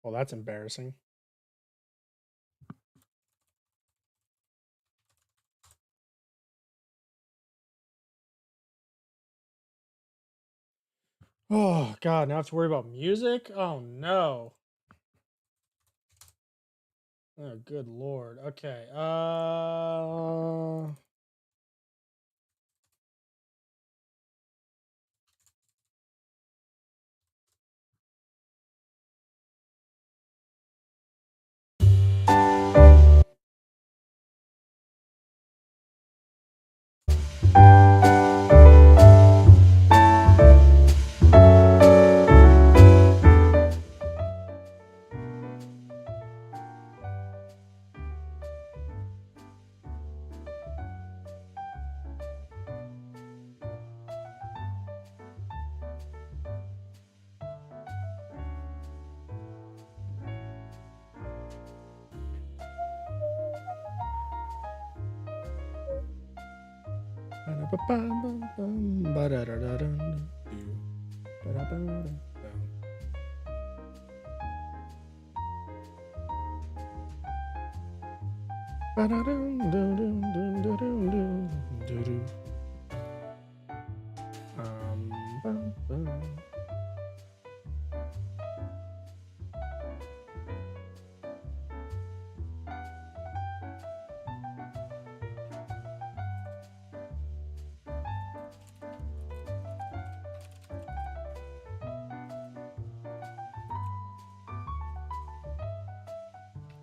Well, that's embarrassing. Oh, God, now I have to worry about music? Oh, no. Oh, good Lord. Okay.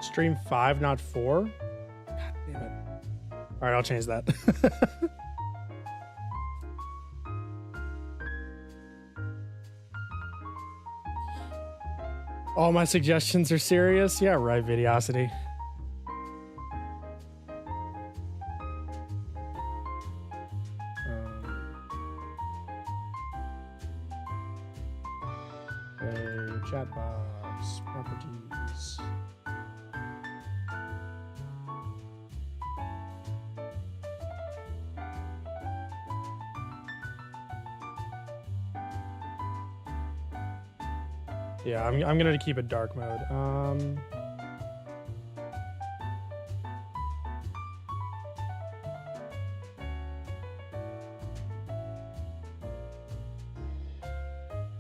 Stream 5, not 4? God damn it. All right, I'll change that. All my suggestions are serious? Yeah, right, Videosity. Okay, chat box, properties. Yeah, I'm gonna keep it dark mode.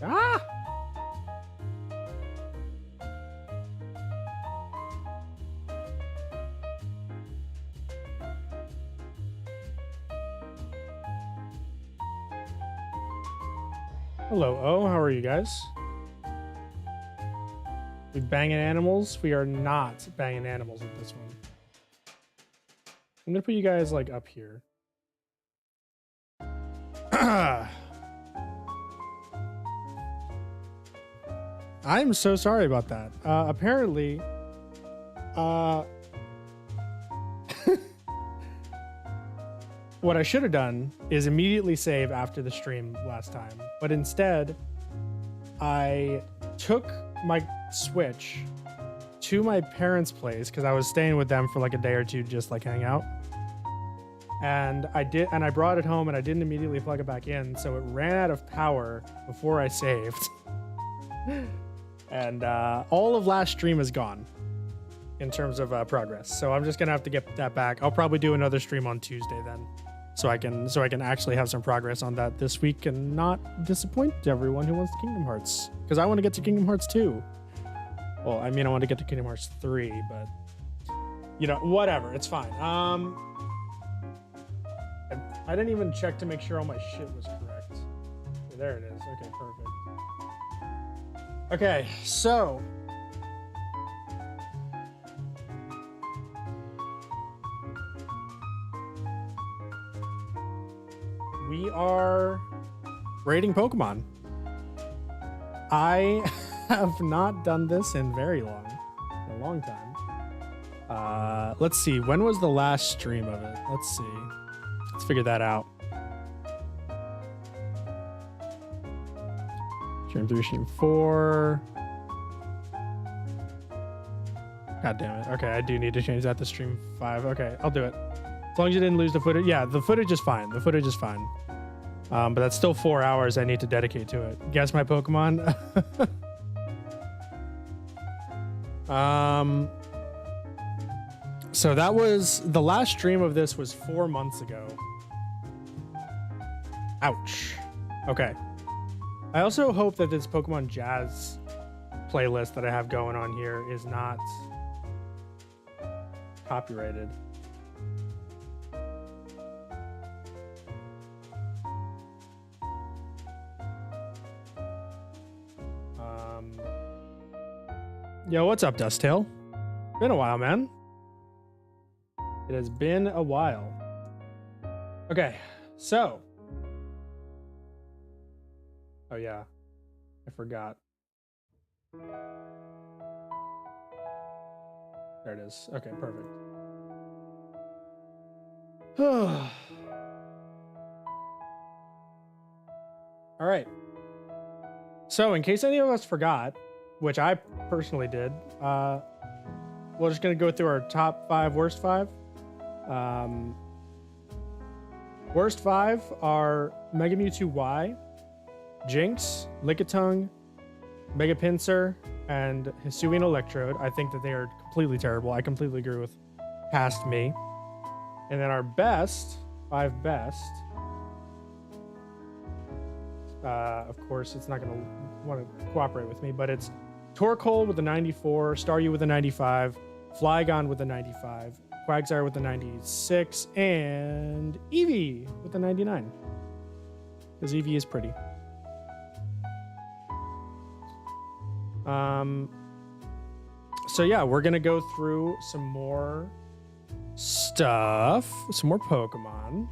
Ah! Hello, O. How are you guys? We banging animals? We are not banging animals with this one. I'm gonna put you guys like up here. I'm so sorry about that. Apparently, what I should have done is immediately save after the stream last time, but instead, I took my Switch to my parents' place because I was staying with them for like a day or two, just like hang out. And I brought it home and I didn't immediately plug it back in, so it ran out of power before I saved. And all of last stream is gone in terms of progress. So I'm just gonna have to get that back. I'll probably do another stream on Tuesday then, so I can actually have some progress on that this week and not disappoint everyone who wants Kingdom Hearts, because I want to get to Kingdom Hearts 2. Well, I mean, I want to get to Kingdom Hearts 3, but you know, whatever, it's fine. I didn't even check to make sure all my shit was correct. Okay, there it is. Okay, perfect. Okay, so we are rating Pokemon. I have not done this in a long time. Let's see, when was the last stream of it? Let's see. Let's figure that out. Stream 3, stream 4. God damn it. Okay, I do need to change that to stream 5. Okay, I'll do it. As long as you didn't lose the footage. Yeah, the footage is fine. The footage is fine. But that's still 4 hours I need to dedicate to it. Guess my Pokemon? So that was the last stream of this was 4 months ago. Ouch. Okay. I also hope that this Pokemon Jazz playlist that I have going on here is not copyrighted. Yo, what's up, Dusttail? Been a while, man. It has been a while. Okay, so. Oh, yeah. I forgot. There it is. Okay, perfect. All right. So, in case any of us forgot, which I personally did, we're just going to go through our top 5, worst 5. Worst 5 are Mega Mewtwo Y, Jinx, Lickitung, Mega Pinsir, and Hisuian Electrode. I think that they are completely terrible. I completely agree with past me. And then our best, 5 best. Of course, it's not going to want to cooperate with me, but it's Torkoal with a 94, Staryu with a 95, Flygon with a 95, Quagsire with a 96, and Eevee with a 99. Because Eevee is pretty. So yeah, we're gonna go through some more stuff, some more Pokemon,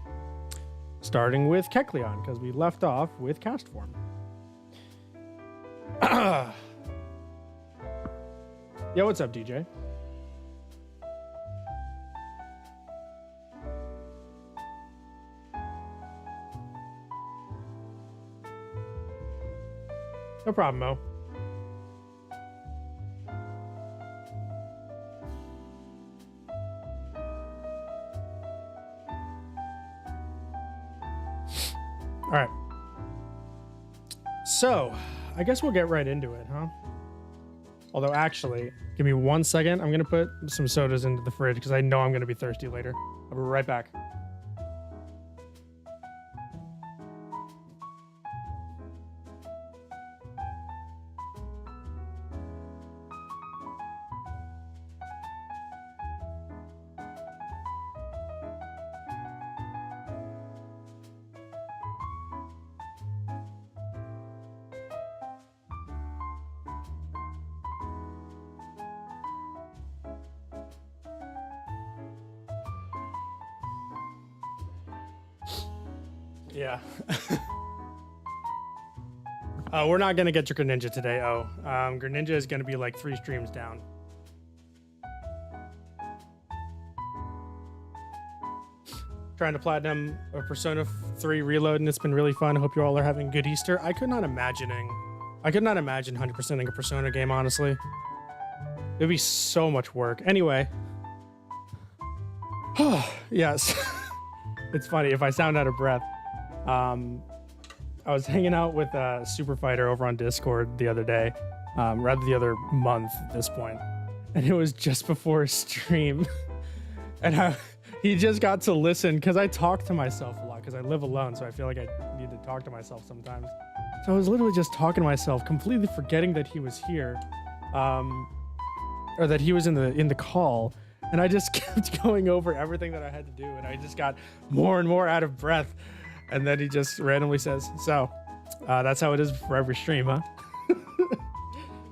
starting with Kecleon, because we left off with Castform. Yo, what's up, DJ? No problem, Mo. All right. So, I guess we'll get right into it, huh? Although, actually, give me 1 second. I'm going to put some sodas into the fridge because I know I'm going to be thirsty later. I'll be right back. Yeah. We're not going to get to Greninja today. Greninja is going to be like 3 streams down. Trying to platinum a Persona 3 Reload, and it's been really fun. Hope you all are having a good Easter. I could not imagine 100%ing a Persona game, honestly. It would be so much work. Anyway. Yes. It's funny if I sound out of breath. I was hanging out with Super Fighter over on Discord the other day, rather the other month at this point, and it was just before stream, and he just got to listen because I talk to myself a lot because I live alone, so I feel like I need to talk to myself sometimes. So I was literally just talking to myself, completely forgetting that he was here, or that he was in the call, and I just kept going over everything that I had to do, and I just got more and more out of breath. And then he just randomly says, so, that's how it is for every stream, huh?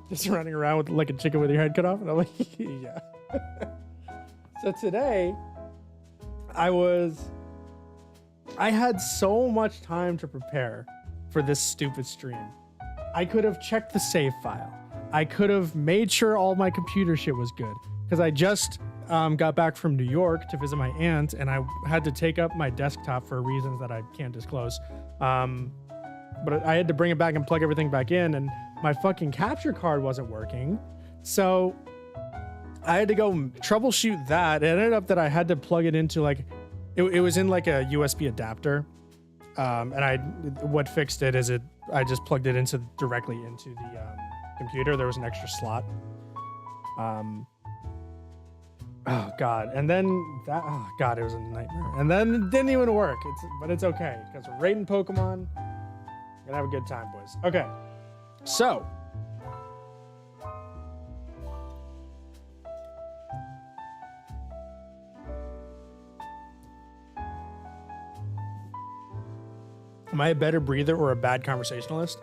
Just running around with like a chicken with your head cut off. And I'm like, yeah. So today, I had so much time to prepare for this stupid stream. I could have checked the save file. I could have made sure all my computer shit was good. Because I just got back from New York to visit my aunt, and I had to take up my desktop for reasons that I can't disclose. But I had to bring it back and plug everything back in, and my fucking capture card wasn't working. So I had to go troubleshoot that. It ended up that I had to plug it into like, it was in like a USB adapter. And what fixed it is I just plugged it directly into the computer. There was an extra slot. Oh god, and then that, oh god, it was a nightmare. And then it didn't even work. But it's okay, because we're raiding Pokemon. We're gonna have a good time, boys. Okay, so am I a better breather or a bad conversationalist?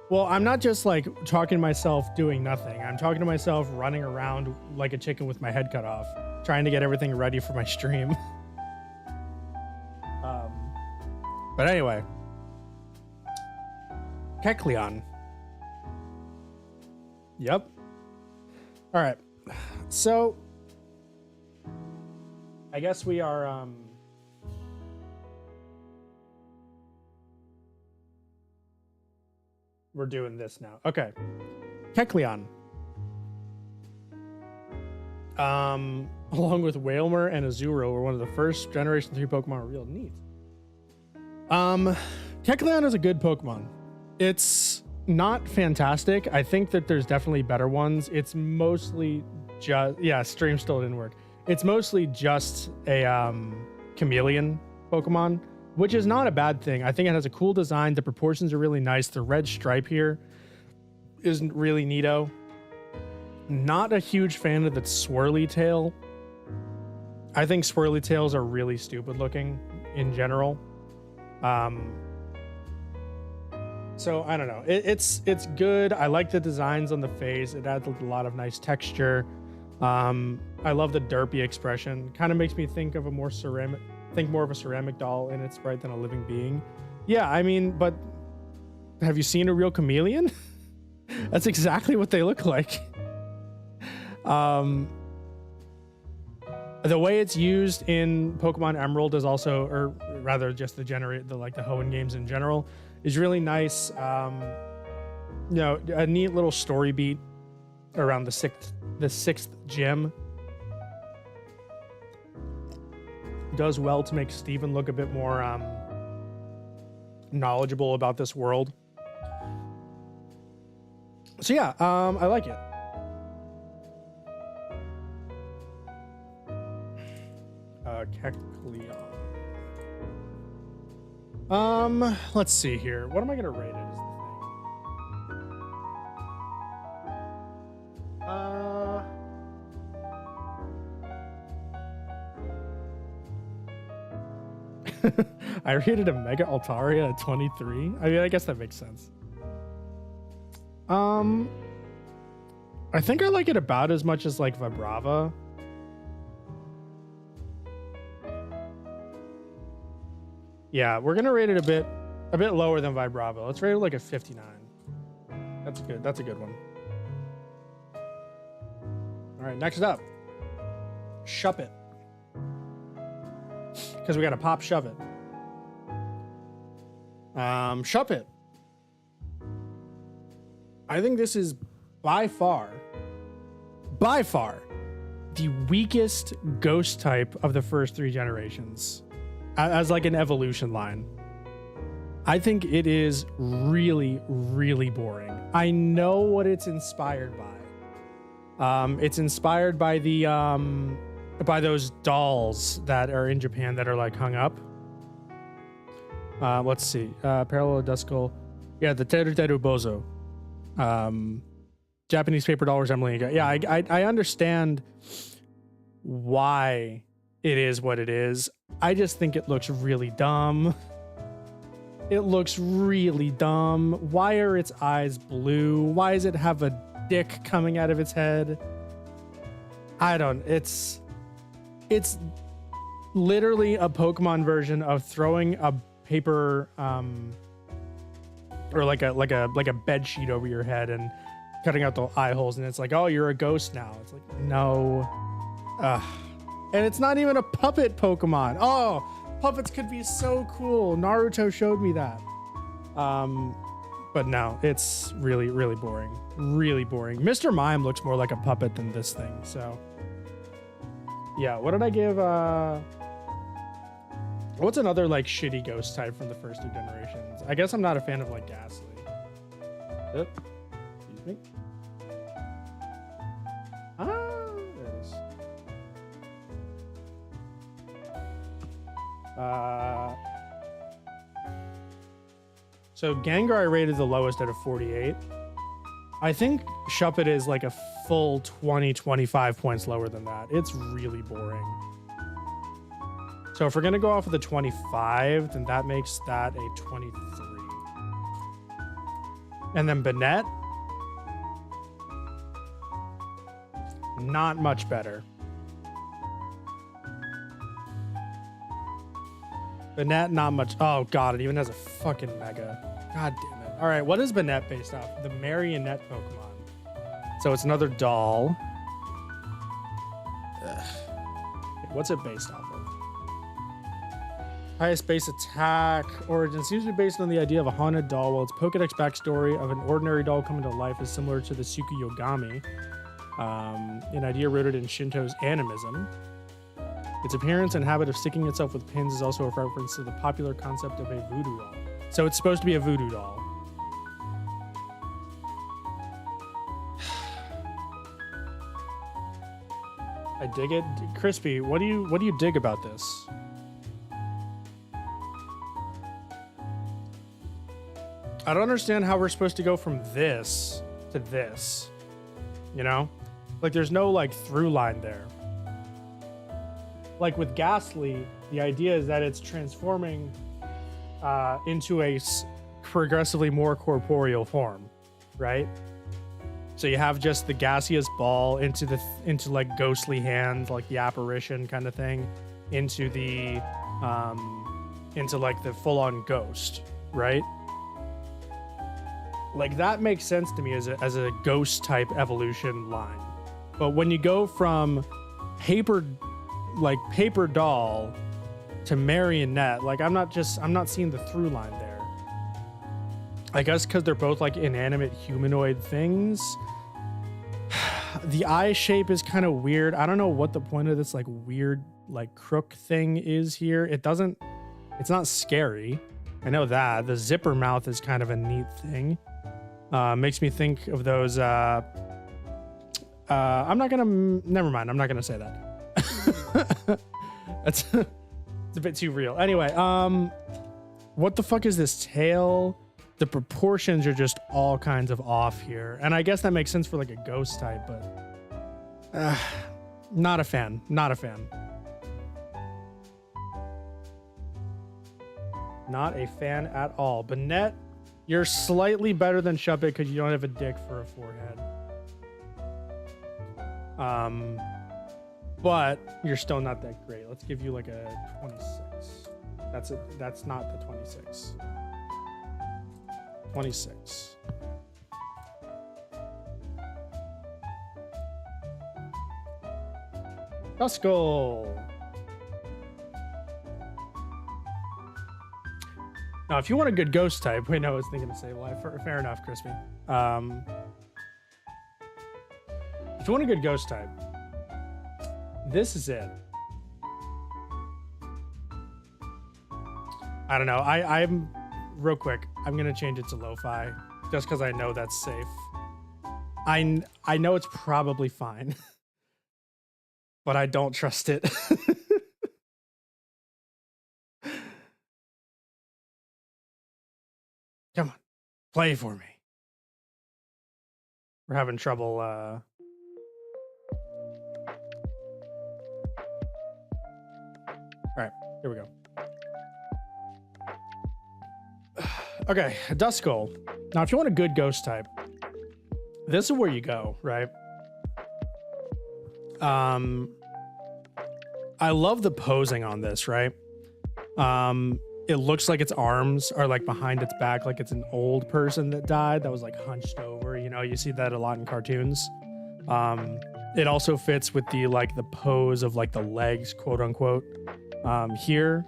Well, I'm not just like talking to myself doing nothing. I'm talking to myself running around like a chicken with my head cut off, trying to get everything ready for my stream. But anyway, Kecleon. Yep. All right. So I guess we are we're doing this now. Okay. Kecleon. Along with Wailmer and Azuro were one of the first Generation 3 Pokemon revealed. Neat. Kecleon is a good Pokemon. It's not fantastic. I think that there's definitely better ones. It's mostly just, yeah, stream still didn't work. It's mostly just a chameleon Pokemon, which is not a bad thing. I think it has a cool design. The proportions are really nice. The red stripe here isn't really neato. Not a huge fan of the swirly tail. I think swirly tails are really stupid looking in general. So I don't know. It's good. I like the designs on the face. It adds a lot of nice texture. I love the derpy expression. Kind of makes me think of more of a ceramic doll in its sprite than a living being. Yeah, I mean, but have you seen a real chameleon? That's exactly what they look like. The way it's used in Pokemon Emerald is also, or rather just the Hoenn games in general, is really nice. You know, a neat little story beat around the sixth gym. Does well to make Steven look a bit more knowledgeable about this world. So yeah, I like it. Kecleon. Let's see here. What am I gonna rate it as the thing? I rated a Mega Altaria at 23. I mean, I guess that makes sense. I think I like it about as much as like Vibrava. Yeah, we're gonna rate it a bit lower than Vibrava. Let's rate it like a 59. That's good. That's a good one. All right, next up, Shuppet. Because we got to pop shove it. Shuppet. I think this is by far the weakest ghost type of the first 3 generations. As like an evolution line. I think it is really, really boring. I know what it's inspired by. It's inspired by the by those dolls that are in Japan that are like hung up. Let's see. Parallel Duskull. Yeah, the Teru Teru Bozo. Japanese paper doll resembling. Yeah, I understand why it is what it is. I just think it looks really dumb. It looks really dumb. Why are its eyes blue? Why does it have a dick coming out of its head? It's literally a Pokemon version of throwing a paper or like a bed sheet over your head and cutting out the eye holes, and it's like, oh, you're a ghost now. It's like, no. And it's not even a puppet Pokemon. Oh, puppets could be so cool. Naruto showed me that. But no, it's really, really boring. Really boring. Mr. Mime looks more like a puppet than this thing. So yeah, what did I give? What's another like shitty ghost type from the first 2 generations? I guess I'm not a fan of like Ghastly. Excuse me. So Gengar I rated the lowest out of 48. I think Shuppet is like a full 20, 25 points lower than that. It's really boring. So if we're going to go off of the 25, then that makes that a 23. And then Banette, not much better. Banette, not much. Oh, God, it even has a fucking Mega. God damn it. All right, what is Banette based off? The Marionette Pokemon. So it's another doll. Ugh. What's it based off of? Highest base attack. Origin seems to be based on the idea of a haunted doll, while its Pokedex backstory of an ordinary doll coming to life is similar to the Tsukuyogami, an idea rooted in Shinto's animism. Its appearance and habit of sticking itself with pins is also a reference to the popular concept of a voodoo doll. So it's supposed to be a voodoo doll. I dig it. Crispy, what do you dig about this? I don't understand how we're supposed to go from this to this. You know? Like there's no like through line there. Like with Ghastly, the idea is that it's transforming into a progressively more corporeal form, right? So you have just the gaseous ball into like ghostly hands, like the apparition kind of thing, into like the full-on ghost, right? Like that makes sense to me as a ghost type evolution line. But when you go from paper doll to marionette, like I'm not seeing the through line there. I guess because they're both like inanimate humanoid things. The eye shape is kind of weird. I don't know what the point of this like weird like crook thing is here. It's not scary. I know that. The zipper mouth is kind of a neat thing. Makes me think of those never mind. I'm not gonna say that. It's a bit too real. Anyway, what the fuck is this tail? The proportions are just all kinds of off here. And I guess that makes sense for like a ghost type, but not a fan. Not a fan. Not a fan at all. Banette, you're slightly better than Shuppet because you don't have a dick for a forehead. But you're still not that great. Let's give you like a 26. That's not the 26. 26. Duskull. Now, if you want a good ghost type, wait, no, I was thinking to say life. Fair enough, Crispy. If you want a good ghost type, this is it. I don't know. I'm real quick. I'm gonna change it to lo-fi just because I know that's safe. I know it's probably fine, but I don't trust it. Come on, play for me. We're having trouble. All right, here we go. Okay, Duskull. Now, if you want a good ghost type, this is where you go, right? I love the posing on this, right? It looks like its arms are like behind its back, like it's an old person that died that was like hunched over. You know, you see that a lot in cartoons. It also fits with the pose of like the legs, quote unquote. Here,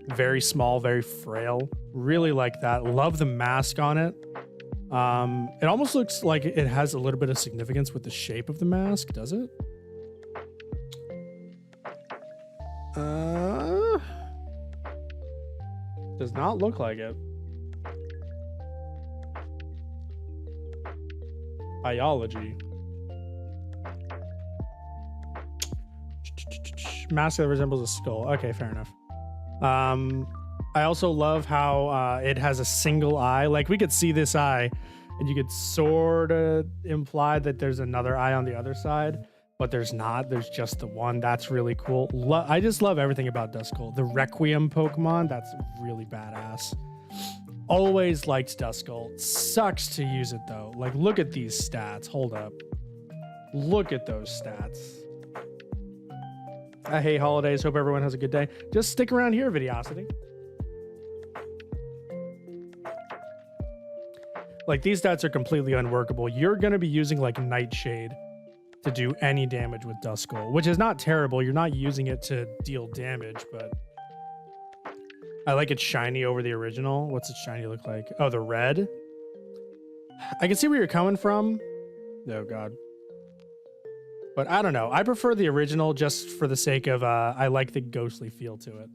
very small, very frail. Really like that. Love the mask on it. It almost looks like it has a little bit of significance with the shape of the mask, does it? Does not look like it. Biology. Mask that resembles a skull. Okay, fair enough. I also love how it has a single eye. Like we could see this eye and you could sort of imply that there's another eye on the other side, but there's not. There's just the one. That's really cool. I just love everything about Duskull. The Requiem Pokemon, that's really badass. Always liked Duskull. Sucks to use it though. Like, look at these stats. Hold up. Look at those stats. I hate holidays. Hope everyone has a good day. Just stick around here, Videosity. Like, these stats are completely unworkable. You're going to be using like Nightshade to do any damage with Duskull, which is not terrible. You're not using it to deal damage, but I like it shiny over the original. What's its shiny look like? Oh, the red. I can see where you're coming from. Oh, God. But I don't know. I prefer the original just for the sake of, I like the ghostly feel to it.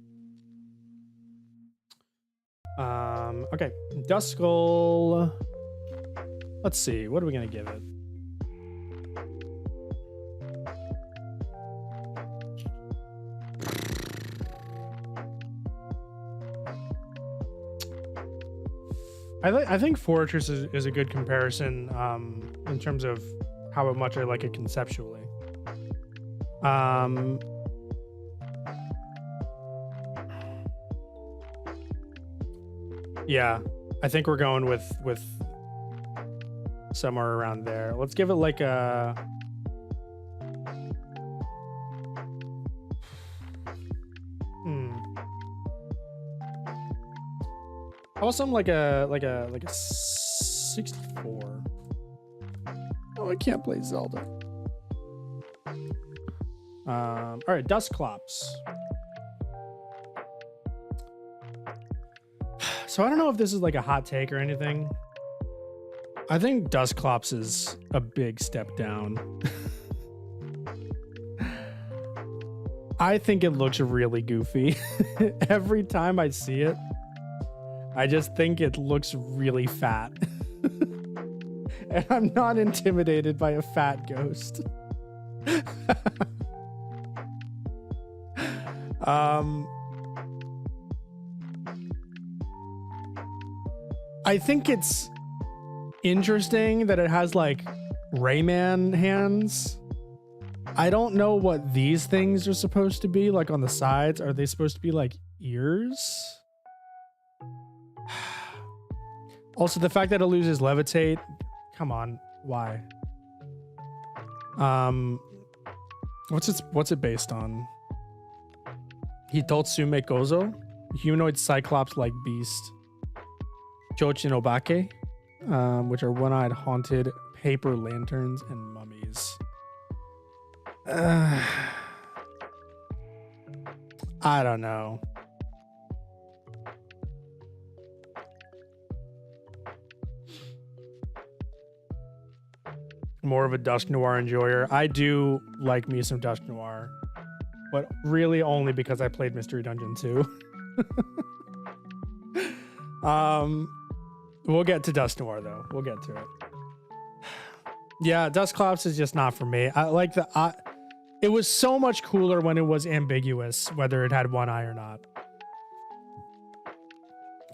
Okay. Duskull. Let's see. What are we going to give it? I think Fortress is a good comparison in terms of how much I like it conceptually. Yeah, I think we're going with somewhere around there. Let's give it like a how about something like a 64? Oh, I can't play Zelda. All right, Dusclops. So I don't know if this is like a hot take or anything. I think Dusclops is a big step down. I think it looks really goofy. Every time I see it, I just think it looks really fat. And I'm not intimidated by a fat ghost. I think it's interesting that it has like Rayman hands. I don't know what these things are supposed to be like on the sides. Are they supposed to be like ears? Also, the fact that it loses levitate. Come on, why? What's it based on? Hitotsume Gozo, humanoid cyclops-like beast. Chochinobake, which are one-eyed haunted paper lanterns and mummies. I don't know. More of a Dusk Noir enjoyer. I do like me some Dusk Noir, but really only because I played Mystery Dungeon 2. We'll get to Dusk Noir though. We'll get to it. Yeah, Dusclops is just not for me. I like the it was so much cooler when it was ambiguous whether it had one eye or not.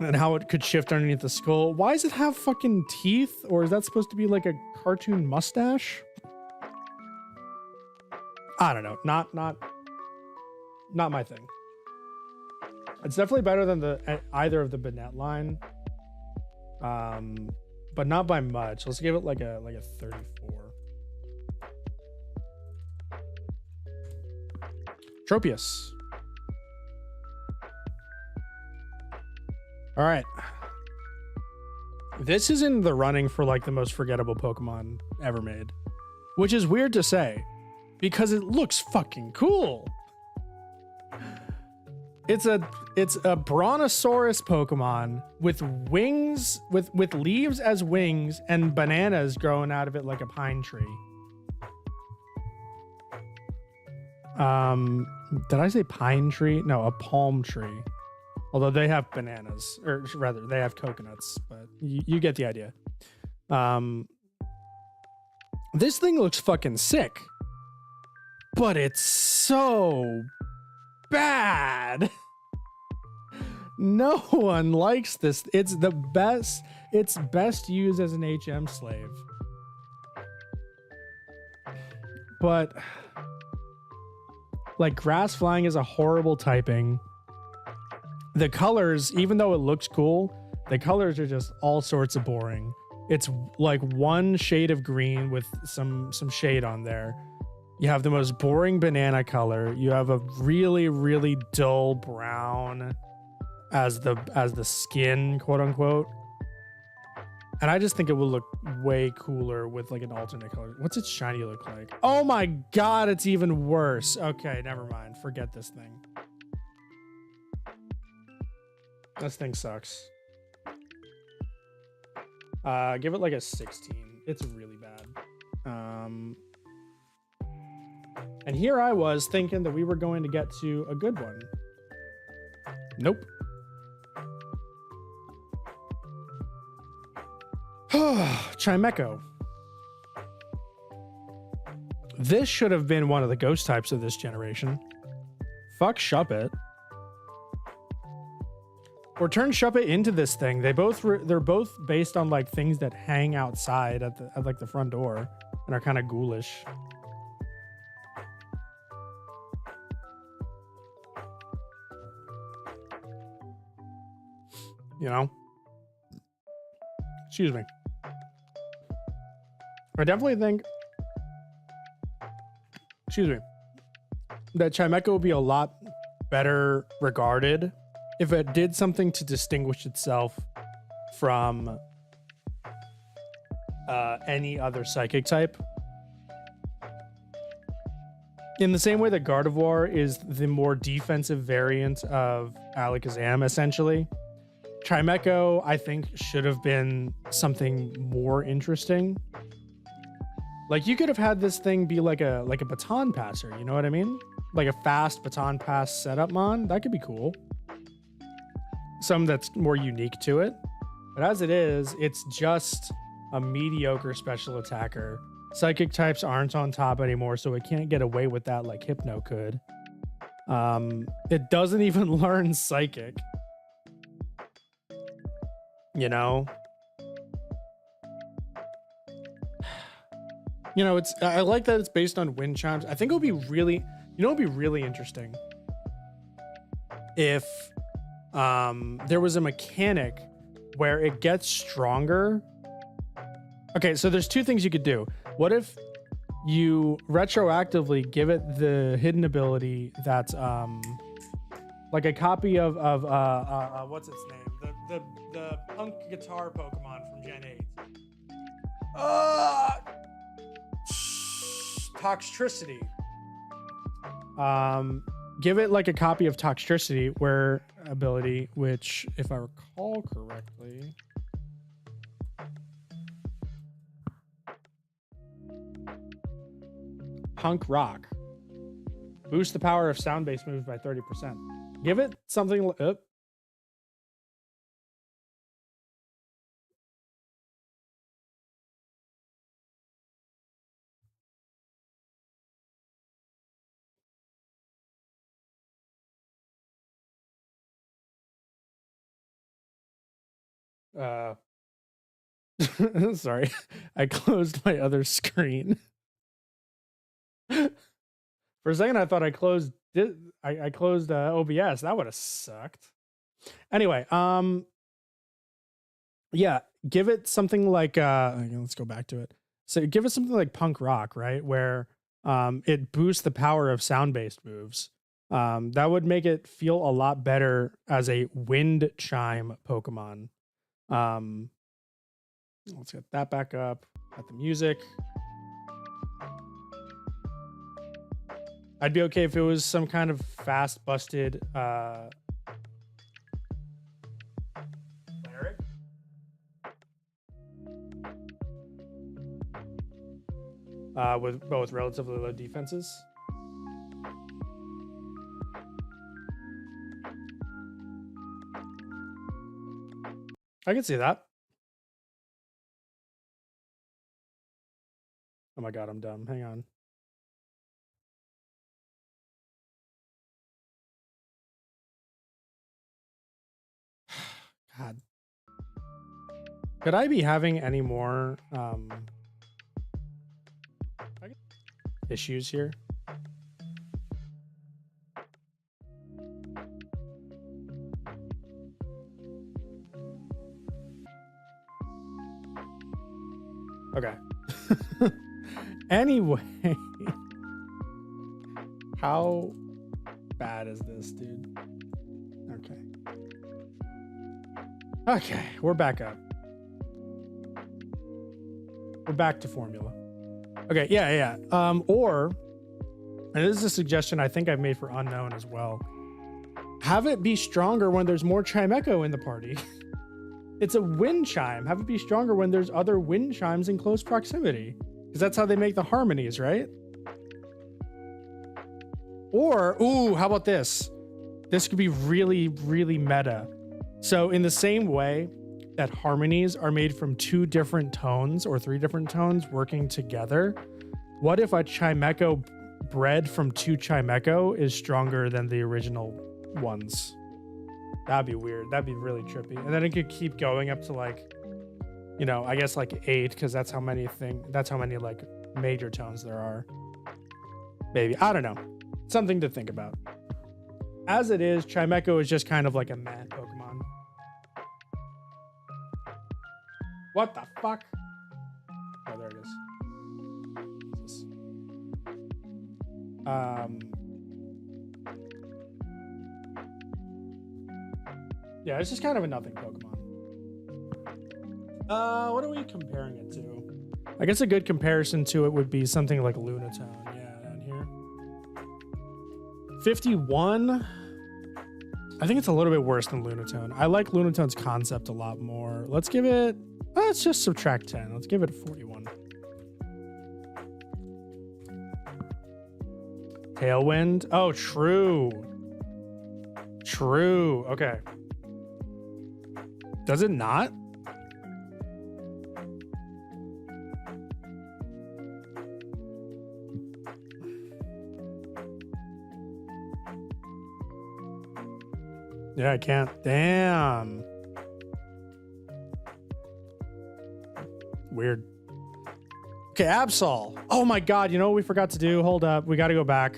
And how it could shift underneath the skull. Why does it have fucking teeth? Or is that supposed to be like a cartoon mustache? I don't know. Not my thing. It's definitely better than either of the Banette line. But not by much. Let's give it like a 34. Tropius. All right. This is in the running for like the most forgettable Pokemon ever made, which is weird to say because it looks fucking cool. It's a Brontosaurus Pokemon with wings, with leaves as wings and bananas growing out of it like a pine tree. Did I say pine tree? No, a palm tree. Although they have bananas, or rather, they have coconuts, but you get the idea. This thing looks fucking sick, but it's so bad. No one likes this. It's the best. It's best used as an HM slave. But like grass flying is a horrible typing. The colors, even though it looks cool, the colors are just all sorts of boring. It's like one shade of green with some shade on there. You have the most boring banana color. You have a really, really dull brown as the skin, quote unquote. And I just think it will look way cooler with like an alternate color. What's its shiny look like? Oh my god, it's even worse. Okay, never mind. Forget this thing. This thing sucks. Give it like a 16. It's really bad. And here I was thinking that we were going to get to a good one. Nope. Chimecho. This should have been one of the ghost types of this generation. Fuck Shuppet. Or turn Shuppet into this thing. They're both based on like things that hang outside at like the front door and are kind of ghoulish. You know? Excuse me. I definitely think, excuse me, that Chimecho would be a lot better regarded if it did something to distinguish itself from any other psychic type. In the same way that Gardevoir is the more defensive variant of Alakazam, essentially, Chimecho, I think, should have been something more interesting. Like, you could have had this thing be like a baton passer, you know what I mean? Like a fast baton pass setup mon. That could be cool. Some that's more unique to it. But as it is, it's just a mediocre special attacker. Psychic types aren't on top anymore, so it can't get away with that like Hypno could. It doesn't even learn Psychic. You know? You know, I like that it's based on wind chimes. I think it would be really, you know, it'd be really interesting if there was a mechanic where it gets stronger. Okay, so there's two things you could do. What if you retroactively give it the hidden ability that's like a copy of what's its name? The punk guitar Pokemon from Gen 8. Toxtricity. Give it like a copy of Toxtricity where ability, which if I recall correctly, Punk Rock. Boost the power of sound-based moves by 30%. Give it something like sorry, I closed my other screen. For a second, I thought I closed I closed OBS. That would have sucked. Anyway, yeah, give it something like let's go back to it. So give it something like Punk Rock, right? Where it boosts the power of sound-based moves. That would make it feel a lot better as a wind chime Pokemon. Let's get that back up. Got the music. I'd be okay if it was some kind of fast busted cleric. With both relatively low defenses. I can see that. Oh my god, I'm dumb. Hang on. God. Could I be having any more issues here? Okay. Anyway, how bad is this, dude? Okay. Okay, we're back up. We're back to formula. Okay, yeah. Or, and this is a suggestion I think I've made for unknown as well. Have it be stronger when there's more chime echo in the party. It's a wind chime. Have it be stronger when there's other wind chimes in close proximity. Because that's how they make the harmonies, right? Or, ooh, how about this? This could be really, really meta. So in the same way that harmonies are made from 2 different tones or 3 different tones working together, what if a chime echo bred from 2 chime echo is stronger than the original ones? That'd be weird. That'd be really trippy. And then it could keep going up to like, you know, I guess like 8, because that's how many like major tones there are. Maybe. I don't know. Something to think about. As it is, Chimecho is just kind of like a meh Pokemon. What the fuck? Oh, there it is. Jesus. Yeah, it's just kind of a nothing Pokemon. What are we comparing it to? I guess a good comparison to it would be something like Lunatone. Yeah, down here. 51. I think it's a little bit worse than Lunatone. I like Lunatone's concept a lot more. Let's give it... let's just subtract 10. Let's give it a 41. Tailwind. Oh, true. True. Okay. Does it not? Yeah, I can't. Damn. Weird. Okay, Absol. Oh my god, you know what we forgot to do? Hold up. We got to go back.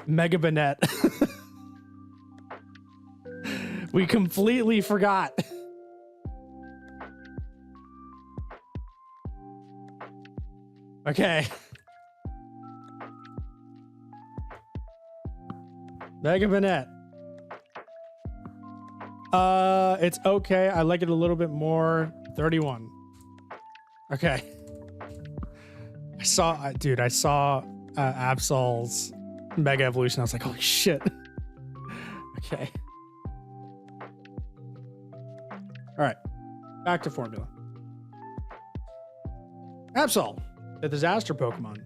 Mega Banette. We completely forgot. Okay. Mega Banette. It's okay. I like it a little bit more. 31. Okay. I saw Absol's Mega Evolution. I was like, holy shit. Okay. All right. Back to formula. Absol, the disaster Pokemon.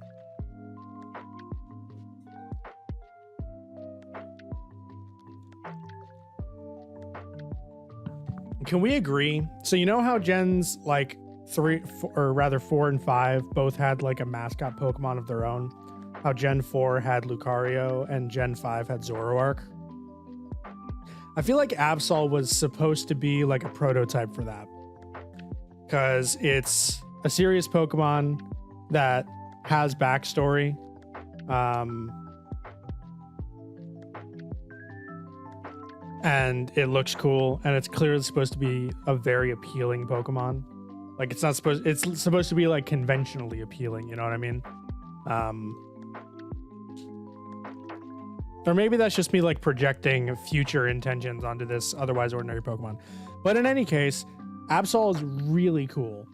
Can we agree? So you know how gens like 4 and 5 both had like a mascot Pokemon of their own? How Gen 4 had Lucario and Gen 5 had Zoroark? I feel like Absol was supposed to be like a prototype for that. Because it's a serious Pokemon that has backstory. And it looks cool, and it's clearly supposed to be a very appealing Pokemon. Like it's supposed to be like conventionally appealing, you know what I mean? Or maybe that's just me like projecting future intentions onto this otherwise ordinary Pokemon. But in any case, Absol is really cool.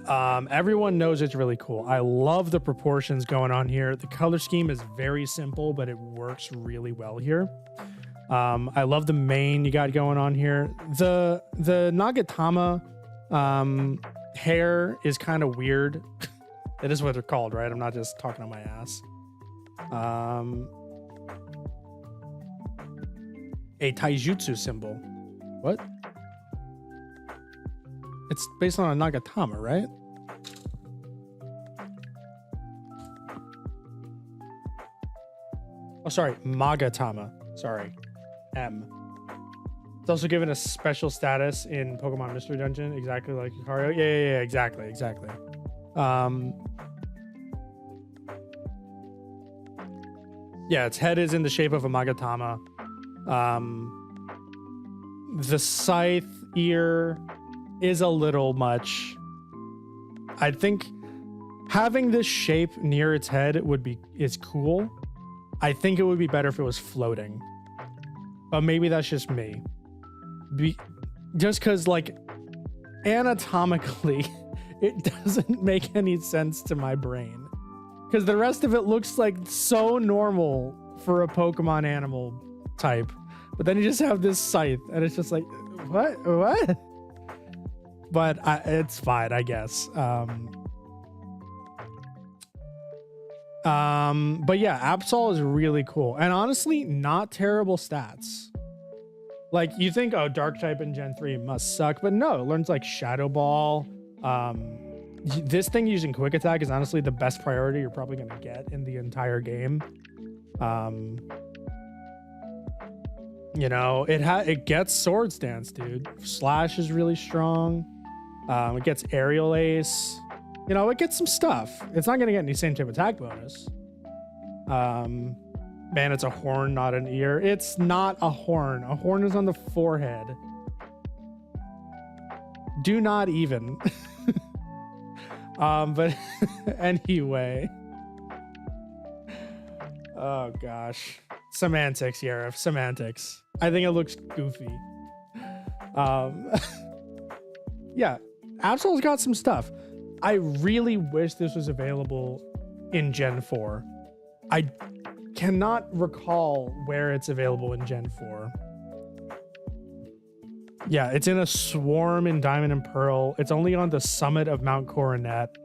Everyone knows it's really cool. I love the proportions going on here. The color scheme is very simple, but it works really well here. I love the mane you got going on here. The Nagatama hair is kind of weird. It is what they're called, right? I'm not just talking on my ass. A taijutsu symbol. What? It's based on a Nagatama, right? Oh, sorry. Magatama. Sorry. M. It's also given a special status in Pokemon Mystery Dungeon, exactly like Lucario. Yeah, exactly. Yeah, its head is in the shape of a Magatama. The scythe ear is a little much. I think having this shape near its head is cool. I think it would be better if it was floating. But maybe that's just me. Just because, like, anatomically, it doesn't make any sense to my brain. Because the rest of it looks like so normal for a Pokemon animal type. But then you just have this scythe, and it's just like, what? But it's fine, I guess. But yeah, Absol is really cool. And honestly, not terrible stats. Like, you think, oh, Dark type in Gen 3 must suck, but no, it learns like Shadow Ball. This thing using Quick Attack is honestly the best priority you're probably going to get in the entire game. You know, it gets Sword Stance, dude. Slash is really strong. It gets Aerial Ace. You know, it gets some stuff. It's not going to get any same type attack bonus. Man, it's a horn, not an ear. It's not a horn. A horn is on the forehead. Do not even. But anyway. Oh gosh. Semantics, Yarif. Semantics. I think it looks goofy. Yeah, Absol's got some stuff. I really wish this was available in Gen 4. I cannot recall where it's available in Gen 4. Yeah, it's in a swarm in Diamond and Pearl. It's only on the summit of Mount Coronet.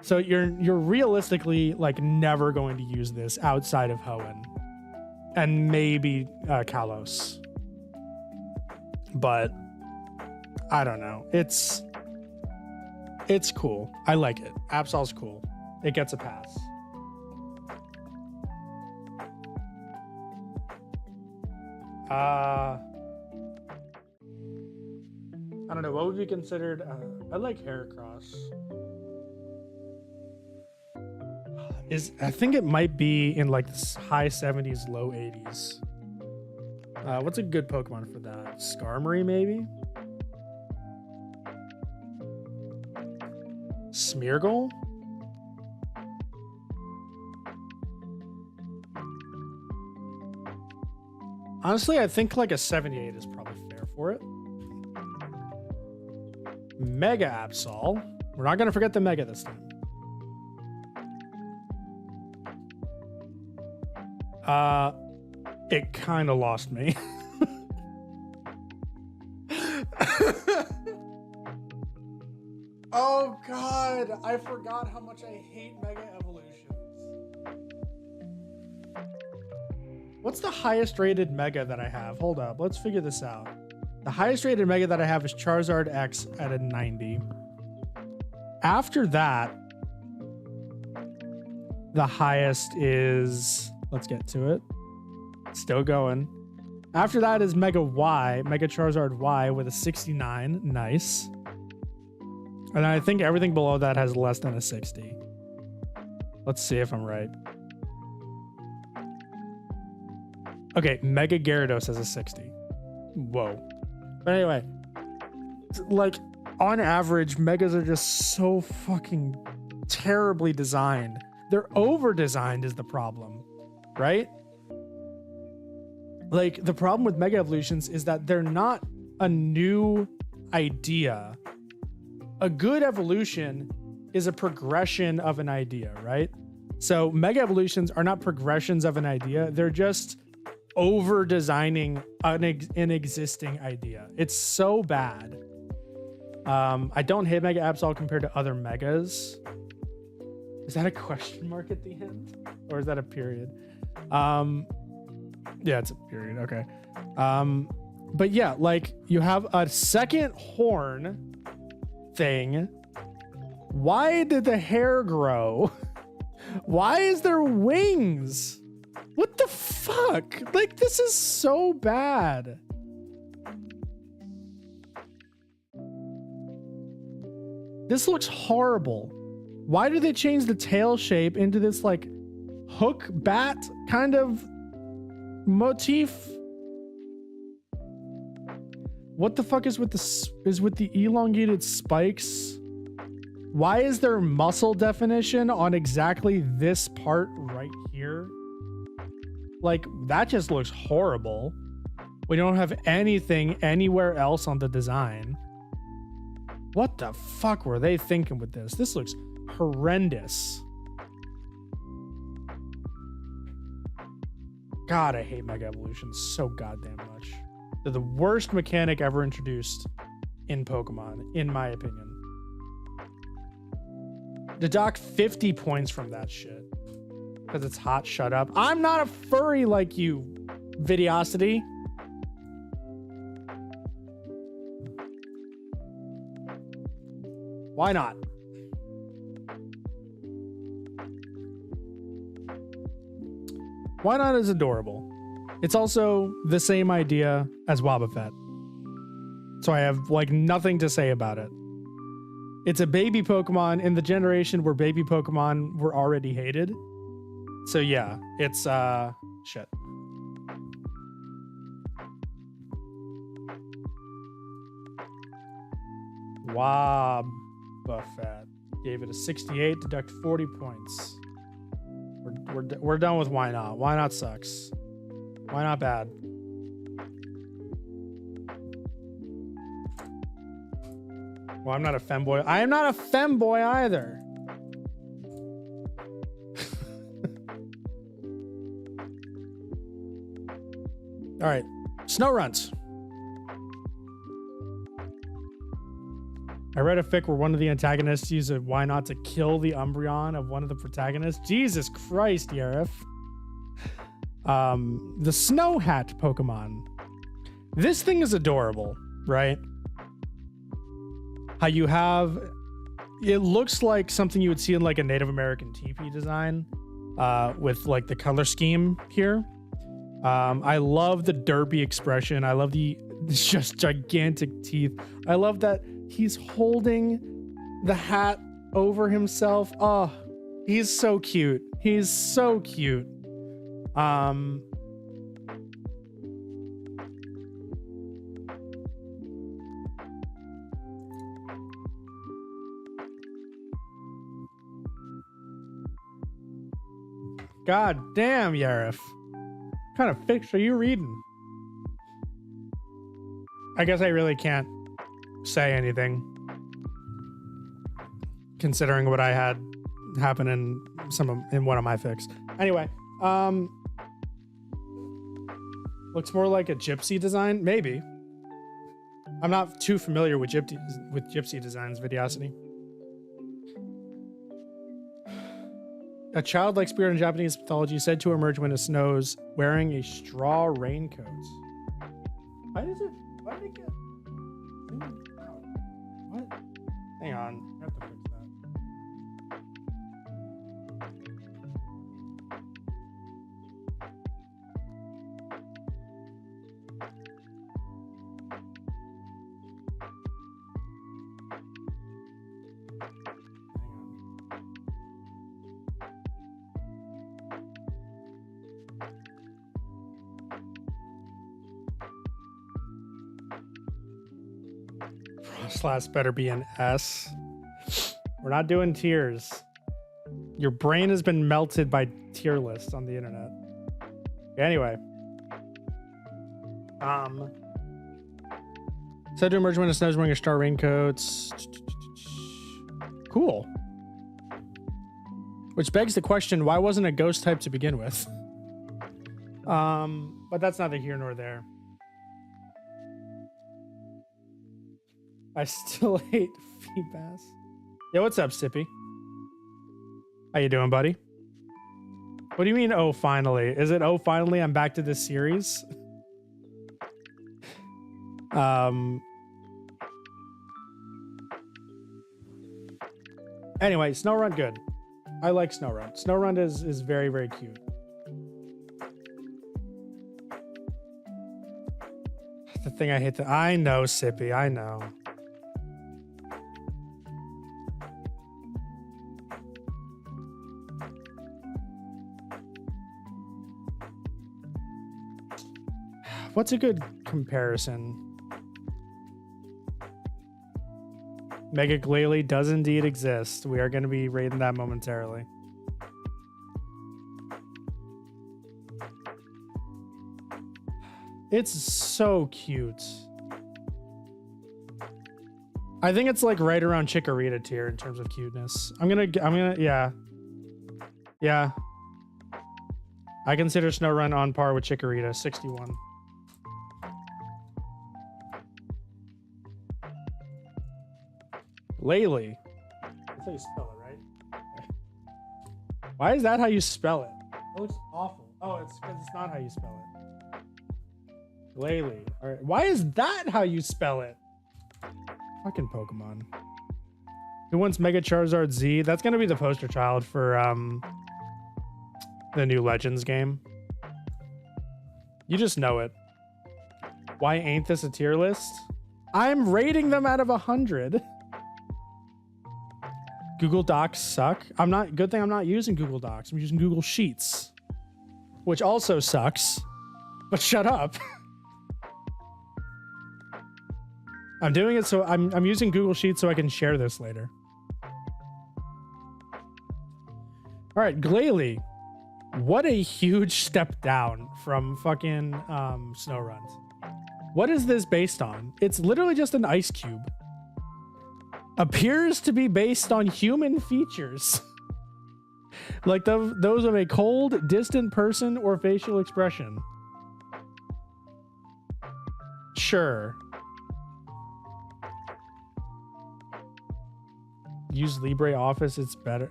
So you're realistically like never going to use this outside of Hoenn and maybe Kalos. But I don't know. It's cool. I like it. Absol's cool. It gets a pass. I don't know. What would be considered? I like Heracross. I think it might be in like high 70s, low 80s. What's a good Pokemon for that? Skarmory, maybe? Smeargle? Honestly, I think like a 78 is probably fair for it. Mega Absol. We're not going to forget the Mega this time. It kind of lost me. Oh God, I forgot how much I hate Mega Evolutions. What's the highest rated Mega that I have? Hold up, let's figure this out. The highest rated Mega that I have is Charizard X at a 90. After that, the highest is, let's get to it. Still going. After that is Mega Y, Mega Charizard Y with a 69. Nice. And I think everything below that has less than a 60. Let's see if I'm right. Okay, Mega Gyarados has a 60. Whoa. But anyway, like on average, Megas are just so fucking terribly designed. They're over-designed is the problem, right? Like the problem with Mega Evolutions is that they're not a new idea. A good evolution is a progression of an idea, right? So Mega Evolutions are not progressions of an idea. They're just over designing an existing idea. It's so bad. I don't hate Mega Absol compared to other Megas. Is that a question mark at the end? Or is that a period? Yeah, it's a period. Okay. But yeah, like you have a second horn thing. Why did the hair grow? Why is there wings? What the fuck? Like, this is so bad. This looks horrible. Why do they change the tail shape into this like hook bat kind of motif? What the fuck is with the elongated spikes? Why is there muscle definition on exactly this part right here? Like, that just looks horrible. We don't have anything anywhere else on the design. What the fuck were they thinking with this? This looks horrendous. God, I hate Mega Evolutions so goddamn much. They're the worst mechanic ever introduced in Pokemon, in my opinion. Deduct 50 points from that shit. Because it's hot, shut up. I'm not a furry like you, Videosity. Why not? Why not is adorable. It's also the same idea as Wobbuffet. So I have like nothing to say about it. It's a baby Pokemon in the generation where baby Pokemon were already hated. So yeah, it's shit. Wobbuffet. Gave it a 68, deduct 40 points. We're done with why not. Why not sucks. Why not bad? Well, I'm not a femboy. I am not a femboy either. All right, snow runs. I read a fic where one of the antagonists used a why not to kill the Umbreon of one of the protagonists. Jesus Christ, Yarif. The Snow Hat Pokemon. This thing is adorable, right? How you have, it looks like something you would see in like a Native American teepee design, with like the color scheme here. I love the derpy expression. I love the just gigantic teeth. I love that he's holding the hat over himself. Oh, he's so cute. He's so cute. God damn, Yarif. What kind of fics are you reading? I guess I really can't say anything, considering what I had happen in one of my fics. Anyway, looks more like a gypsy design, maybe. I'm not too familiar with gypsy designs, Videosity. A childlike spirit in Japanese mythology said to emerge when it snows, wearing a straw raincoat. Why did it get zoomed out? What? Hang on, I have to fix that. Slash better be an S. We're not doing tiers. Your brain has been melted by tier lists on the internet. Anyway. Said to emerge when it snows wearing a straw raincoat. Cool. Which begs the question, why wasn't a ghost type to begin with? But that's neither here nor there. I still hate Feedbass. Yo, what's up, Sippy? How you doing, buddy? What do you mean, oh, finally? Is it, oh, finally, I'm back to this series? Anyway, Snowrun, good. I like Snowrun. Snowrun is very, very cute. The thing I hate, I know, Sippy, I know. What's a good comparison? Mega Glalie does indeed exist. We are going to be rating that momentarily. It's so cute. I think it's like right around Chikorita tier in terms of cuteness. Yeah. Yeah. I consider Snorunt on par with Chikorita, 61. Glalie. That's how you spell it, right? Why is that how you spell it? It looks awful. Oh, it's because it's not how you spell it. Glalie. All right. Why is that how you spell it? Fucking Pokemon. Who wants Mega Charizard Z? That's gonna be the poster child for the new Legends game. You just know it. Why ain't this a tier list? I'm rating them out of 100. Google Docs suck. Good thing I'm not using Google Docs. I'm using Google Sheets, which also sucks. But shut up. I'm doing it so I'm using Google Sheets so I can share this later. All right, Glalie. What a huge step down from fucking Snorunt. What is this based on? It's literally just an ice cube. Appears to be based on human features. Like those of a cold, distant person or facial expression. Sure. Use Libre Office, it's better.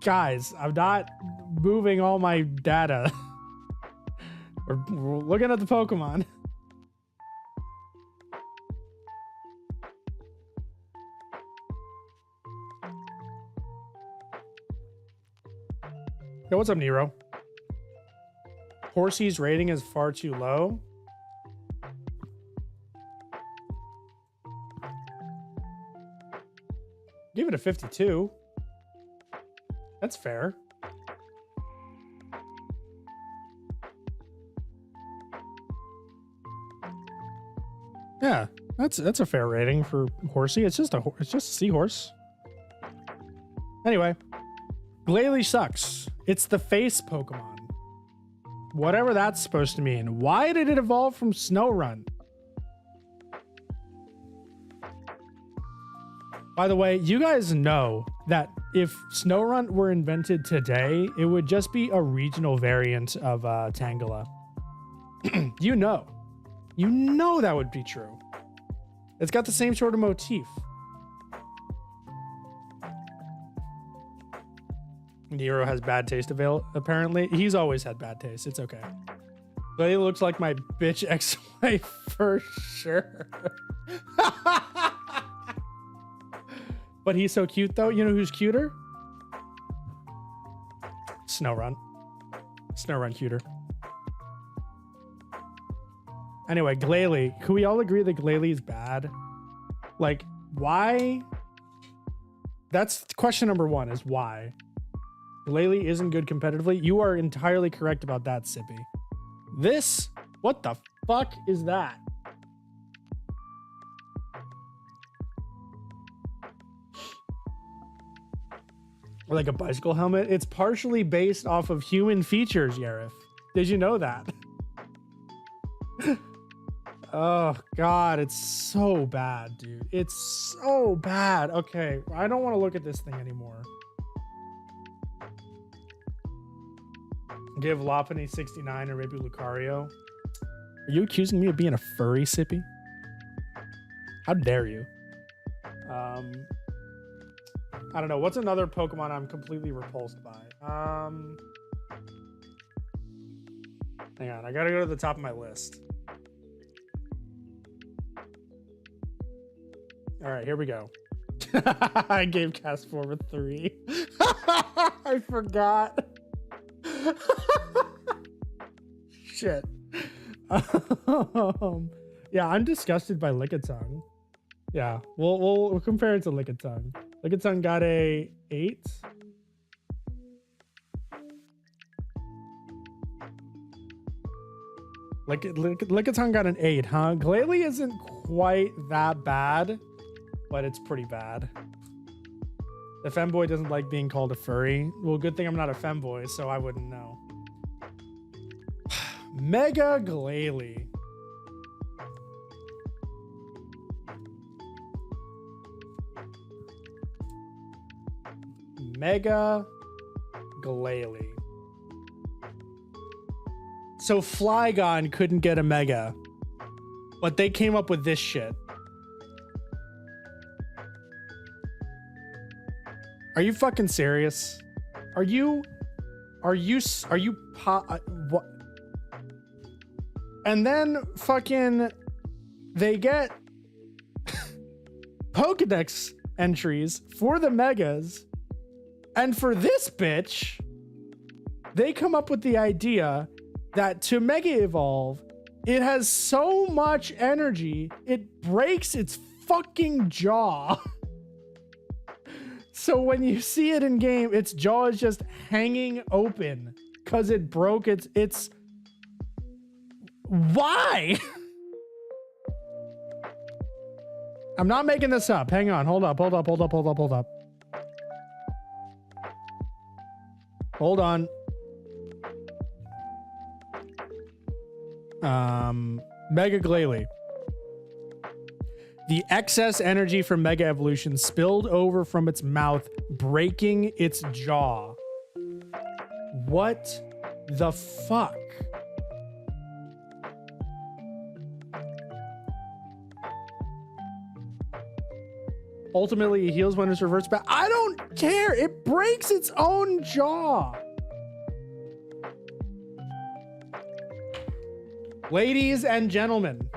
Guys, I'm not moving all my data. We're looking at the Pokemon. Yo, what's up, Nero? Horsey's rating is far too low. Give it a 52. That's fair. Yeah, that's a fair rating for Horsey. It's just a seahorse. Anyway, Glalie sucks. It's the face Pokemon. Whatever that's supposed to mean. Why did it evolve from Snorunt? By the way, you guys know that if Snorunt were invented today, it would just be a regional variant of Tangela. You know that would be true. It's got the same sort of motif. Nero has bad taste apparently. He's always had bad taste. It's okay. But he looks like my bitch ex-wife for sure. But he's so cute though. You know who's cuter? Snorunt. Snorunt cuter. Anyway, Glalie. Can we all agree that Glalie is bad? Like, why? That's question number one, is why. Glalie isn't good competitively. You are entirely correct about that, Sippy. This? What the fuck is that? Like a bicycle helmet? It's partially based off of human features, Yarif. Did you know that? Oh, God. It's so bad, dude. It's so bad. Okay. I don't want to look at this thing anymore. Give Lopunny 69 and Rabu Lucario. Are you accusing me of being a furry, Sippy? How dare you? I don't know. What's another Pokemon I'm completely repulsed by? Hang on. I gotta go to the top of my list. All right, here we go. I gave Castform a 3. I forgot. Shit. Yeah, I'm disgusted by Lickitung. Yeah, we'll compare it to Lickitung. Lickitung got a 8. Lickitung got an 8, huh? Glalie isn't quite that bad, but it's pretty bad. The femboy doesn't like being called a furry. Well, good thing I'm not a femboy, so I wouldn't know. Mega Glalie. Mega Glalie. So Flygon couldn't get a Mega, but they came up with this shit. Are you fucking serious? What? And then fucking they get Pokedex entries for the Megas. And for this bitch, they come up with the idea that to Mega Evolve, it has so much energy, it breaks its fucking jaw. So when you see it in game, its jaw is just hanging open because it broke its... Why? I'm not making this up. Hang on. Hold up. Hold on. Mega Glalie. The excess energy from Mega Evolution spilled over from its mouth, breaking its jaw. What the fuck? Ultimately, it heals when it's reversed back. I don't care. It breaks its own jaw. Ladies and gentlemen,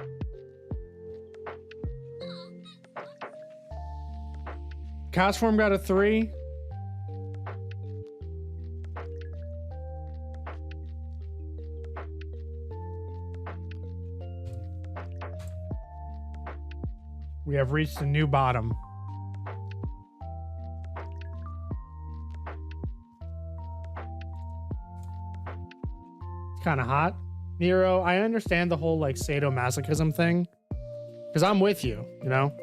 Castform got a 3. We have reached a new bottom. It's kind of hot. Nero, I understand the whole like sadomasochism thing, because I'm with you, you know?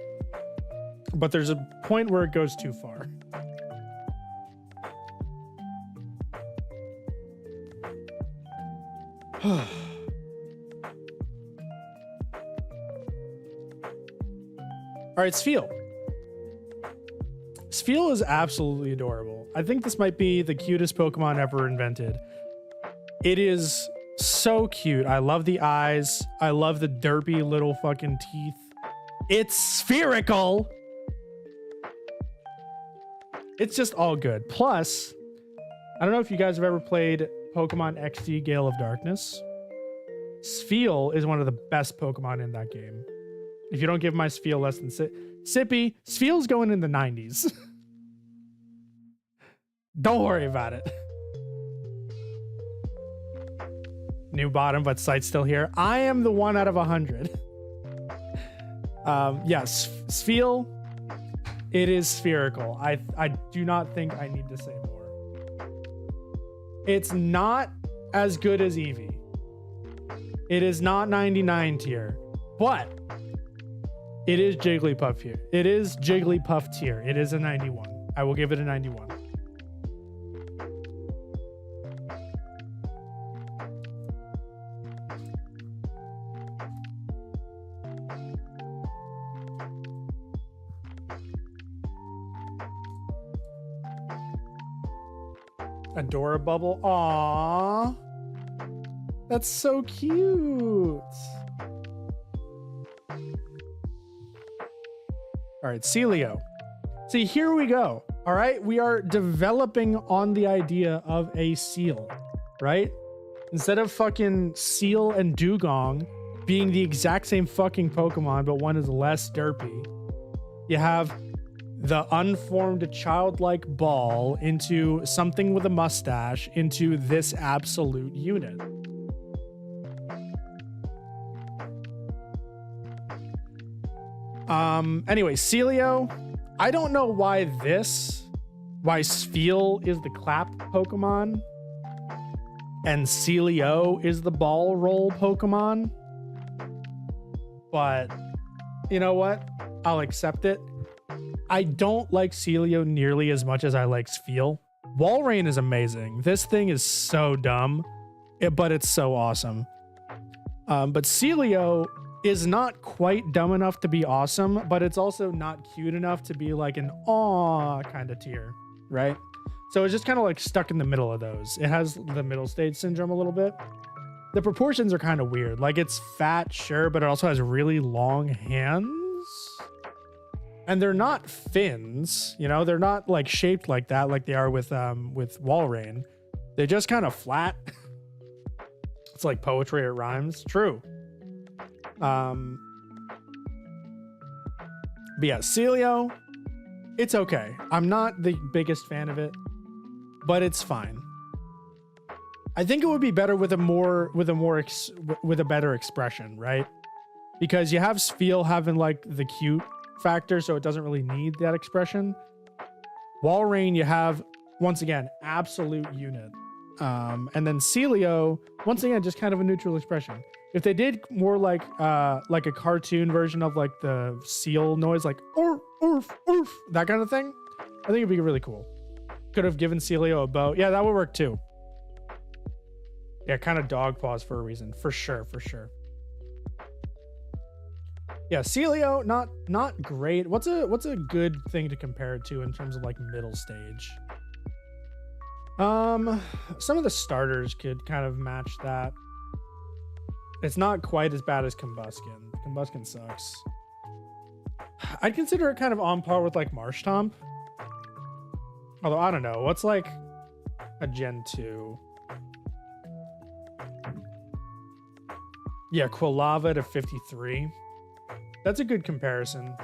But there's a point where it goes too far. All right, Spheal. Spheal is absolutely adorable. I think this might be the cutest Pokemon ever invented. It is so cute. I love the eyes. I love the derpy little fucking teeth. It's spherical. It's just all good. Plus, I don't know if you guys have ever played Pokemon XD Gale of Darkness. Spheal is one of the best Pokemon in that game. If you don't give my Spheal less than Sippy, Spheal's going in the 90s. Don't worry about it. New bottom, but site's still here. I am the 1 out of 100. Yes, Spheal. It is spherical. I do not think I need to say more. It's not as good as Eevee. It is not 99 tier, but it is Jigglypuff here. It is Jigglypuff tier. It is a 91. I will give it a 91. Adorable. Aww. That's so cute. All right, Celio. See, here we go. All right, we are developing on the idea of a seal, right? Instead of fucking Seal and Dugong being the exact same fucking Pokemon, but one is less derpy, you have the unformed childlike ball into something with a mustache into this absolute unit. Anyway, Celio, I don't know why Spheal is the clap Pokemon, and Celio is the ball roll Pokemon. But you know what? I'll accept it. I don't like Celio nearly as much as I like Spheal. Walrein is amazing. This thing is so dumb, but it's so awesome. But Celio is not quite dumb enough to be awesome, but it's also not cute enough to be like an aw kind of tier, right? So it's just kind of like stuck in the middle of those. It has the middle stage syndrome a little bit. The proportions are kind of weird. Like it's fat, sure, but it also has really long hands. And they're not fins, you know, they're not like shaped like that, like they are with Walrein. They're just kind of flat. It's like poetry, it rhymes. True. But yeah, Celio, it's okay. I'm not the biggest fan of it, but it's fine. I think it would be better with a better expression, right? Because you have Spheal having like the cute factor, so it doesn't really need that expression. Walrein, you have, once again, absolute unit. And then Celio, once again, just kind of a neutral expression. If they did more like a cartoon version of like the seal noise, like orf, orf, orf, that kind of thing, I think it'd be really cool. Could have given Celio a bow. Yeah, that would work too. Yeah, kind of dog paws for a reason. For sure, for sure. Yeah, Celio, not great. What's a good thing to compare it to in terms of like middle stage? Some of the starters could kind of match that. It's not quite as bad as Combuskin. Combuskin sucks. I'd consider it kind of on par with like Marshtomp. Although I don't know. What's like a Gen 2? Yeah, Quilava to 53. That's a good comparison.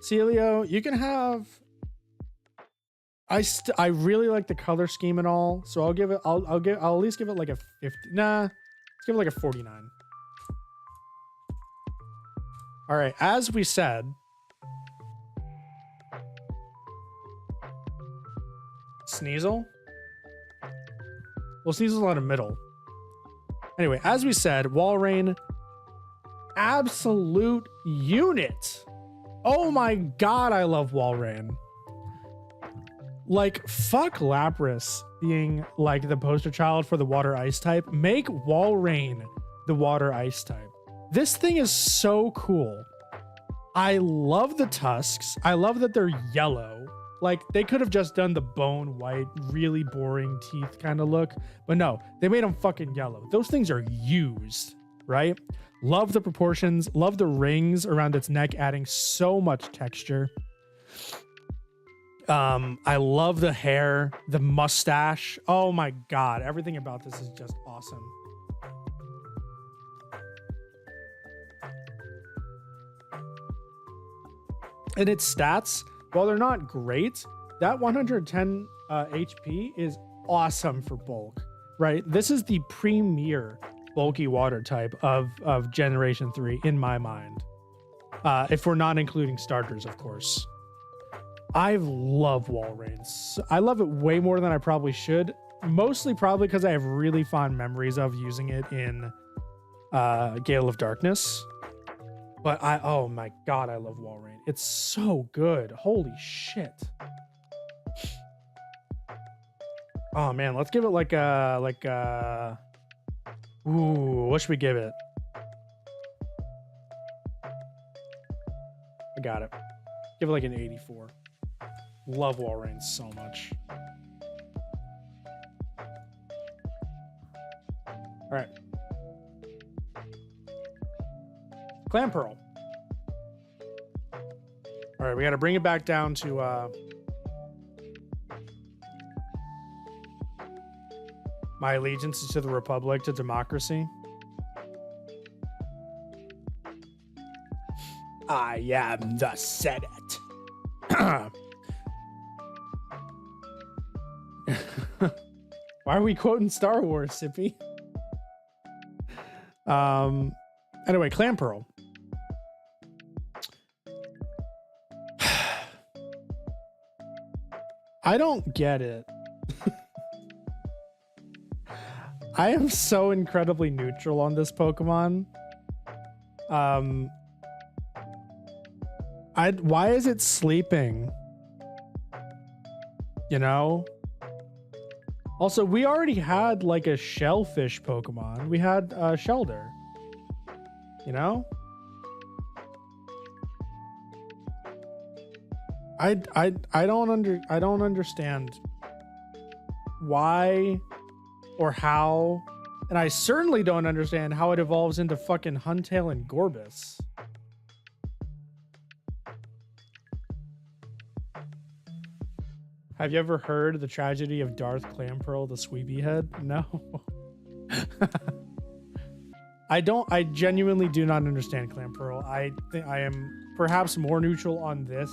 Celio, you can have. I really like the color scheme and all, so I'll at least give it like a 50. Nah, let's give it like a 49. All right, as we said, Sneasel. Well, Sneasel's not a middle. Anyway, as we said, Walrein, absolute unit. Oh my god, I love Walrein. Like, fuck Lapras being like the poster child for the water ice type. Make Walrein the water ice type. This thing is so cool. I love the tusks. I love that they're yellow. Like, they could have just done the bone white, really boring teeth kind of look. But no, they made them fucking yellow. Those things are used, right? Love the proportions. Love the rings around its neck, adding so much texture. I love the hair, the mustache. Oh my god, everything about this is just awesome. And its stats, while they're not great, that 110 HP is awesome for bulk, right? This is the premier bulky water type of Generation 3 in my mind. If we're not including starters, of course. I love Walrein. I love it way more than I probably should. Mostly probably because I have really fond memories of using it in Gale of Darkness. But oh my god, I love Walrein. It's so good. Holy shit. Oh man, let's give it like a ooh, what should we give it? I got it. Give it like an 84. Love Walrein so much. All right. Clamperl. All right, we got to bring it back down to my allegiance is to the Republic, to democracy. I am the Senate. Why are we quoting Star Wars, Sippy? Anyway, Clamperl. I don't get it. I am so incredibly neutral on this Pokemon. Why is it sleeping? You know? Also, we already had like a shellfish Pokemon. We had Shelder. You know? I don't understand why or how, and I certainly don't understand how it evolves into fucking Huntail and Gorbis. Have you ever heard the tragedy of Darth Clamperl, the sweepy head? No. I genuinely do not understand Clamperl. I think I am perhaps more neutral on this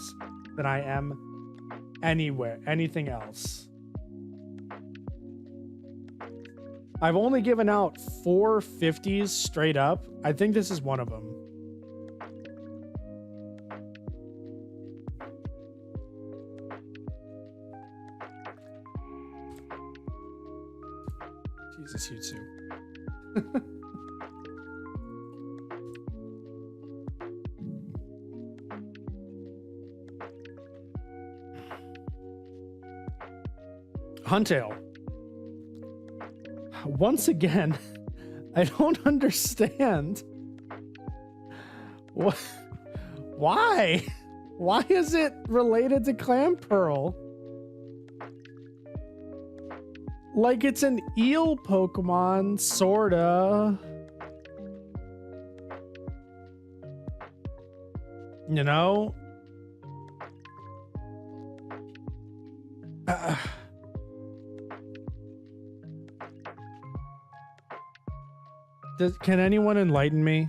than I am anything else. I've only given out 4 50s straight up. I think this is one of them. Jesus, you too. Huntail. Once again, I don't understand. What? Why? Why is it related to Clamperl? Like it's an eel Pokemon, sorta. You know? Can anyone enlighten me?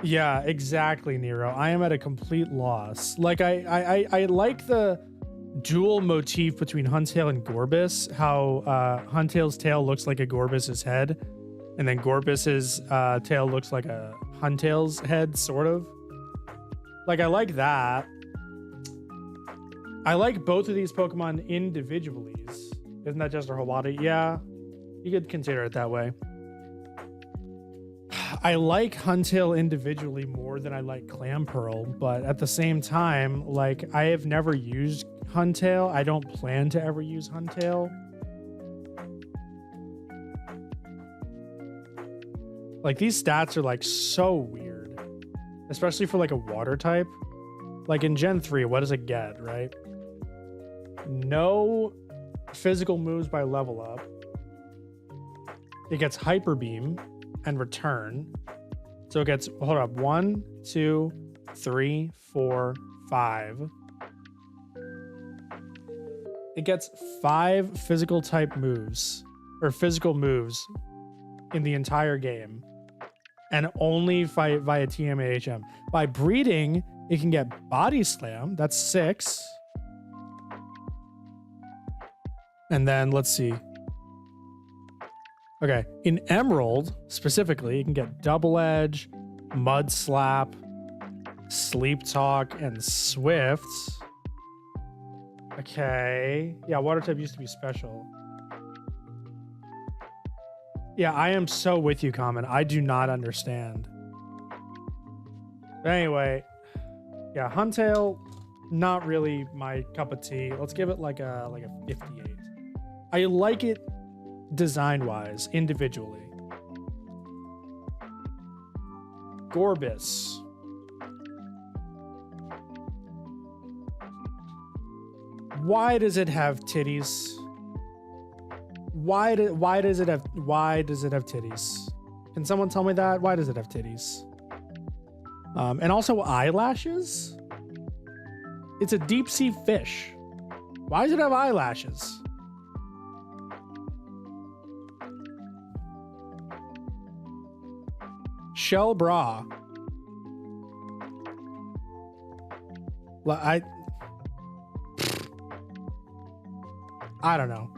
Yeah, exactly, Nero. I am at a complete loss. Like I like the dual motif between Huntail and Gorbis, how Huntail's tail looks like a Gorbis's head, and then Gorbis's tail looks like a Huntail's head, sort of. Like I like that. I like both of these Pokemon individually. Isn't that just a Hawata? Yeah, you could consider it that way. I like Huntail individually more than I like Clamperl, but at the same time, like, I have never used Huntail. I don't plan to ever use Huntail. Like, these stats are, like, so weird. Especially for, like, a water type. Like, in Gen 3, what does it get, right? No physical moves by level up. It gets Hyper Beam and Return. So it gets, hold up, 1, 2, 3, 4, 5. It gets 5 physical type moves, or physical moves in the entire game, and only fight via TMAHM. By breeding, it can get Body Slam. That's 6. And then let's see. Okay, in Emerald specifically, you can get Double Edge, Mud Slap, Sleep Talk, and Swift. Okay, yeah, Water type used to be special. Yeah, I am so with you, Common. I do not understand. But anyway, yeah, Huntail, not really my cup of tea. Let's give it like a 58. I like it design-wise, individually. Gorbis. Why does it have titties? Why does it have titties? Can someone tell me that? Why does it have titties? And also eyelashes? It's a deep sea fish. Why does it have eyelashes? Shell bra. I don't know.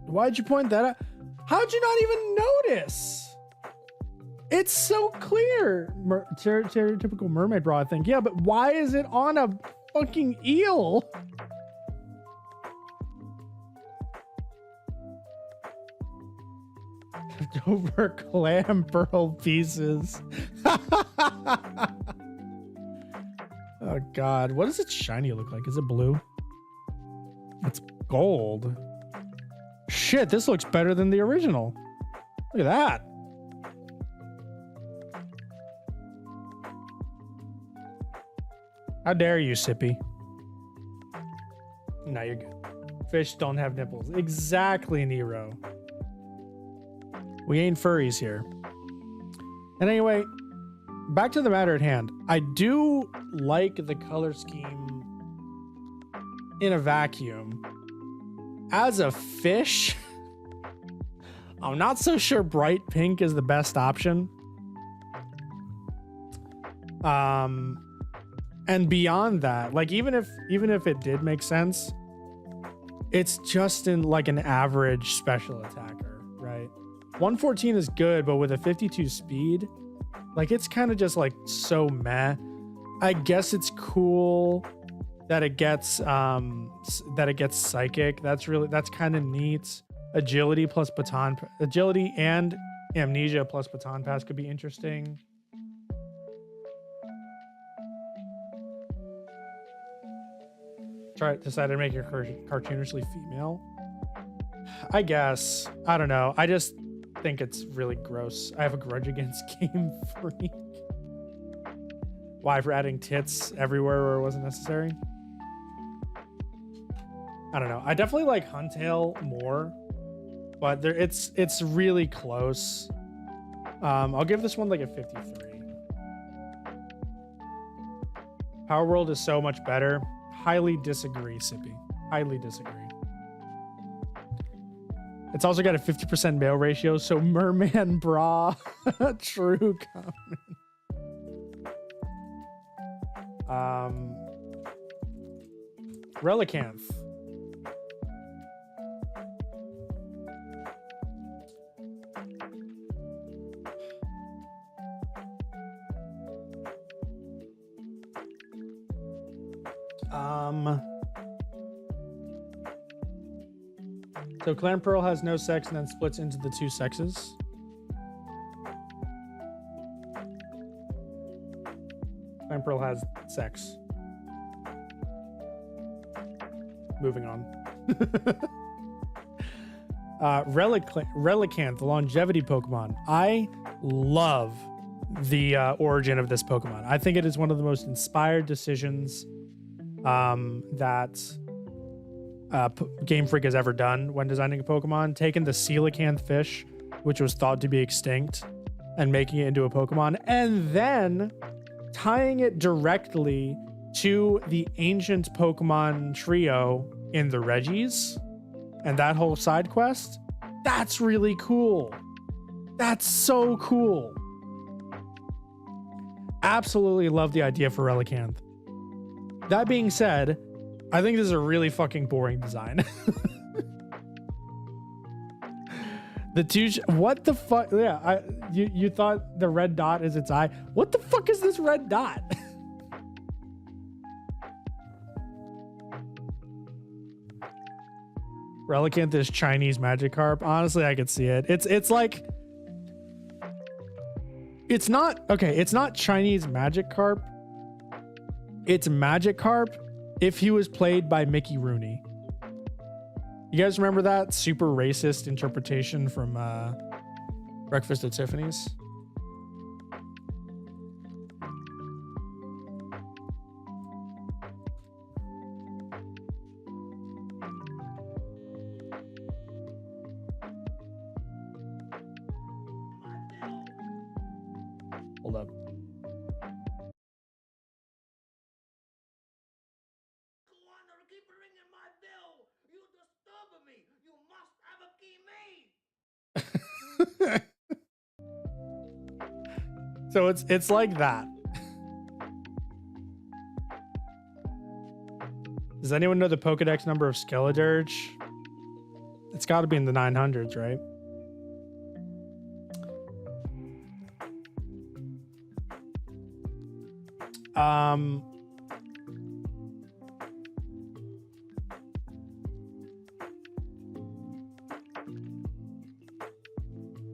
Why'd you point that out? How'd you not even notice? It's so clear. Stereotypical mermaid bra, I think. Yeah, but why is it on a fucking eel? Over clam pearl pieces. Oh god, what does its shiny look like? Is it blue? It's gold. Shit, this looks better than the original. Look at that. How dare you, Sippy? No, you're good. Fish don't have nipples. Exactly, Nero. We ain't furries here. And anyway, back to the matter at hand. I do like the color scheme in a vacuum. As a fish, I'm not so sure bright pink is the best option. And beyond that, like even if it did make sense, it's just in like an average special attacker, right? 114 is good, but with a 52 speed, like it's kind of just like so meh. I guess it's cool that it gets psychic. That's kind of neat. Agility and amnesia plus baton pass could be interesting. Decided to make her cartoonishly female. I guess. I don't know. I just think it's really gross. I have a grudge against Game Freak. Why, for adding tits everywhere where it wasn't necessary? I don't know. I definitely like Huntail more, but it's really close. I'll give this one like a 53. Power World is so much better. Highly disagree, Sippy. Highly disagree. It's also got a 50% male ratio, so merman bra. True comment. Relicanth. So Clan Pearl has no sex and then splits into the two sexes. Clan Pearl has sex. Moving on. Relicanth, the longevity Pokemon. I love the origin of this Pokemon. I think it is one of the most inspired decisions that Game Freak has ever done when designing a Pokemon. Taking the coelacanth fish, which was thought to be extinct, and making it into a Pokemon, and then tying it directly to the ancient Pokemon trio in the Regis and that whole side quest. That's really cool. That's so cool. Absolutely love the idea for Relicanth. That being said, I think this is a really fucking boring design. The two, what the fuck? Yeah, you thought the red dot is its eye. What the fuck is this red dot? Relicanth is Chinese Magikarp. Honestly, I could see it. It's like, it's not Chinese Magikarp. It's Magikarp if he was played by Mickey Rooney. You guys remember that super racist interpretation from Breakfast at Tiffany's? Hold up. So it's like that. Does anyone know the Pokedex number of Skeledirge? It's got to be in the 900s, right?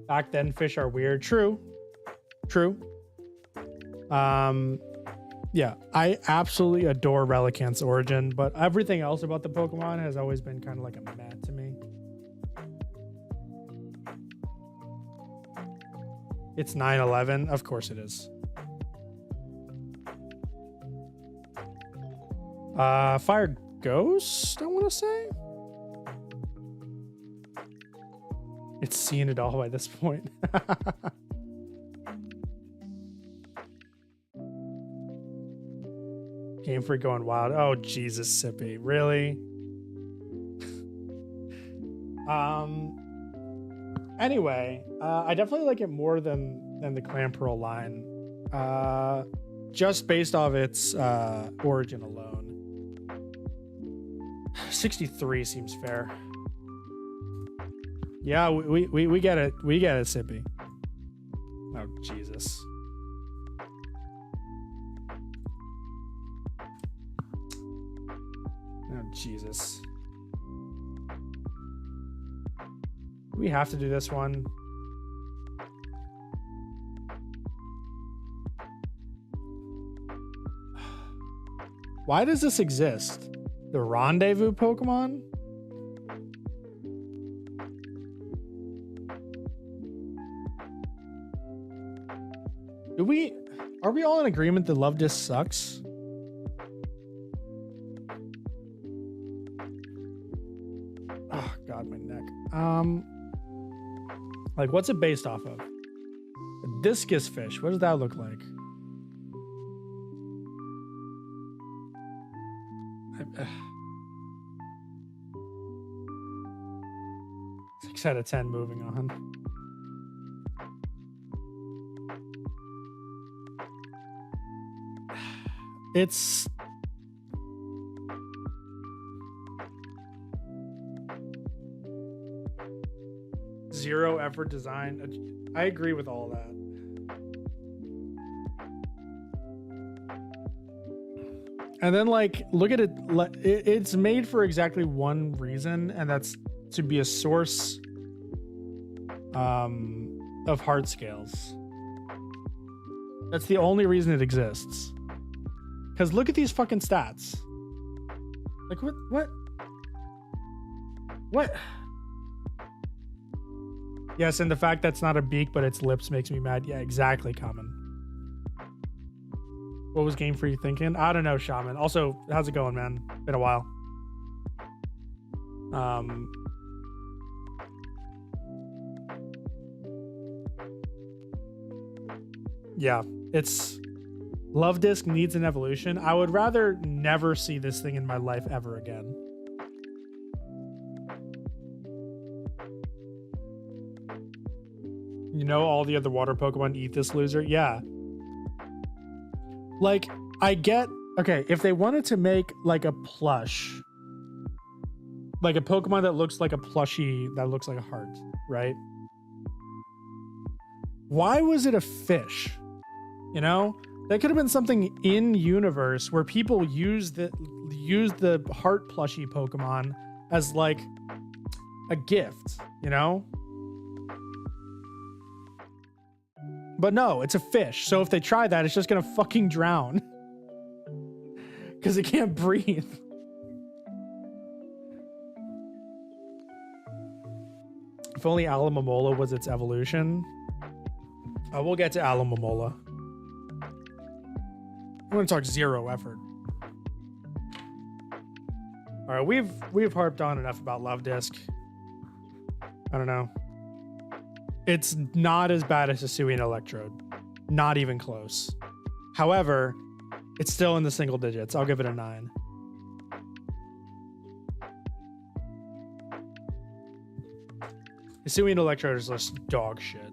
Back then, fish are weird. True. Yeah, I absolutely adore Relicanth's origin, but everything else about the Pokemon has always been kind of like a meh to me. It's 9/11. Of course it is. Fire Ghost, I want to say. It's seen it all by this point. Game Freak going wild. Oh, Jesus, Sippy. Really? Anyway, I definitely like it more than the Clamperl line. Just based off its origin alone. 63 seems fair. Yeah, we get it. We get it, Sippy. Oh, Jesus. Oh, Jesus. We have to do this one. Why does this exist? The Rendezvous Pokemon? Are we all in agreement that Love Disc sucks? Oh God, my neck. Like, what's it based off of? A discus fish. What does that look like? 6 out of 10. Moving on. It's zero effort design. I agree with all that. And then, like, look at it. It's made for exactly one reason, and that's to be a source of heart scales. That's the only reason it exists. Because look at these fucking stats. Like, what? Yes, and the fact that's not a beak, but its lips makes me mad. Yeah, exactly, Common. What was Game Freak thinking? I don't know, Shaman. Also, how's it going, man? Been a while. Yeah, it's... Love Disc needs an evolution. I would rather never see this thing in my life ever again. You know, all the other water Pokemon eat this loser? Yeah. Like, I get... Okay, if they wanted to make, like, a plush... Like a Pokemon that looks like a plushie that looks like a heart, right? Why was it a fish? You know? That could have been something in universe where people use the heart plushie Pokemon as like a gift, you know? But no, it's a fish. So if they try that, it's just gonna fucking drown. Because it can't breathe. If only Alomomola was its evolution. We'll get to Alomomola. I'm gonna talk zero effort. All right, we've harped on enough about Love Disc. I don't know. It's not as bad as Hisuian Electrode. Not even close. However, it's still in the single digits. I'll give it a 9. Hisuian Electrode is just dog shit.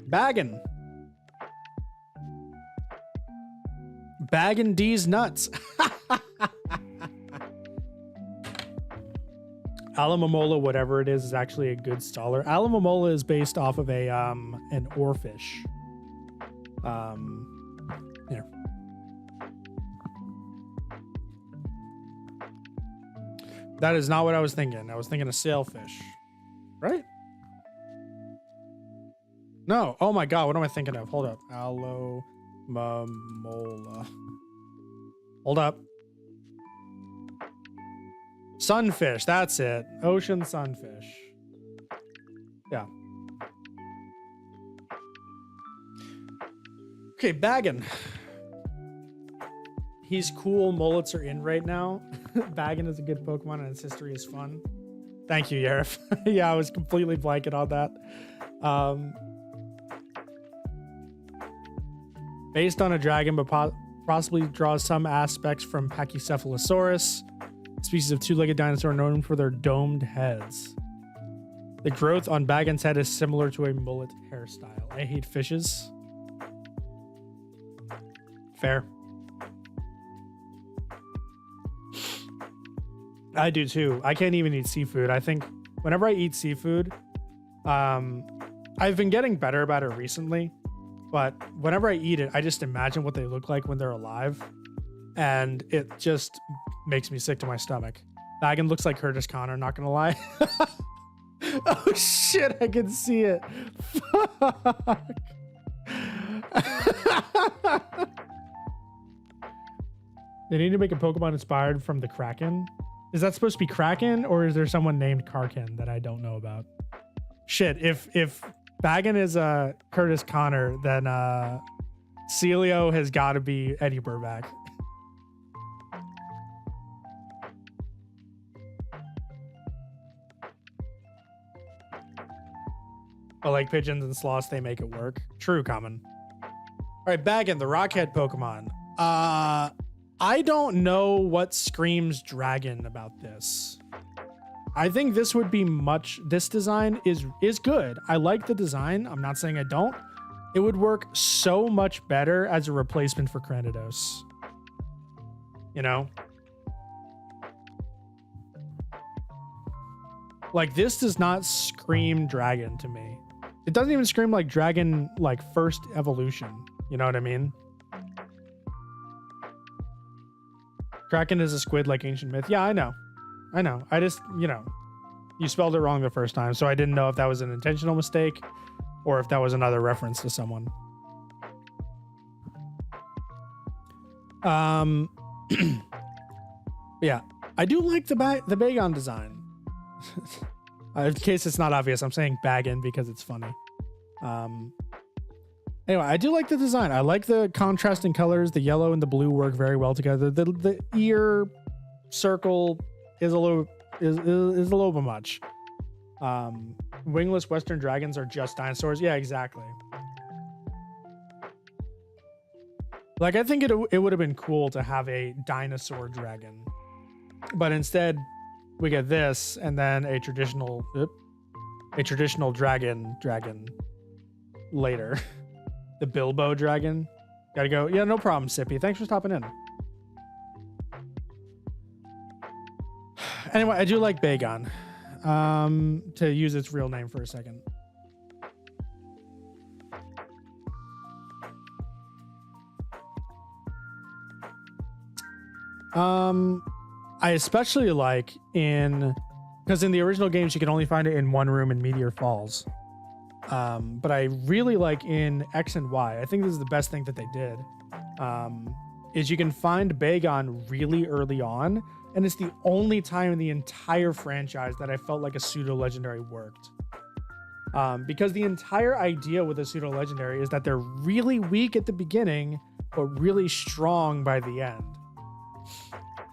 Baggin. Baggin' D's nuts. Alomomola, whatever it is actually a good staller. Alomomola is based off of a an oarfish. Here. That is not what I was thinking. I was thinking of sailfish, right? No. Oh my god, what am I thinking of? Hold up. Alomomola. Hold up. Sunfish, that's it. Ocean sunfish. Yeah. Okay, Baggin. He's cool. Mullets are in right now. Baggin is a good Pokemon and its history is fun. Thank you, Yerif. Yeah, I was completely blanking on that. Based on a dragon, but possibly draws some aspects from Pachycephalosaurus, species of two-legged dinosaur known for their domed heads. The growth on Baggin's head is similar to a mullet hairstyle. I hate fishes. Fair. I do too. I can't even eat seafood. I think whenever I eat seafood, I've been getting better about it recently, but whenever I eat it, I just imagine what they look like when they're alive, and it just makes me sick to my stomach. Baggin looks like Curtis Connor, not gonna lie. Oh shit, I can see it. Fuck. They need to make a Pokemon inspired from the Kraken. Is that supposed to be Kraken, or is there someone named Karkin that I don't know about? Shit, if Baggin is Curtis Connor, then Celio has got to be Eddie Burback. But like pigeons and sloths, they make it work. True, common. All right, Baggin, the Rockhead Pokemon. I don't know what screams dragon about this. I think this would be this design is good. I like the design. I'm not saying I don't. It would work so much better as a replacement for Cranidos. You know? Like, this does not scream dragon to me. It doesn't even scream like dragon, like first evolution. You know what I mean? Kraken is a squid like ancient myth. Yeah, I know. I just, you spelled it wrong the first time, so I didn't know if that was an intentional mistake or if that was another reference to someone. Yeah, I do like the Bagon design. In case it's not obvious, I'm saying Baggin because it's funny. Anyway, I do like the design. I like the contrasting colors. The yellow and the blue work very well together. The ear circle is a little bit much. Wingless Western dragons are just dinosaurs. Yeah, exactly. Like, I think it would have been cool to have a dinosaur dragon, but instead we get this and then a traditional dragon later. The Bilbo dragon. Gotta go. Yeah, no problem, Sippy. Thanks for stopping in. Anyway, I do like Bagon. To use its real name for a second. I especially like because in the original games you can only find it in one room in Meteor Falls. But I really like in X and Y. I think this is the best thing that they did. Is you can find Bagon really early on, and it's the only time in the entire franchise that I felt like a pseudo legendary worked. Because the entire idea with a pseudo legendary is that they're really weak at the beginning, but really strong by the end.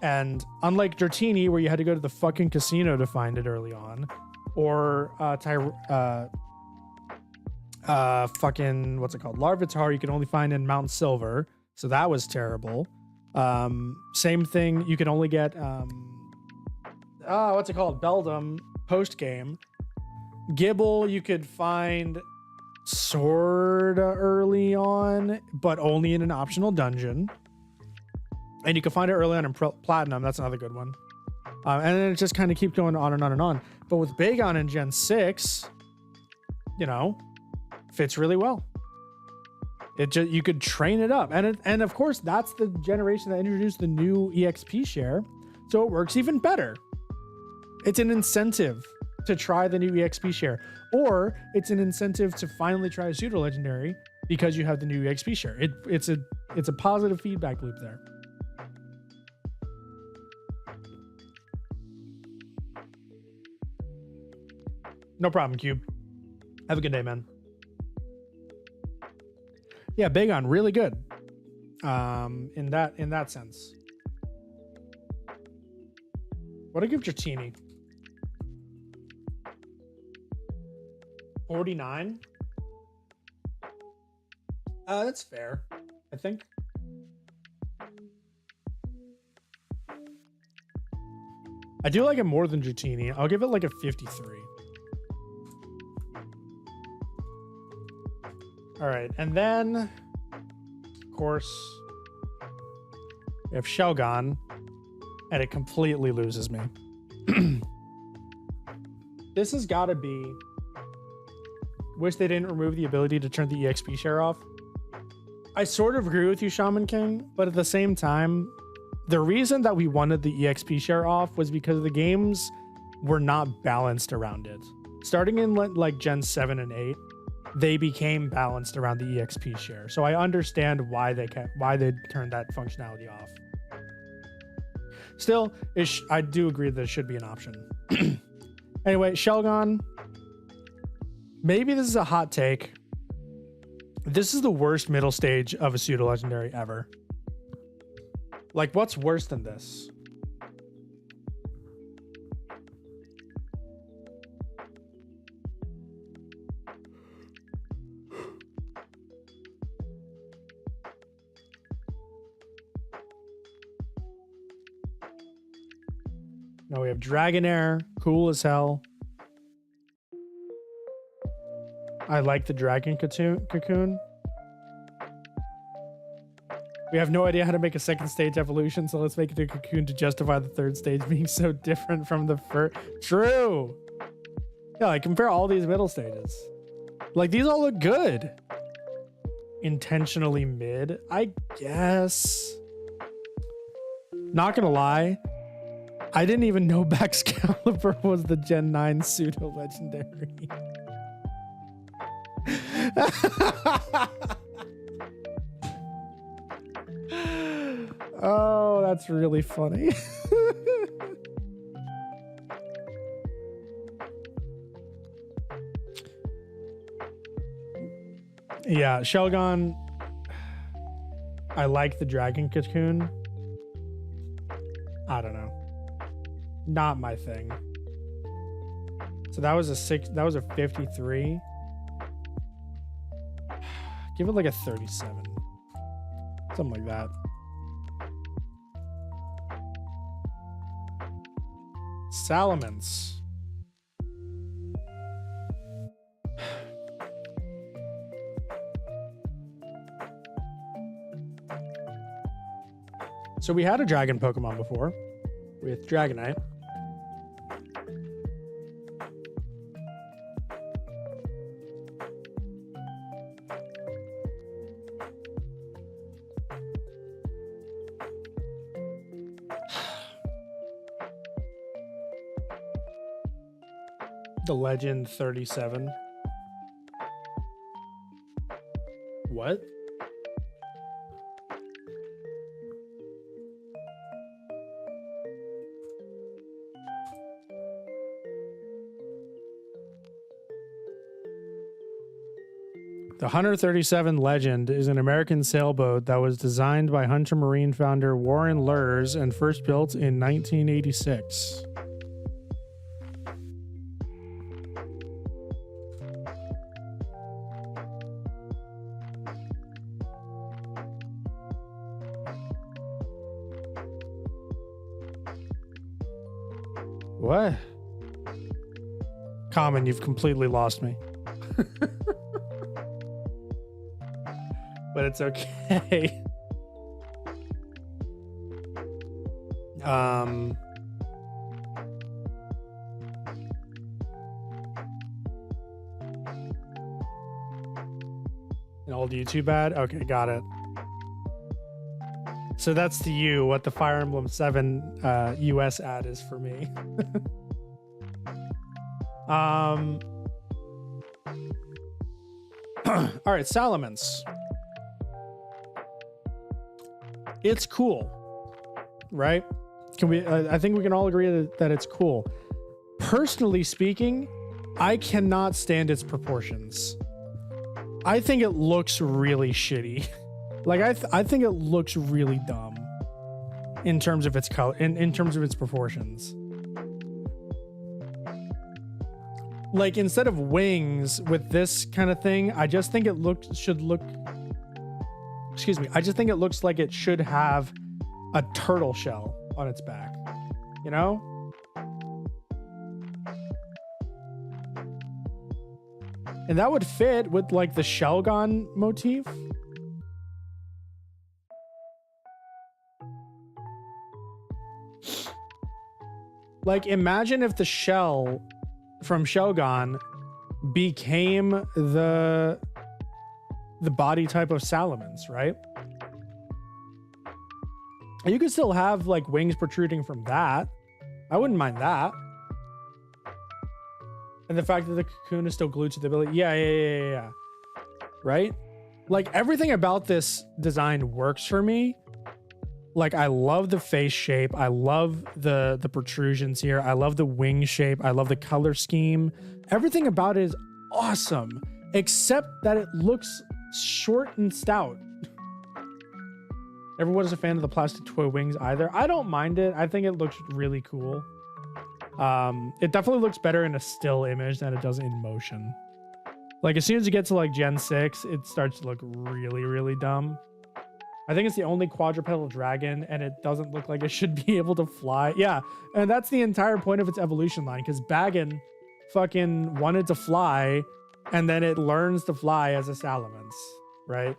And unlike Dratini, where you had to go to the fucking casino to find it early on, or fucking what's it called, Larvitar, you can only find in Mount Silver, so that was terrible. Same thing, you can only get what's it called, Beldum post game. Gibble you could find sorta early on, but only in an optional dungeon, and you can find it early on in Platinum. That's another good one. And then it just kind of keeps going on and on and on. But with Bagon in Gen 6, fits really well. It just, you could train it up, and of course that's the generation that introduced the new EXP share, so it works even better. It's an incentive to try the new EXP share, or it's an incentive to finally try a pseudo legendary because you have the new EXP share. It's a positive feedback loop there. No problem, Cube. Have a good day, man. Yeah, Bagon, really good. In that sense. What do I give Dratini? 49? That's fair, I think. I do like it more than Dratini. I'll give it like a 53. All right, and then, of course, we have Shelgon, and it completely loses me. This has got to be... Wish they didn't remove the ability to turn the EXP share off. I sort of agree with you, Shaman King, but at the same time, the reason that we wanted the EXP share off was because the games were not balanced around it. Starting in like Gen 7 and 8, they became balanced around the EXP share. So I understand why they turned that functionality off. Still, I do agree that it should be an option. Anyway, Shelgon. Maybe this is a hot take. This is the worst middle stage of a pseudo legendary ever. Like, what's worse than this? Now we have Dragonair, cool as hell. I like the Dragon Cocoon. We have no idea how to make a second stage evolution, so let's make it a cocoon to justify the third stage being so different from the first. True. Yeah, like compare all these middle stages. Like these all look good. Intentionally mid, I guess. Not gonna lie, I didn't even know Baxcalibur was the Gen 9 pseudo legendary. Oh, that's really funny. Yeah, Shelgon. I like the Dragon Cocoon. I don't know. Not my thing. So that was a 53. Give it like a 37. Something like that. Salamence. So we had a dragon Pokemon before with Dragonite. The Legend 37. What? The Hunter 37 Legend is an American sailboat that was designed by Hunter Marine founder Warren Lurs and first built in 1986. What? Common, you've completely lost me. But it's okay. old YouTube ad? Okay, got it. So that's to you what the Fire Emblem 7 US ad is for me. All right, Salamence. It's cool, right? Can we? I think we can all agree that it's cool. Personally speaking, I cannot stand its proportions. I think it looks really shitty. Like I think it looks really dumb in terms of its color, in terms of its proportions. Like instead of wings with this kind of thing, I just think it should look. Excuse me. I just think it looks like it should have a turtle shell on its back. You know? And that would fit with like the Shelgon motif. Like imagine if the shell from Shelgon became the body type of Salamence, right? You could still have like wings protruding from that. I wouldn't mind that. And the fact that the cocoon is still glued to the ability. Yeah. Right? Like everything about this design works for me. Like I love the face shape. I love the protrusions here. I love the wing shape. I love the color scheme. Everything about it is awesome, except that it looks short and stout. Never was a fan of the plastic toy wings either. I don't mind it. I think it looks really cool. It definitely looks better in a still image than it does in motion. Like as soon as you get to like Gen 6, it starts to look really, really dumb. I think it's the only quadrupedal dragon and it doesn't look like it should be able to fly. Yeah, and that's the entire point of its evolution line, because Baggin fucking wanted to fly and then it learns to fly as a Salamence, right?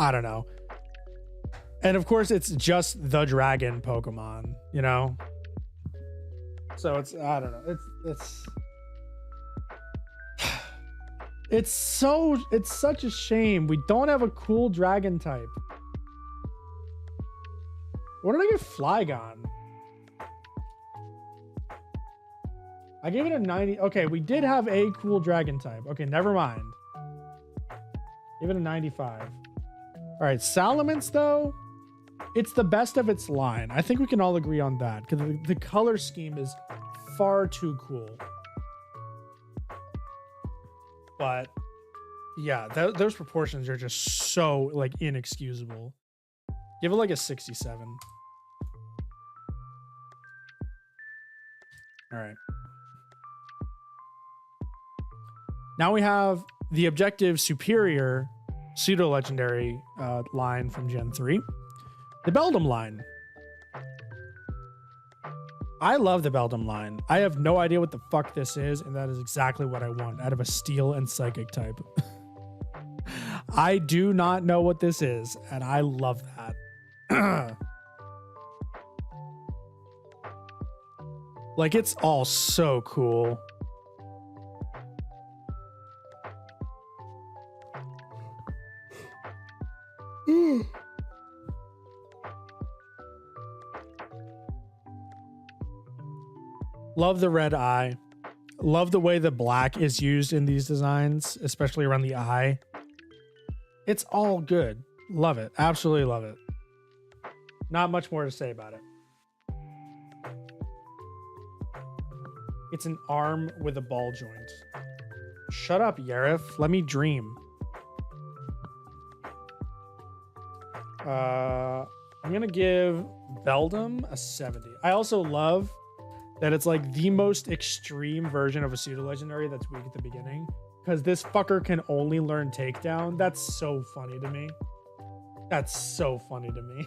I don't know. And of course, it's just the dragon Pokemon, you know? So it's, I don't know. It's such a shame we don't have a cool dragon type. What did I give Flygon? I gave it a 90. Okay, we did have a cool dragon type. Okay, never mind. Give it a 95. All right, Salamence though, it's the best of its line. I think we can all agree on that because the color scheme is far too cool. But yeah, those proportions are just so like inexcusable. Give it like a 67. All right. Now we have the objective superior pseudo legendary line from Gen 3, the Beldum line. I love the Beldum line. I have no idea what the fuck this is, and that is exactly what I want out of a steel and psychic type. I do not know what this is, and I love that. Like, it's all so cool. Love the red eye. Love the way the black is used in these designs, especially around the eye. It's all good. Love it. Absolutely love it. Not much more to say about it. It's an arm with a ball joint. Shut up, Yarif. Let me dream. I'm gonna give Beldum a 70. I also love that it's like the most extreme version of a pseudo legendary that's weak at the beginning, because this fucker can only learn takedown. That's so funny to me. That's so funny to me.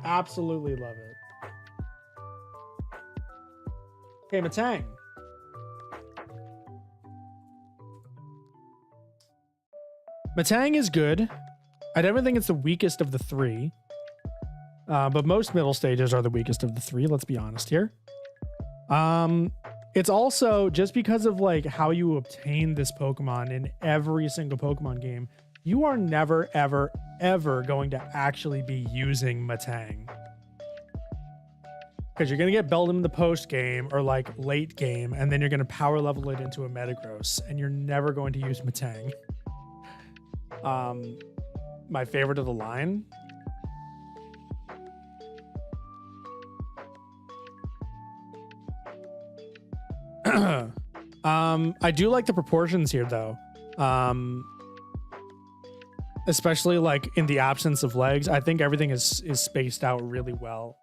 Absolutely love it. Okay, Matang. Matang is good. I definitely think it's the weakest of the three. But most middle stages are the weakest of the three. Let's be honest here. It's also just because of like how you obtain this Pokemon in every single Pokemon game, you are never, ever, ever going to actually be using Matang. Because you're going to get Beldum in the post game or like late game, and then you're going to power level it into a Metagross, and you're never going to use Matang. My favorite of the line. I do like the proportions here though. Especially like in the absence of legs, I think everything is spaced out really well.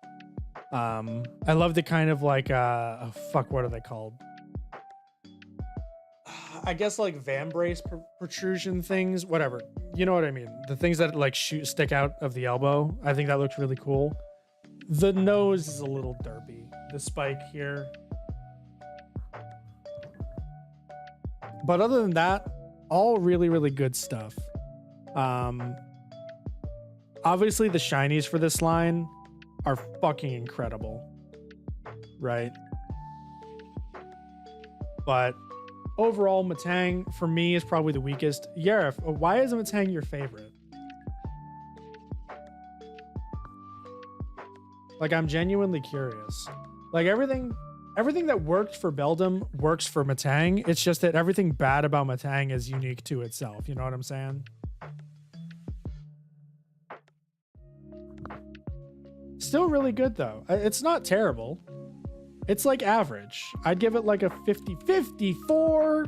I love the kind of like oh, fuck, what are they called? I guess like vambrace protrusion things, whatever. You know what I mean? The things that like stick out of the elbow. I think that looks really cool. The nose is a little derpy. The spike here. But other than that, all really, really good stuff. Obviously the shinies for this line are fucking incredible, right? But overall, Matang for me is probably the weakest. Yarif, why is Matang your favorite? Like, I'm genuinely curious. Like, everything that worked for Beldum works for Matang. It's just that everything bad about Matang is unique to itself. You know what I'm saying? Still really good though. It's not terrible. It's like average. I'd give it like a 54.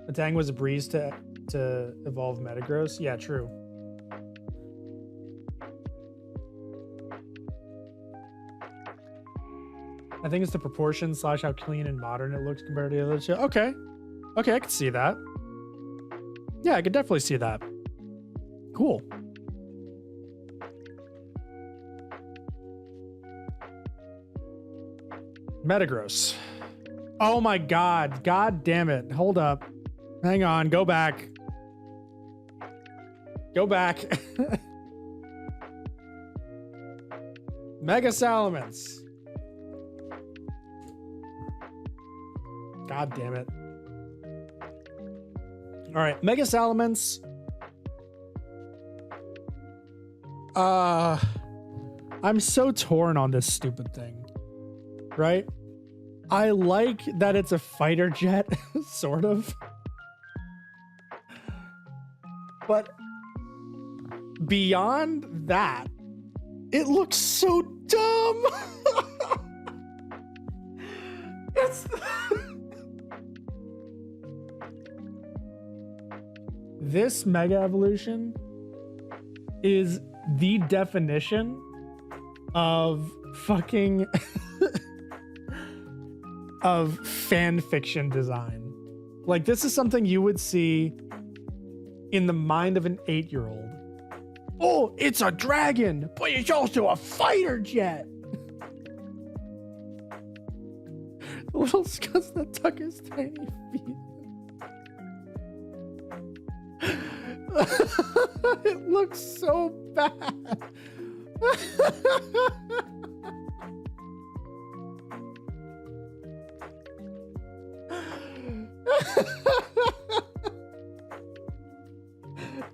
Matang was a breeze to evolve Metagross. Yeah, true. I think it's the proportion / how clean and modern it looks compared to the other two. Okay. Okay, I can see that. Yeah, I could definitely see that. Cool. Metagross. Oh my god. God damn it. Hold up. Hang on. Go back. Go back. Mega Salamence. God damn it. All right, Mega Salamence. I'm so torn on this stupid thing, right? I like that it's a fighter jet, sort of. But beyond that, it looks so dumb. It's... This Mega Evolution is the definition of fucking of fan fiction design. Like, this is something you would see in the mind of an 8-year-old. Oh, it's a dragon, but it's also a fighter jet. The little scuds that tuck his tiny feet. It looks so bad.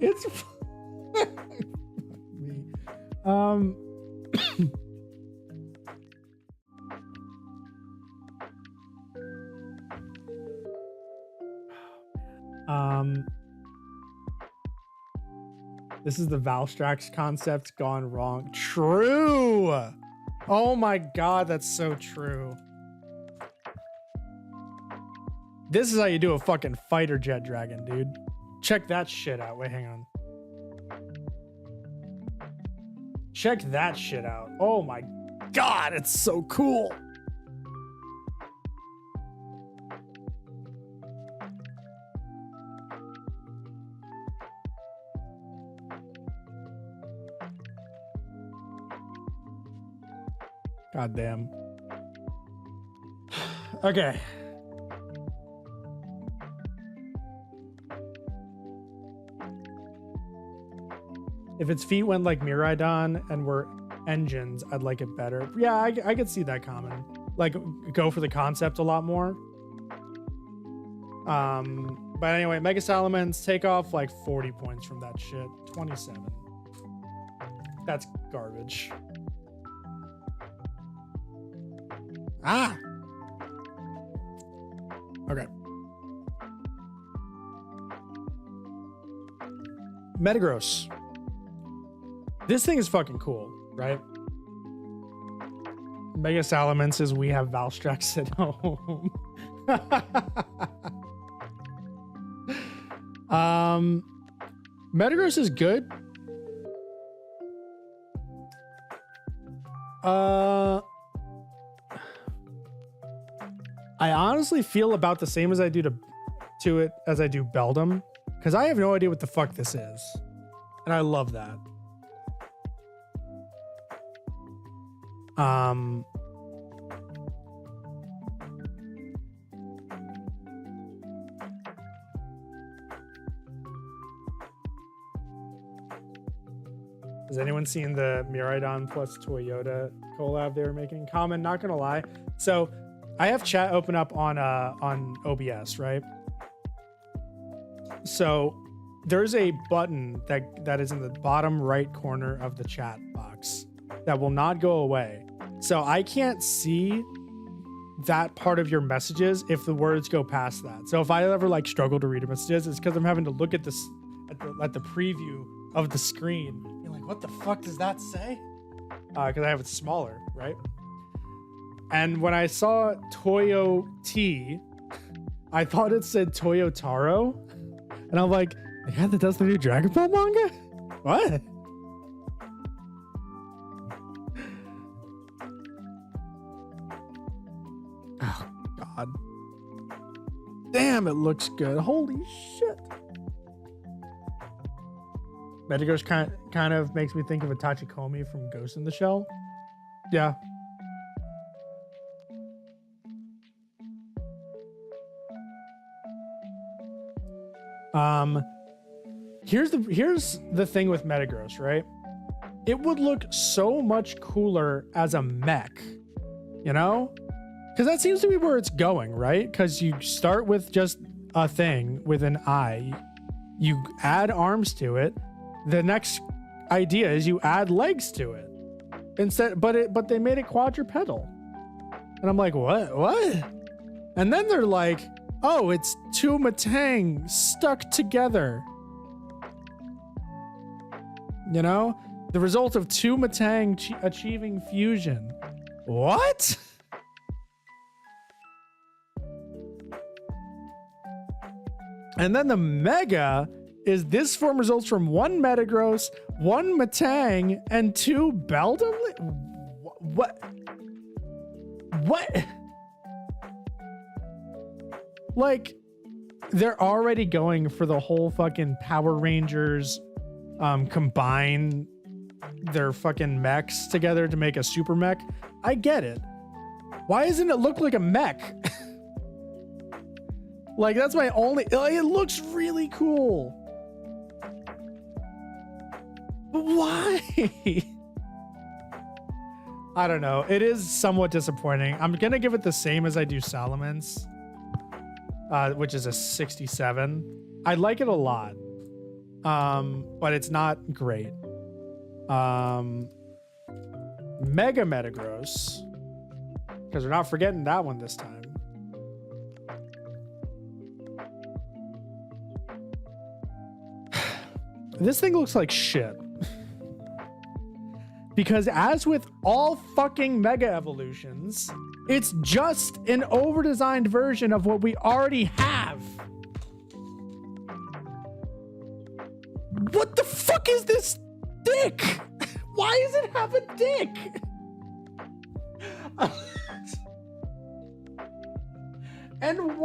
It's me. This is the Valstrax concept gone wrong. True. Oh my god, that's so true. This is how you do a fucking fighter jet dragon, dude. Check that shit out. Wait, hang on. Check that shit out. Oh my god, it's so cool. God damn. Okay. If its feet went like Miraidon and were engines, I'd like it better. Yeah, I could see that common. Like, go for the concept a lot more. But anyway, Mega Salamence, take off like 40 points from that shit. 27. That's garbage. Ah! Okay. Metagross. This thing is fucking cool, right? Mega Salamence is we have Valstrax at home. Metagross is good. I honestly feel about the same as I do to it as I do Beldum, because I have no idea what the fuck this is, and I love that. Has anyone seen the Miraidon plus Toyota collab they were making? Common, not gonna lie. So I have chat open up on OBS, right? So there's a button that is in the bottom right corner of the chat box that will not go away. So I can't see that part of your messages if the words go past that. So if I ever like struggle to read messages, it's because I'm having to look at this at the preview of the screen. You're like, what the fuck does that say? Because I have it smaller, right? And when I saw Toyo T, I thought it said Toyotaro. And I'm like, yeah, that does the new Dragon Ball manga? What? Oh, God. Damn, it looks good. Holy shit. Metagross kind of makes me think of a Tachikomi from Ghost in the Shell. Yeah. Here's the thing with Metagross, right? It would look so much cooler as a mech, you know? Because that seems to be where it's going, right? Because you start with just a thing with an eye, you add arms to it. The next idea is you add legs to it instead, but they made it quadrupedal, and I'm like, what? And then they're like, oh, it's two Matang stuck together. You know, the result of two Matang achieving fusion. What? And then the Mega is this form results from one Metagross, one Matang, and two Beldum? What? Like, they're already going for the whole fucking Power Rangers combine their fucking mechs together to make a super mech. I get it. Why doesn't it look like a mech? Like, that's my only... Like, it looks really cool. But why? I don't know. It is somewhat disappointing. I'm going to give it the same as I do Salamence, which is a 67. I like it a lot, but it's not great. Mega Metagross, because we're not forgetting that one this time. This thing looks like shit. Because as with all fucking Mega Evolutions, it's just an over-designed version of what we already have. What the fuck is this dick? Why does it have a dick? And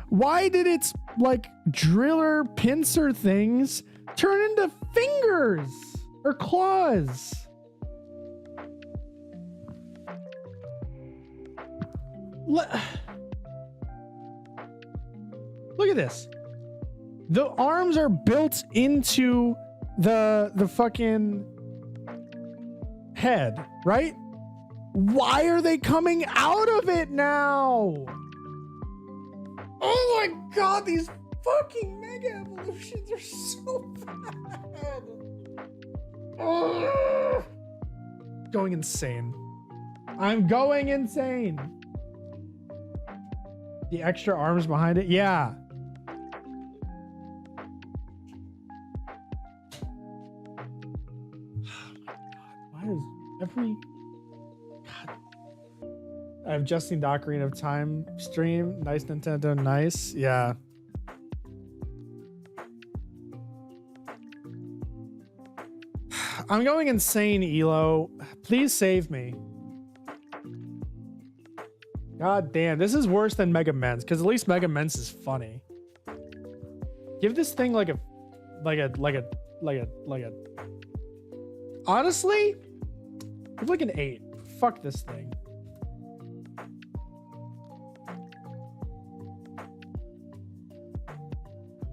why did its like driller pincer things turn into fingers or claws? Look at this. The arms are built into the fucking head, right? Why are they coming out of it now? Oh my god, these fucking mega evolutions are so bad. Ugh. Going insane. I'm going insane. The extra arms behind it, yeah. Why is every... God. I have Justin Ocarina of Time stream. Nice, Nintendo, nice. Yeah. I'm going insane, Elo. Please save me. God damn, this is worse than Mega Men's, because at least Mega Men's is funny. Give this thing like a honestly, give like an 8. Fuck this thing.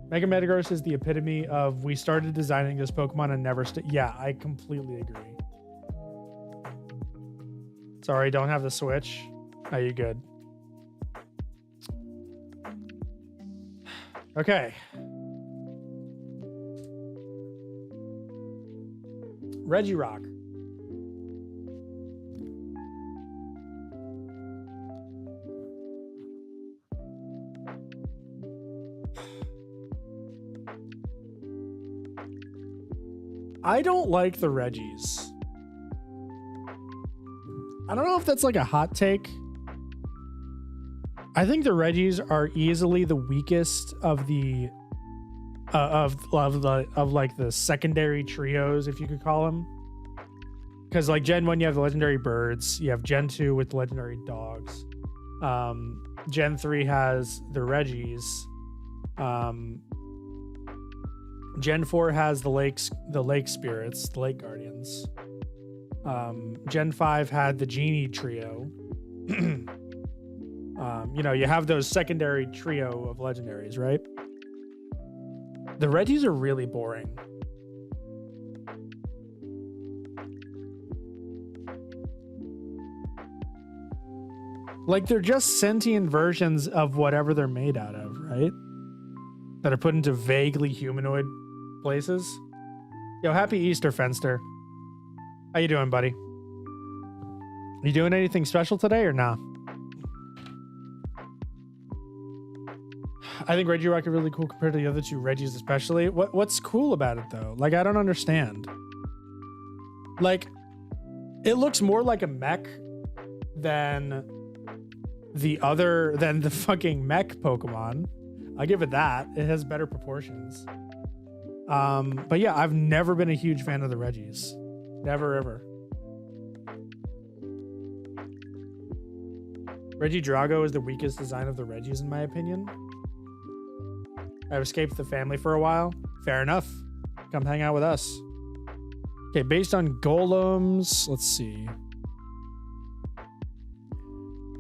Mega Metagross is the epitome of we started designing this Pokemon and never yeah, I completely agree. Sorry, don't have the Switch. Are you good? Okay. Regirock. I don't like the Regis. I don't know if that's like a hot take. I think the Regis are easily the weakest of the of like the secondary trios, if you could call them. Because like Gen 1 you have the legendary birds, you have Gen 2 with the legendary dogs. Gen 3 has the Regis. Gen 4 has the lake spirits, the lake guardians. Gen 5 had the genie trio. You know, you have those secondary trio of legendaries, right? The Regis are really boring. Like, they're just sentient versions of whatever they're made out of, right? That are put into vaguely humanoid places. Yo, happy Easter, Fenster. How you doing, buddy? You doing anything special today or nah? I think Regirock is really cool compared to the other two Regis, especially. What's cool about it though? Like, I don't understand. Like, it looks more like a mech than the fucking mech Pokemon. I'll give it that. It has better proportions. But yeah, I've never been a huge fan of the Regis. Never ever. Regidrago is the weakest design of the Regis in my opinion. I've escaped the family for a while. Fair enough. Come hang out with us. Okay, based on golems, let's see.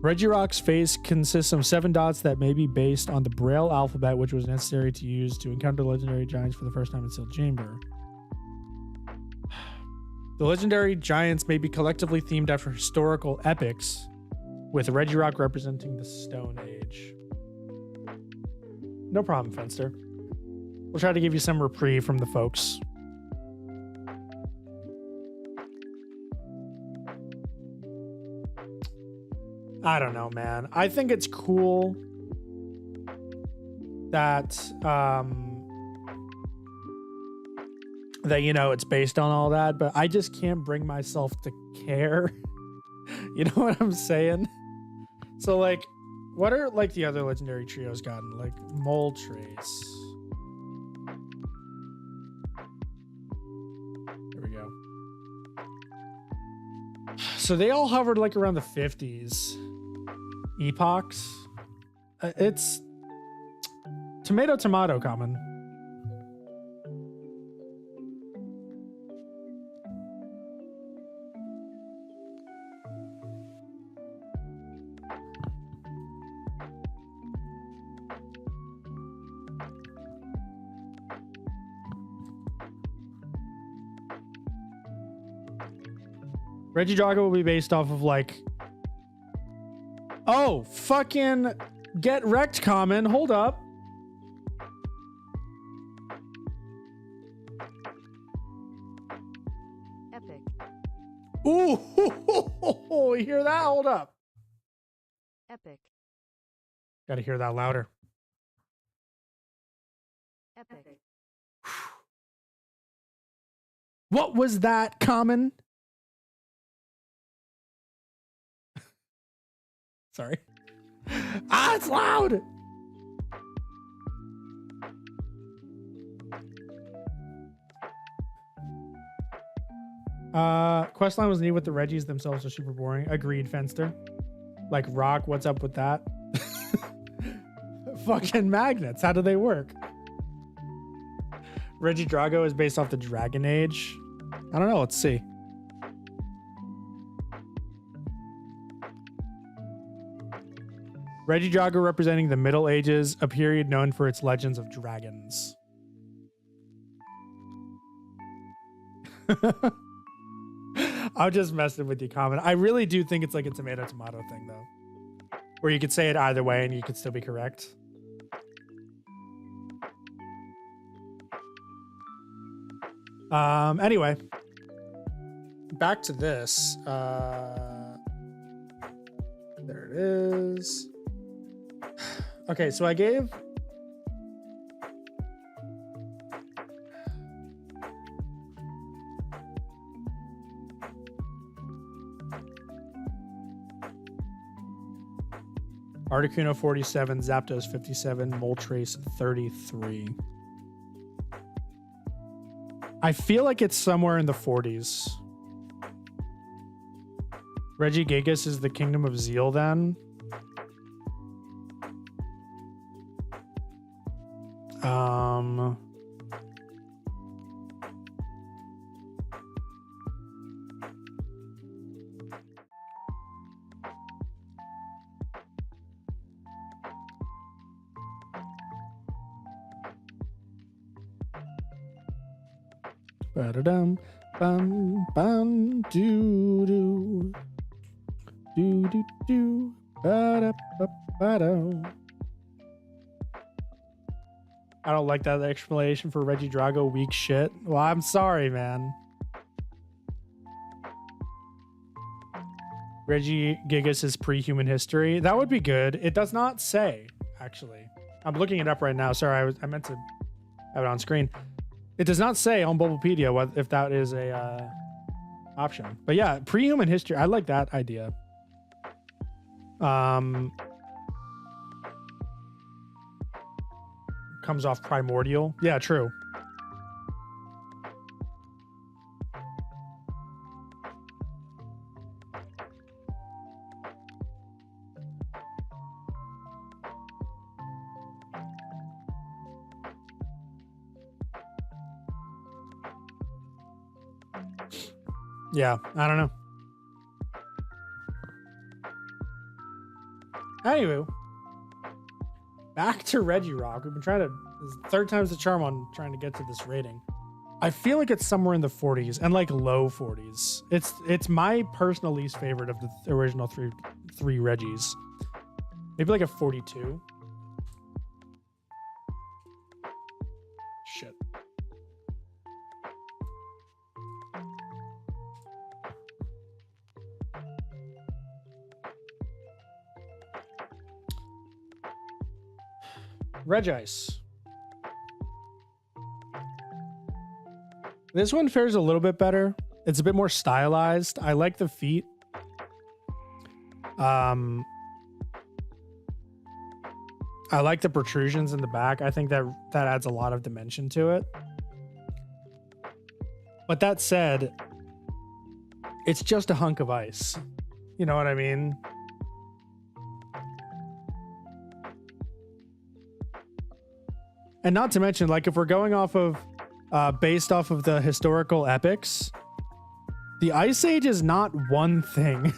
Regirock's face consists of 7 dots that may be based on the Braille alphabet, which was necessary to use to encounter legendary giants for the first time in Sealed Chamber. The legendary giants may be collectively themed after historical epics, with Regirock representing the Stone Age. No problem, Fenster. We'll try to give you some reprieve from the folks. I don't know, man. I think it's cool that that, you know, it's based on all that, but I just can't bring myself to care. You know what I'm saying? So like, what are like the other legendary trios gotten? Like Moltres. Here we go. So they all hovered like around the 50s. Epochs. It's tomato common. Regidrago will be based off of like... Oh, fucking get wrecked, Common. Hold up. Epic. Ooh, you hear that? Hold up. Epic. Gotta hear that louder. Epic. What was that, Common? Sorry. Ah, it's loud. Questline was neat with the Reggies themselves are super boring. Agreed, Fenster. Like Rock, what's up with that? Fucking magnets, how do they work? Regidrago is based off the Dragon Age. I don't know, let's see. Regidrago representing the Middle Ages, a period known for its legends of dragons. I'm just messing with you, comment. I really do think it's like a tomato thing, though. Where you could say it either way and you could still be correct. Anyway. Back to this. There it is. Okay, so I gave... Articuno 47, Zapdos 57, Moltres 33. I feel like it's somewhere in the 40s. Regigigas is the Kingdom of Zeal then. Ba-da-dum, bum, bum, doo-doo. Do-do-do, ba-da-ba-ba-do. I don't like that explanation for Regidrago, weak shit. Well, I'm sorry, man. Regigigas is pre-human history. That would be good. It does not say, actually. I'm looking it up right now. Sorry, I meant to have it on screen. It does not say on Bulbapedia what if that is a option. But yeah, pre-human history. I like that idea. Comes off primordial. Yeah, true. Yeah, I don't know. Anyway, back to Regirock. We've been trying to, this is third time's the charm on trying to get to this rating. I feel like it's somewhere in the 40s and like low 40s. It's my personal least favorite of the original three Reggies. Maybe like a 42. Shit. Regice. This one fares a little bit better. It's a bit more stylized. I like the feet. I like the protrusions in the back. I think that adds a lot of dimension to it. But that said, it's just a hunk of ice. You know what I mean? And not to mention, like, if we're going off of, based off of the historical epics, the Ice Age is not one thing.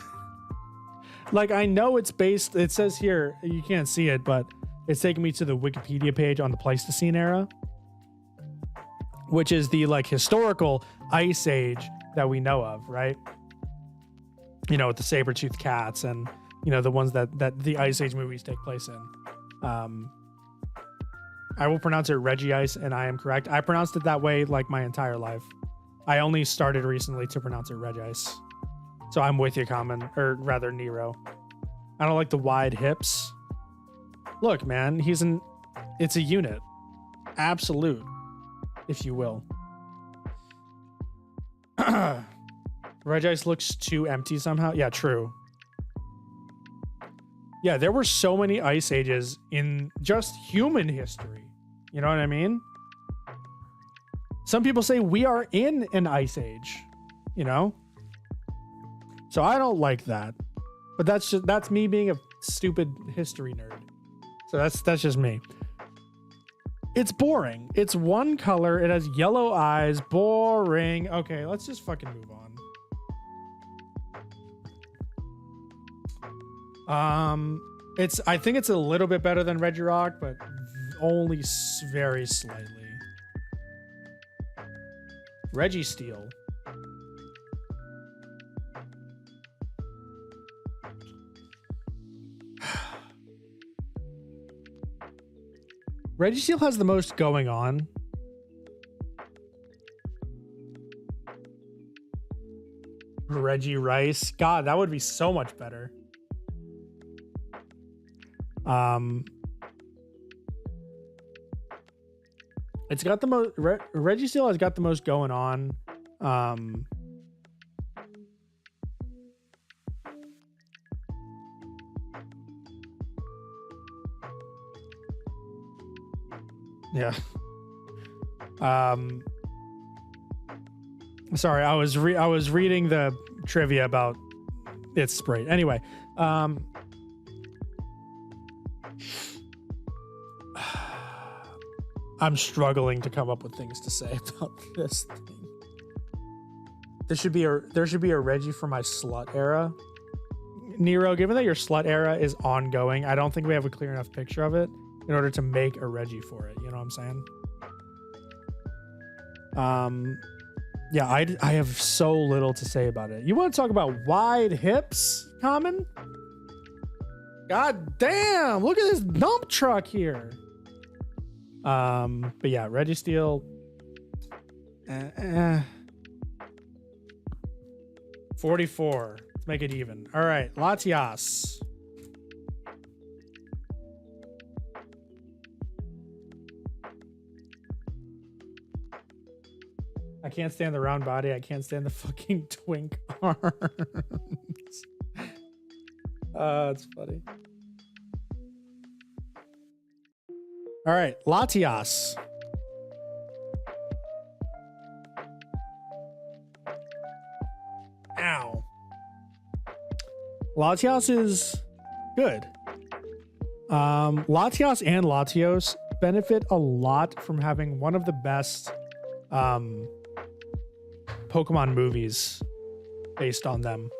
Like, I know it's based, it says here, you can't see it, but it's taking me to the Wikipedia page on the Pleistocene era, which is the, like, historical Ice Age that we know of, right? you know, with the saber-toothed cats and, you know, the ones that the Ice Age movies take place in. I will pronounce it Reggie Ice, and I am correct. I pronounced it that way like my entire life. I only started recently to pronounce it Reggie Ice. So I'm with you, Common, or rather Nero. I don't like the wide hips. Look, man, it's a unit. Absolute, if you will. Regice looks too empty somehow. Yeah, true. Yeah, there were so many ice ages in just human history. You know what I mean? Some people say we are in an ice age, you know? So I don't like that. But that's me being a stupid history nerd. So that's just me. It's boring. It's one color. It has yellow eyes. Boring. Okay, let's just fucking move on. I think it's a little bit better than Regirock, but only very slightly. Registeel. Registeel has the most going on. Reggie Rice. God, that would be so much better. It's got the most. Registeel has got the most going on. Yeah. Sorry, I was reading the trivia about its sprite. Anyway, I'm struggling to come up with things to say about this thing. There should be a Reggie for my slut era. Nero, given that your slut era is ongoing, I don't think we have a clear enough picture of it in order to make a Reggie for it. You know what I'm saying? Yeah, I have so little to say about it. You want to talk about wide hips, Common? God damn, look at this dump truck here. But yeah, Registeel. 44. Let's make it even. All right, Latias. I can't stand the round body. I can't stand the fucking twink arms. It's funny. All right, Latias. Ow. Latias is good. Latias and Latios benefit a lot from having one of the best Pokemon movies based on them.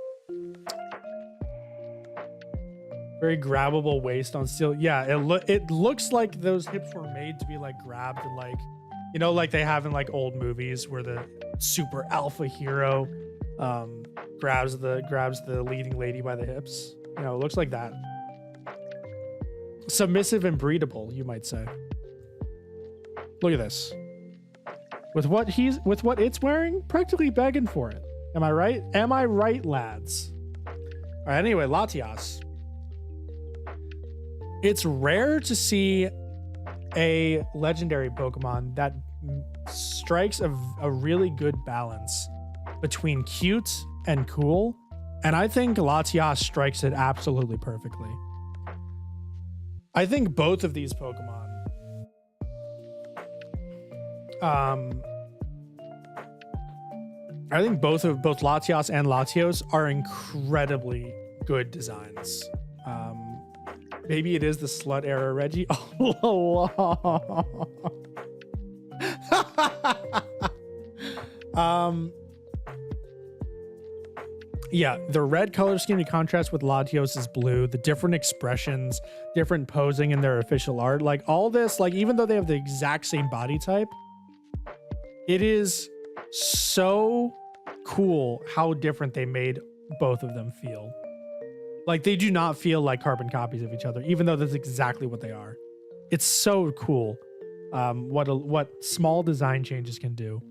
Very grabbable waist on steel. Yeah, it looks like those hips were made to be like grabbed and like, you know, like they have in like old movies where the super alpha hero grabs the leading lady by the hips. You know, it looks like that. Submissive and breedable, you might say. Look at this. With what it's wearing, practically begging for it. Am I right? Am I right, lads? All right, anyway, Latias. It's rare to see a legendary Pokemon that strikes a really good balance between cute and cool. And I think Latias strikes it absolutely perfectly. I think both of these Pokemon I think both Latias and Latios are incredibly good designs. Maybe it is the slut era Reggie. Yeah, the red color scheme in contrast with Latios is blue. The different expressions, different posing in their official art, like all this, like even though they have the exact same body type, it is so cool how different they made both of them feel. Like, they do not feel like carbon copies of each other, even though that's exactly what they are. It's so cool what small design changes can do.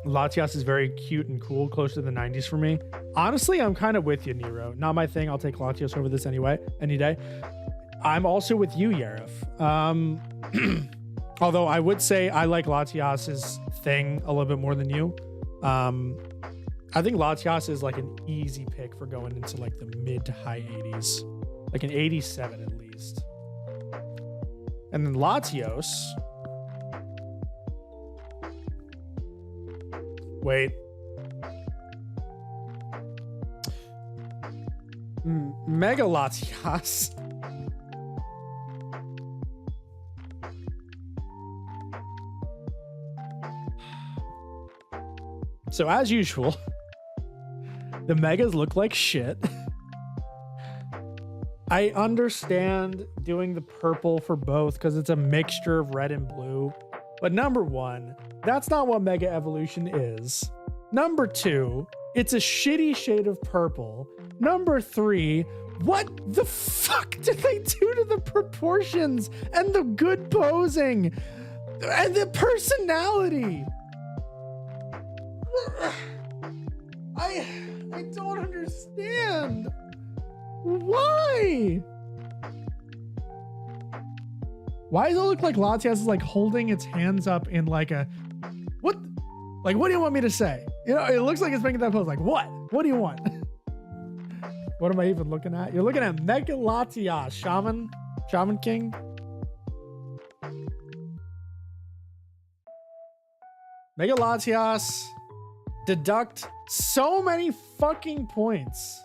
Latias is very cute and cool, close to the 90s for me. Honestly, I'm kind of with you, Nero. Not my thing. I'll take Latios over this anyway, any day. I'm also with you, Yarif. Although I would say I like Latias's thing a little bit more than you. I think Latias is like an easy pick for going into like the mid to high 80s, like an 87 at least. And then Latios. Wait. Mega Latias. So as usual, the megas look like shit. I understand doing the purple for both because it's a mixture of red and blue. But number one, that's not what Mega Evolution is. Number two, it's a shitty shade of purple. Number three, what the fuck did they do to the proportions and the good posing and the personality? I don't understand. Why? Why does it look like Latias is like holding its hands up in like a what? Like, what do you want me to say? You know, it looks like it's making that pose. Like, what? What do you want? What am I even looking at? You're looking at Mega Latias, Shaman King. Mega Latias, deduct so many fucking points.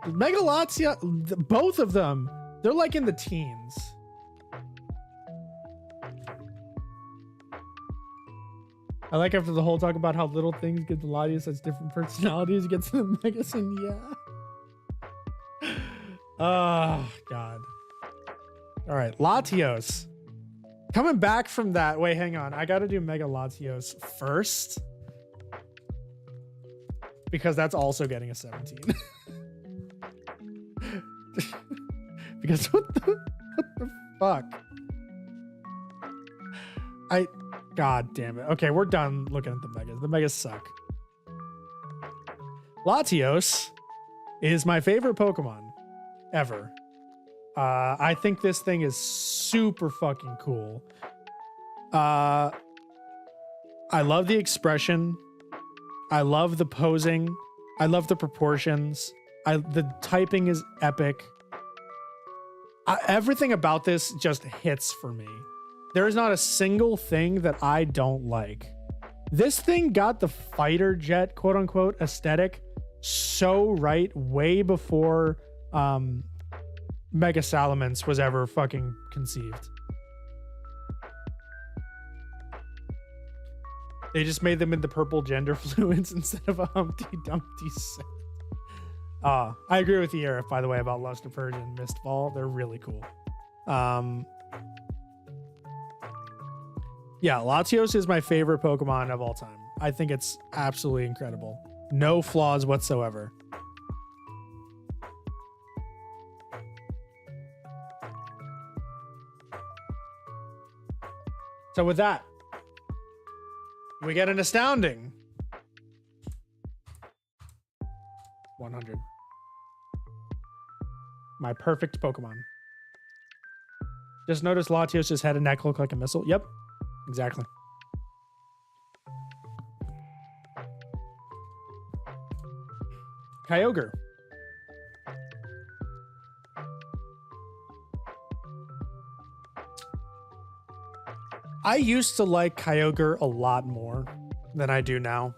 Mega Latias, both of them, they're like in the teens. I like after the whole talk about how little things get the Latias has different personalities, it gets to the Megas, and yeah. Oh, God. All right, Latios. Coming back from that, wait, hang on. I got to do Mega Latios first. Because that's also getting a 17. Because what the fuck? God damn it. Okay, we're done looking at the Megas. The Megas suck. Latios is my favorite Pokemon ever. I think this thing is super fucking cool. I love the expression. I love the posing. I love the proportions. The typing is epic. Everything about this just hits for me. There is not a single thing that I don't like. This thing got the fighter jet, quote unquote, aesthetic so right way before Mega Salamence was ever fucking conceived. They just made them into purple gender fluids instead of a Humpty Dumpty set. I agree with the Arif, by the way, about Luster Purge and Mistfall. They're really cool. Yeah, Latios is my favorite Pokemon of all time. I think it's absolutely incredible. No flaws whatsoever. So with that, we get an astounding 100. My perfect Pokemon. Just notice Latios' head and neck look like a missile. Yep, exactly. Kyogre. I used to like Kyogre a lot more than I do now.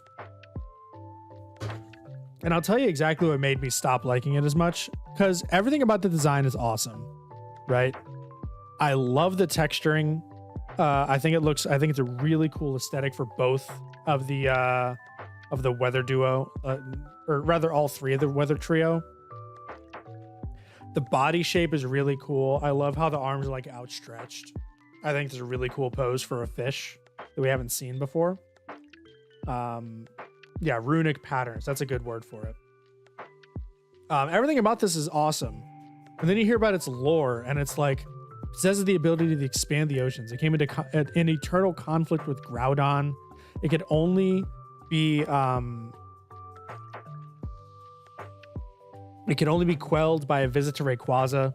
And I'll tell you exactly what made me stop liking it as much, because everything about the design is awesome, right? I love the texturing. I think it's a really cool aesthetic for both of the weather duo, or rather all three of the weather trio. The body shape is really cool. I love how the arms are like outstretched. I think it's a really cool pose for a fish that we haven't seen before. Yeah, runic patterns. That's a good word for it. Everything about this is awesome. And then you hear about its lore, and it's like, possesses the ability to expand the oceans. It came into an eternal conflict with Groudon. It could only be quelled by a visit to Rayquaza.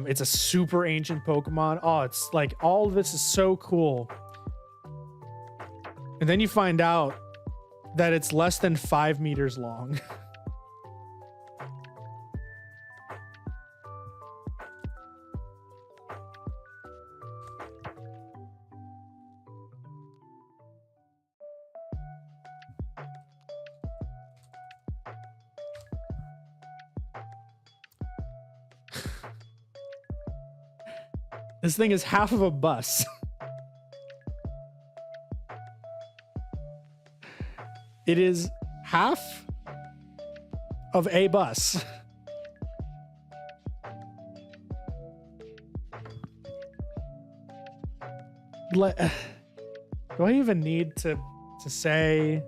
It's a super ancient Pokemon. Oh, it's like all of this is so cool. And then you find out that it's less than 5 meters long. This thing is half of a bus. It is half of a bus. Do I even need to say?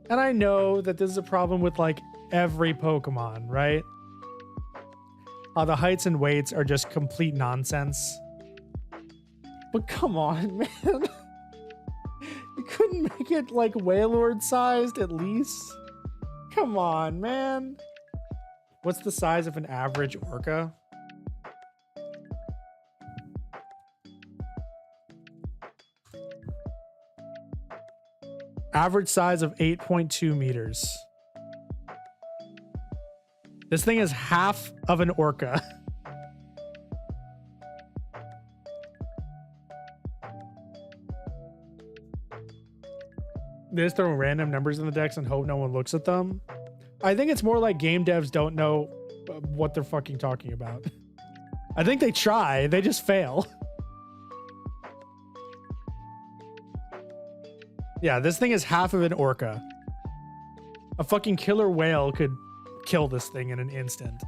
And I know that this is a problem with like every Pokemon, right? The heights and weights are just complete nonsense. But come on, man. You couldn't make it like Wailord sized at least? Come on, man. What's the size of an average orca? Average size of 8.2 meters. This thing is half of an orca. They just throw random numbers in the decks and hope no one looks at them. I think it's more like game devs don't know what they're fucking talking about. I think they try, they just fail. Yeah, this thing is half of an orca. A fucking killer whale could kill this thing in an instant.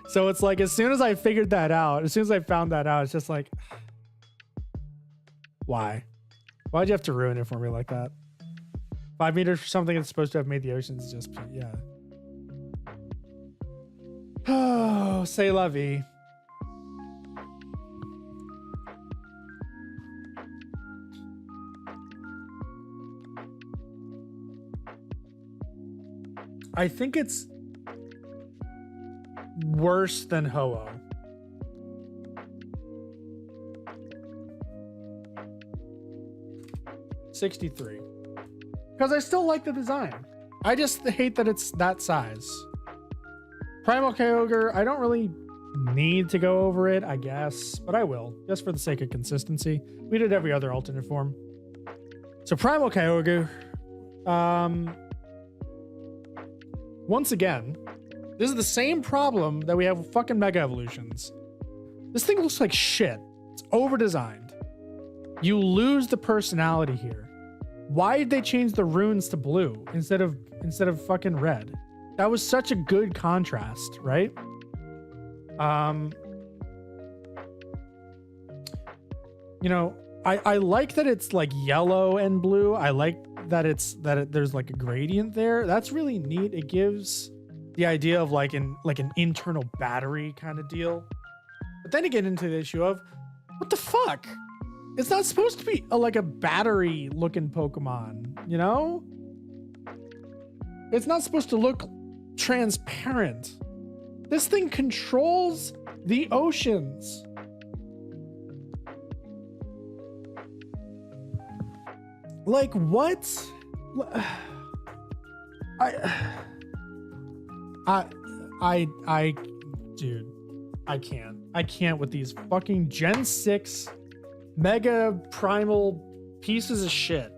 So it's like, as soon as I figured that out, as soon as I found that out, it's just like, why? Why'd you have to ruin it for me like that? 5 meters for something that's supposed to have made the oceans, just, yeah. Oh, c'est la vie. I think it's worse than Ho-Oh. $63. Because I still like the design. I just hate that it's that size. Primal Kyogre, I don't really need to go over it, I guess, but I will, just for the sake of consistency. We did every other alternate form. So Primal Kyogre, once again, this is the same problem that we have with fucking Mega Evolutions. This thing looks like shit. It's over-designed. You lose the personality here. Why did they change the runes to blue instead of fucking red? That was such a good contrast, right? You know, I like that it's like yellow and blue. I like that there's like a gradient there. That's really neat. It gives the idea of like an internal battery kind of deal. But then you get into the issue of, what the fuck? It's not supposed to be like a battery looking Pokemon, you know? It's not supposed to look transparent. This thing controls the oceans. Like, what? Dude, I can't with these fucking Gen 6 Mega Primal pieces of shit.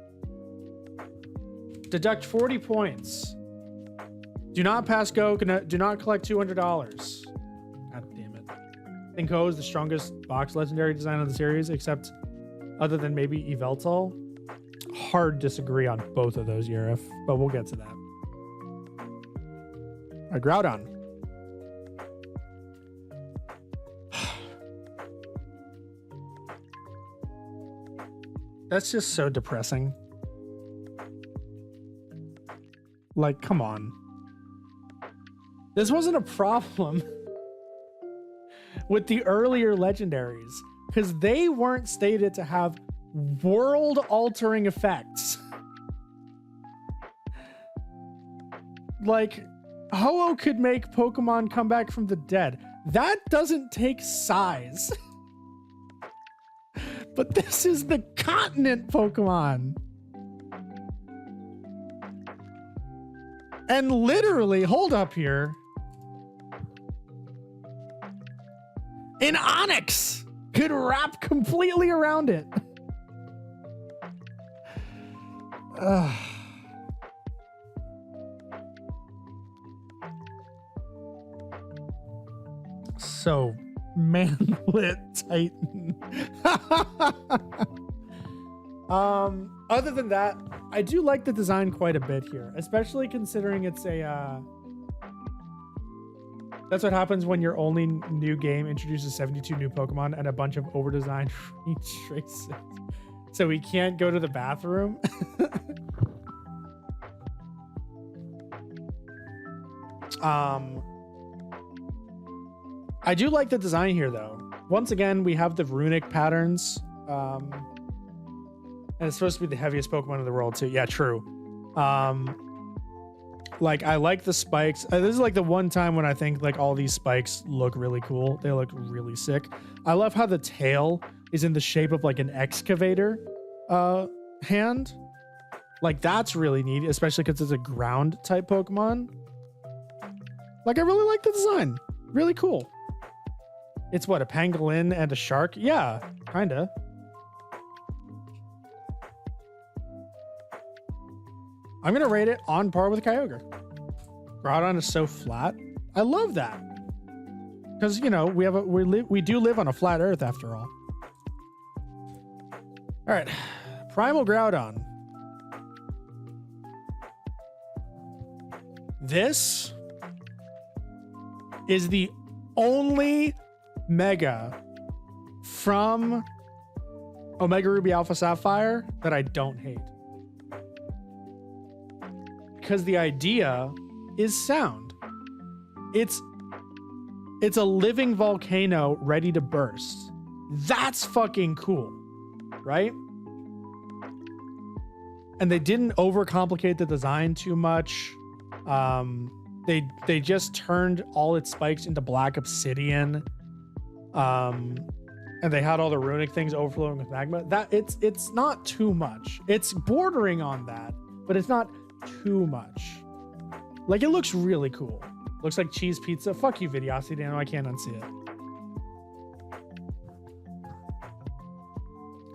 Deduct 40 points. Do not pass go. Do not collect $200. God damn it. I think Ho is the strongest box legendary design of the series, except other than maybe Yveltal. Hard disagree on both of those, Yerif, but we'll get to that. All right, Groudon. That's just so depressing. Like, come on. This wasn't a problem with the earlier legendaries because they weren't stated to have world-altering effects. Like, Ho-Oh could make Pokemon come back from the dead. That doesn't take size. But this is the continent Pokemon. And literally, hold up here. An Onyx could wrap completely around it. So manlit Titan. Other than that, I do like the design quite a bit here, especially considering it's a that's what happens when your only new game introduces 72 new Pokemon and a bunch of over-designed traces. So we can't go to the bathroom. I do like the design here though. Once again, we have the runic patterns. And it's supposed to be the heaviest Pokemon in the world too. Yeah, true. Like I like the spikes. This is like the one time when I think like all these spikes look really cool. They look really sick. I love how the tail is in the shape of like an excavator hand. Like that's really neat, especially because it's a ground type Pokemon. Like I really like the design. Really cool. It's what, a pangolin and a shark? Yeah, kinda. I'm gonna rate it on par with Kyogre. Groudon is so flat. I love that. Because you know, we do live on a flat earth after all. Alright. Primal Groudon. This is the only Mega from Omega Ruby Alpha Sapphire that I don't hate. Because the idea is sound. It's a living volcano ready to burst. That's fucking cool, right? And they didn't overcomplicate the design too much. They just turned all its spikes into black obsidian. And they had all the runic things overflowing with magma. That it's not too much. It's bordering on that, but it's not too much. Like it looks really cool. Looks like cheese pizza. Fuck you, Vidiosity Dano. I can't unsee it.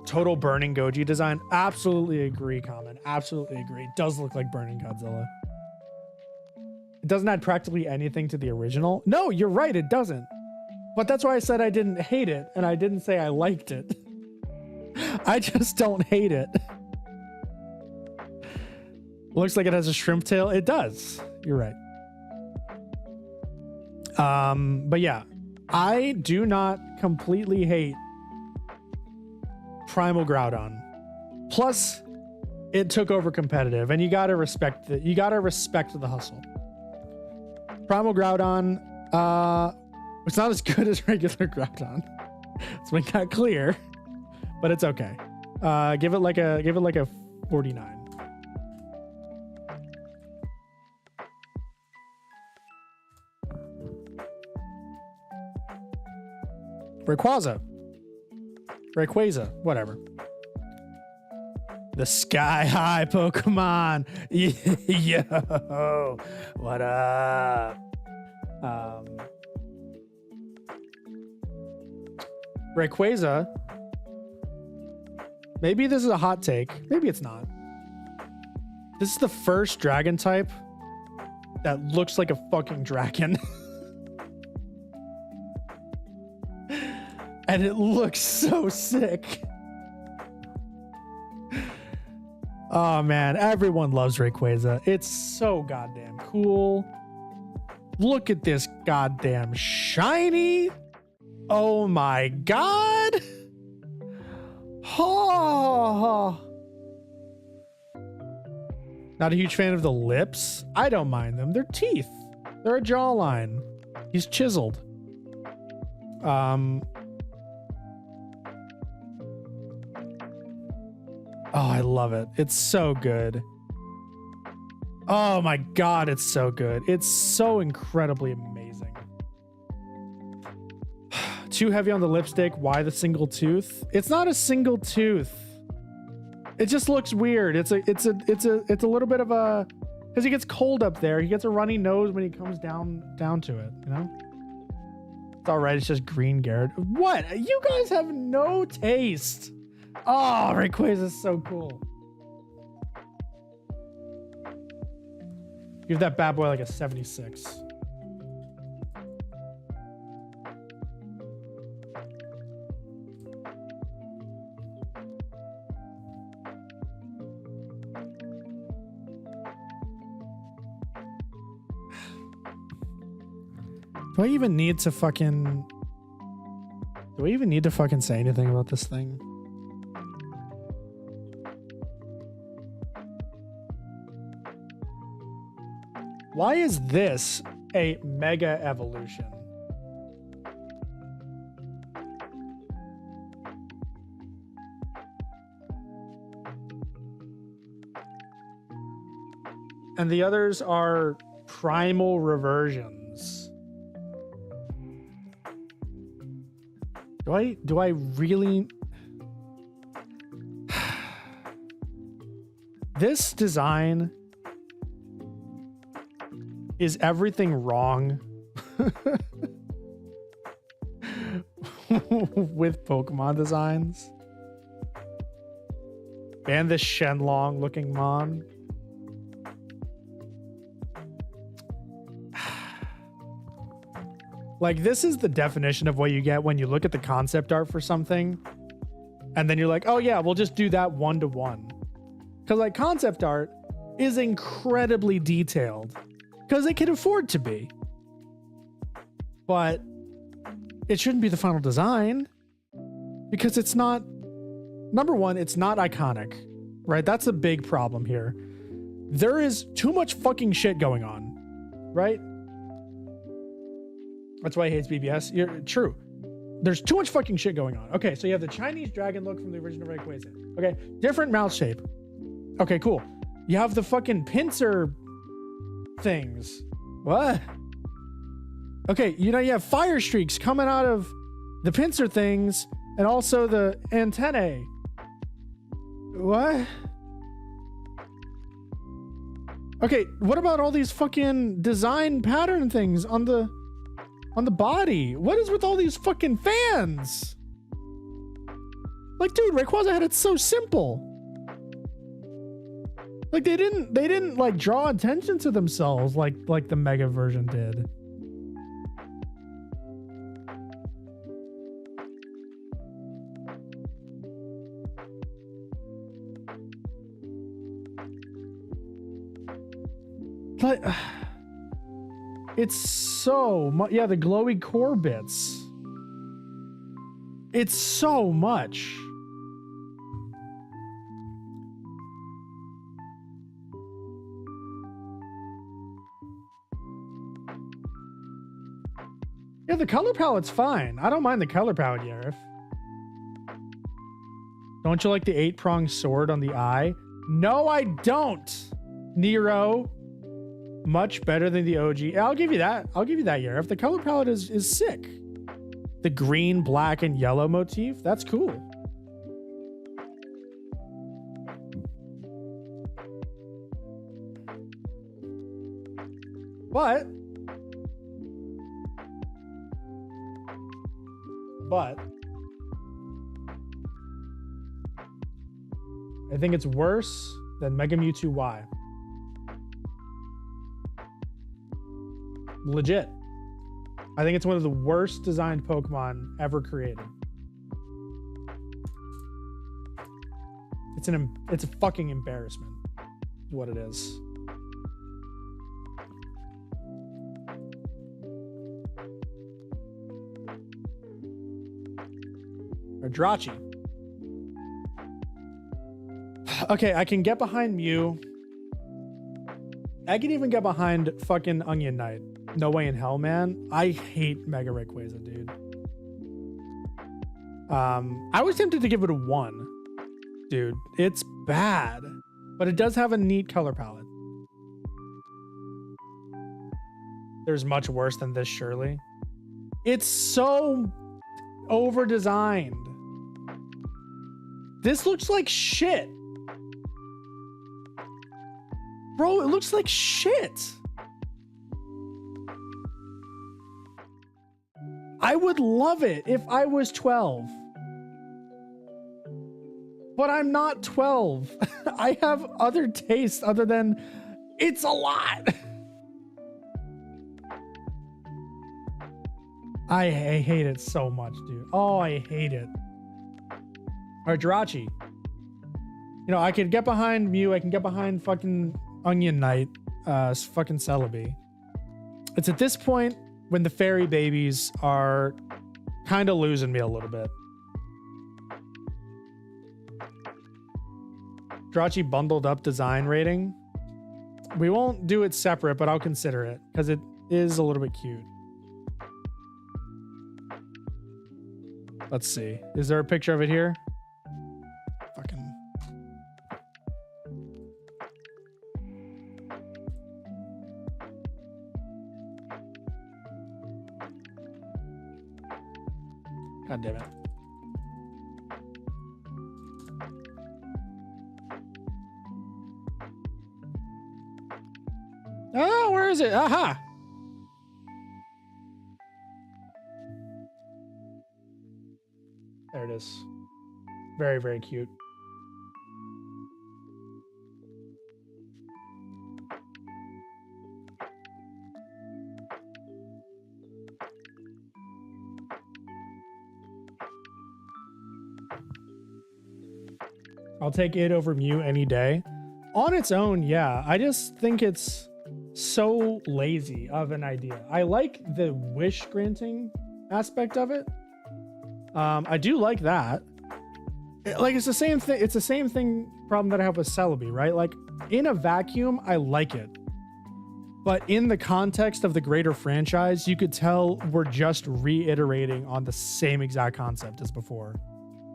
Total burning Goji design. Absolutely agree, Common. Absolutely agree. It does look like burning Godzilla. It doesn't add practically anything to the original. No, you're right. It doesn't. But that's why I said I didn't hate it, and I didn't say I liked it. I just don't hate it. Looks like it has a shrimp tail. It does. You're right. But yeah, I do not completely hate Primal Groudon. Plus, it took over competitive, and you gotta respect it. You gotta respect the hustle. Primal Groudon, it's not as good as regular Groudon. Let's make that clear, but it's okay. Give it like a 49. Rayquaza, whatever. The Sky High Pokemon. Yo, what up? Rayquaza. Maybe this is a hot take. Maybe it's not. This is the first dragon type that looks like a fucking dragon. And it looks so sick. Oh man, everyone loves Rayquaza. It's so goddamn cool. Look at this goddamn shiny. Oh my god. Oh. Not a huge fan of the lips. I don't mind them. They're teeth. They're a jawline. He's chiseled. Oh, I love it. It's so good. Oh my God, it's so good. It's so incredibly amazing. Too heavy on the lipstick. Why the single tooth? It's not a single tooth. It just looks weird. It's a little bit of a, because he gets cold up there. He gets a runny nose when he comes down to it, you know? It's all right. It's just green, Garrett. What? You guys have no taste. Oh, Rayquaza is so cool. Give that bad boy like a 76. Do I even need to fucking say anything about this thing? Why is this a mega evolution? And the others are primal reversions. Do I really? This design is everything wrong with Pokemon designs. Ban this Shenlong looking Mon. Like, this is the definition of what you get when you look at the concept art for something and then you're like, oh yeah, we'll just do that 1-to-1. Because like concept art is incredibly detailed because it can afford to be, but it shouldn't be the final design because it's not, number one, it's not iconic, right? That's a big problem here. There is too much fucking shit going on, right? That's why he hates BBS. You're true. There's too much fucking shit going on. Okay, so you have the Chinese dragon look from the original Rayquaza. Okay, different mouth shape. Okay, cool. You have the fucking pincer things. What? Okay, you know, you have fire streaks coming out of the pincer things and also the antennae. What? Okay, what about all these fucking design pattern things on the body? What is with all these fucking fans? Like, dude, Rayquaza had it so simple. Like, they didn't like draw attention to themselves like the mega version did. But it's so much. Yeah, the glowy core bits. It's so much. Yeah, the color palette's fine. I don't mind the color palette, Yarif. Don't you like the 8-pronged sword on the eye? No, I don't, Nero. Much better than the OG. I'll give you that. I'll give you that, Yarif. The color palette is sick. The green, black, and yellow motif, that's cool. But I think it's worse than Mega Mewtwo Y. Legit. I think it's one of the worst designed Pokemon ever created. It's a fucking embarrassment, is what it is. Or Drachi. Okay, I can get behind Mew. I can even get behind fucking Onion Knight. No way in hell, man. I hate Mega Rayquaza, dude. I was tempted to give it a 1. Dude, it's bad. But it does have a neat color palette. There's much worse than this, surely. It's so over-designed. This looks like shit. Bro, it looks like shit. I would love it if I was 12. But I'm not 12. I have other tastes other than it's a lot. I hate it so much, dude. Oh, I hate it. All right, Jirachi. You know, I could get behind Mew. I can get behind fucking Onion Knight. Fucking Celebi. It's at this point when the fairy babies are kind of losing me a little bit. Jirachi bundled up design rating. We won't do it separate, but I'll consider it because it is a little bit cute. Let's see. Is there a picture of it here? Fucking. God damn it. Oh, where is it? Aha! There it is. Very, very cute. I'll take it over Mew any day. On its own, yeah. I just think it's so lazy of an idea. I like the wish granting aspect of it. I do like that. Like, it's the same thing. It's the same thing problem that I have with Celebi, right? Like, in a vacuum, I like it. But in the context of the greater franchise, you could tell we're just reiterating on the same exact concept as before,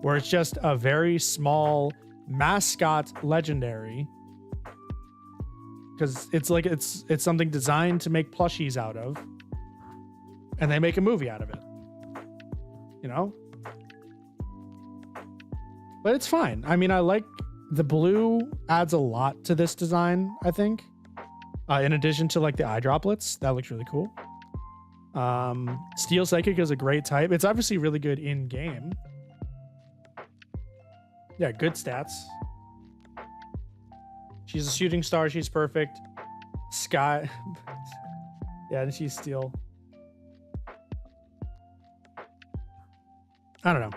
where it's just a very small mascot legendary. Because it's like it's something designed to make plushies out of, and they make a movie out of it. You know? But it's fine. I mean, I like the blue adds a lot to this design, I think. In addition to like the eye droplets, that looks really cool. Steel Psychic is a great type. It's obviously really good in game. Yeah, good stats. She's a shooting star. She's perfect. Sky. Yeah, and she's steel. I don't know.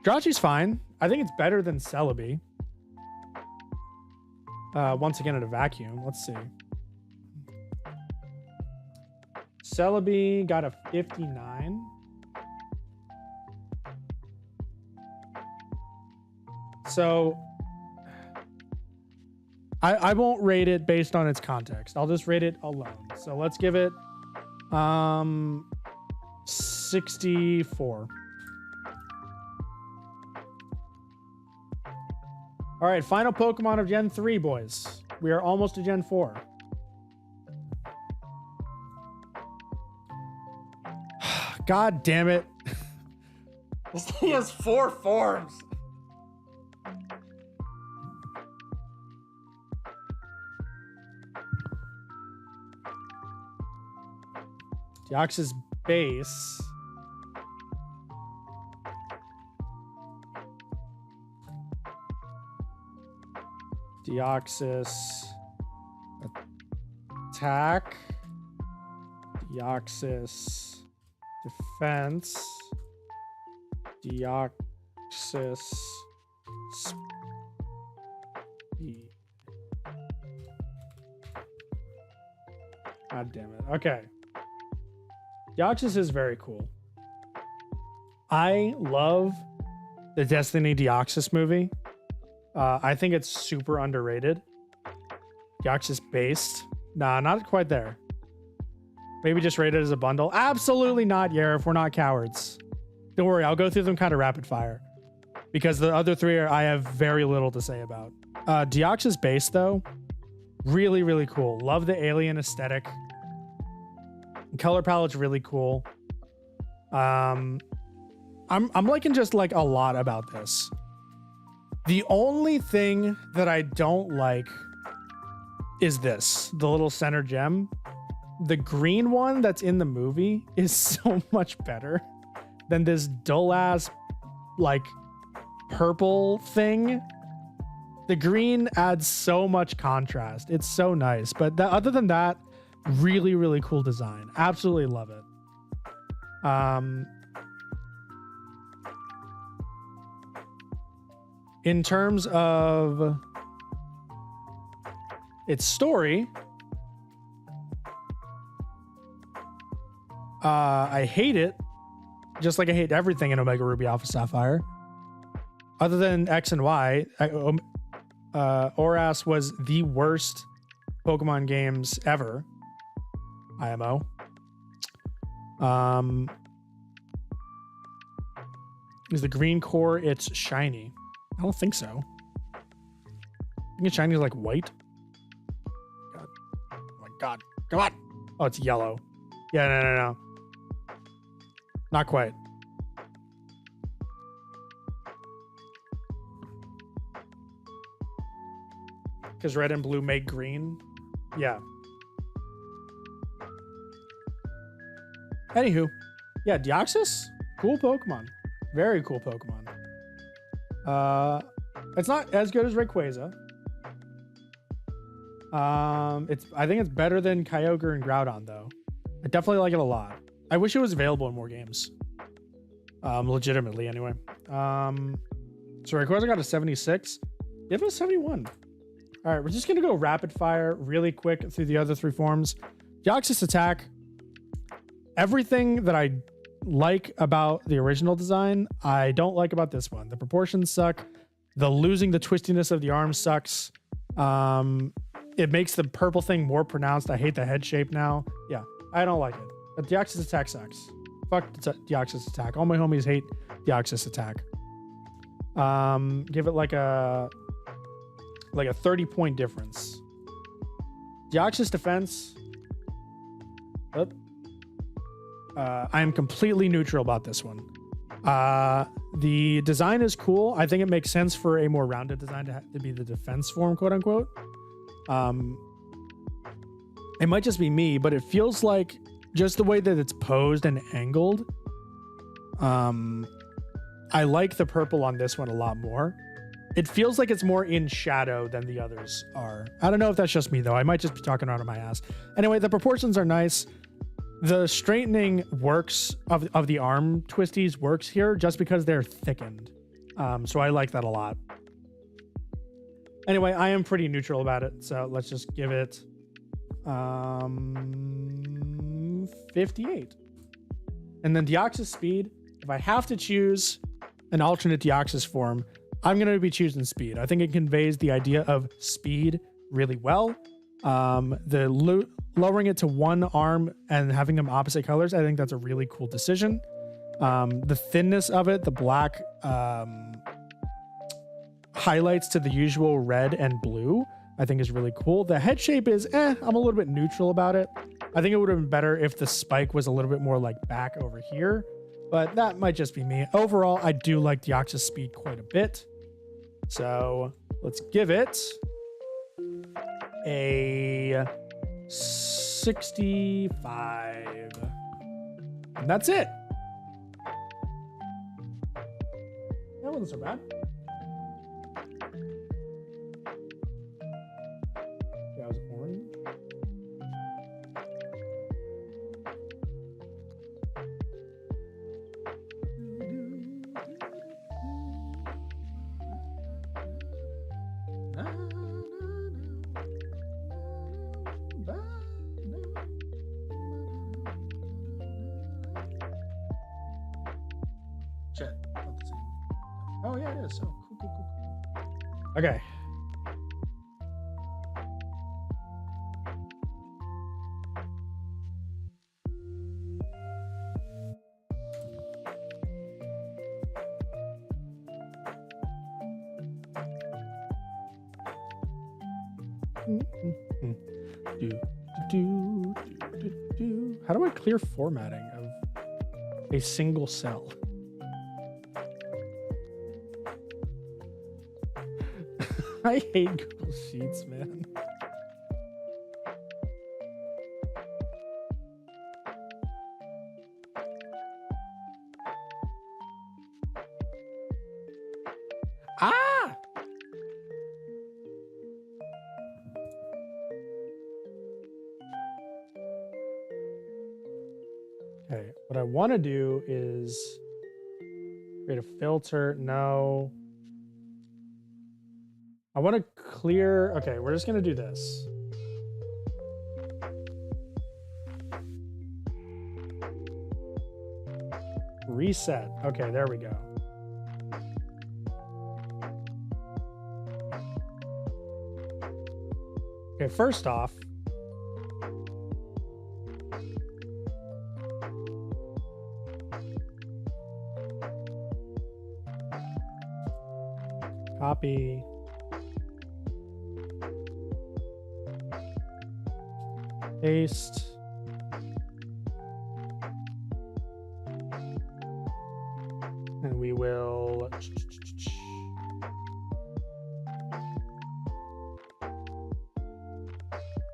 Jirachi's fine. I think it's better than Celebi. Once again, in a vacuum. Let's see. Celebi got a 59. So I won't rate it based on its context. I'll just rate it alone. So let's give it 64. All right, final Pokemon of Gen 3, boys. We are almost to Gen 4. God damn it. This thing has 4 forms. Deoxys base. Deoxys attack. Deoxys defense. Deoxys speed. God damn it. Okay. Deoxys is very cool. I love the Destiny Deoxys movie. I think it's super underrated. Deoxys based. Nah, not quite there. Maybe just rated as a bundle. Absolutely not, Yarif. We're not cowards. Don't worry, I'll go through them kind of rapid fire. Because the other three I have very little to say about. Deoxys base, though, really, really cool. Love the alien aesthetic. Color palette's really cool. I'm liking just like a lot about this. The only thing that I don't like is this, the little center gem. The green one that's in the movie is so much better than this dull ass like purple thing. The green adds so much contrast. It's so nice. But other than that, really, really cool design. Absolutely love it. In terms of its story, I hate it, just like I hate everything in Omega Ruby Alpha Sapphire. Other than X and Y, Oras was the worst Pokemon games ever. IMO. Is the green core it's shiny? I don't think so. I think it's shiny like white. God. Oh my god. Come on. Oh, it's yellow. Yeah, no. Not quite. Because red and blue make green. Yeah. Anywho. Yeah, Deoxys? Cool Pokemon. Very cool Pokemon. It's not as good as Rayquaza. I think it's better than Kyogre and Groudon, though. I definitely like it a lot. I wish it was available in more games. Legitimately, anyway. So Rayquaza got a 76. Give it a 71. All right, we're just gonna go rapid fire really quick through the other three forms. Deoxys attack. Everything that I like about the original design, I don't like about this one. The proportions suck. The losing the twistiness of the arm sucks. It makes the purple thing more pronounced. I hate the head shape now. Yeah, I don't like it. The Deoxys attack sucks. Fuck Deoxys attack. All my homies hate Deoxys attack. Give it like a 30-point difference. Deoxys defense. I am completely neutral about this one. The design is cool. I think it makes sense for a more rounded design to be the defense form, quote unquote. It might just be me, but it feels like just the way that it's posed and angled. I like the purple on this one a lot more. It feels like it's more in shadow than the others are. I don't know if that's just me though. I might just be talking out of my ass. Anyway, the proportions are nice. The straightening works of the arm twisties works here just because they're thickened. So I like that a lot. Anyway, I am pretty neutral about it. So let's just give it 58. And then Deoxys speed. If I have to choose an alternate Deoxys form, I'm going to be choosing speed. I think it conveys the idea of speed really well. Lowering it to one arm and having them opposite colors, I think that's a really cool decision. The thinness of it, the black highlights to the usual red and blue, I think is really cool. The head shape is I'm a little bit neutral about it. I think it would have been better if the spike was a little bit more like back over here, but that might just be me. Overall, I do like Deoxys speed quite a bit. So let's give it a 65. And that's it. That wasn't so bad. That was orange. Shit. Oh yeah, it is. Oh, cool. Okay. How do I clear formatting of a single cell? I hate Google Sheets, man. Ah! Okay, what I want to do is create a filter. No. I want to clear. Okay, we're just going to do this. Reset. Okay, there we go. Okay, first off, copy. Paste. And we will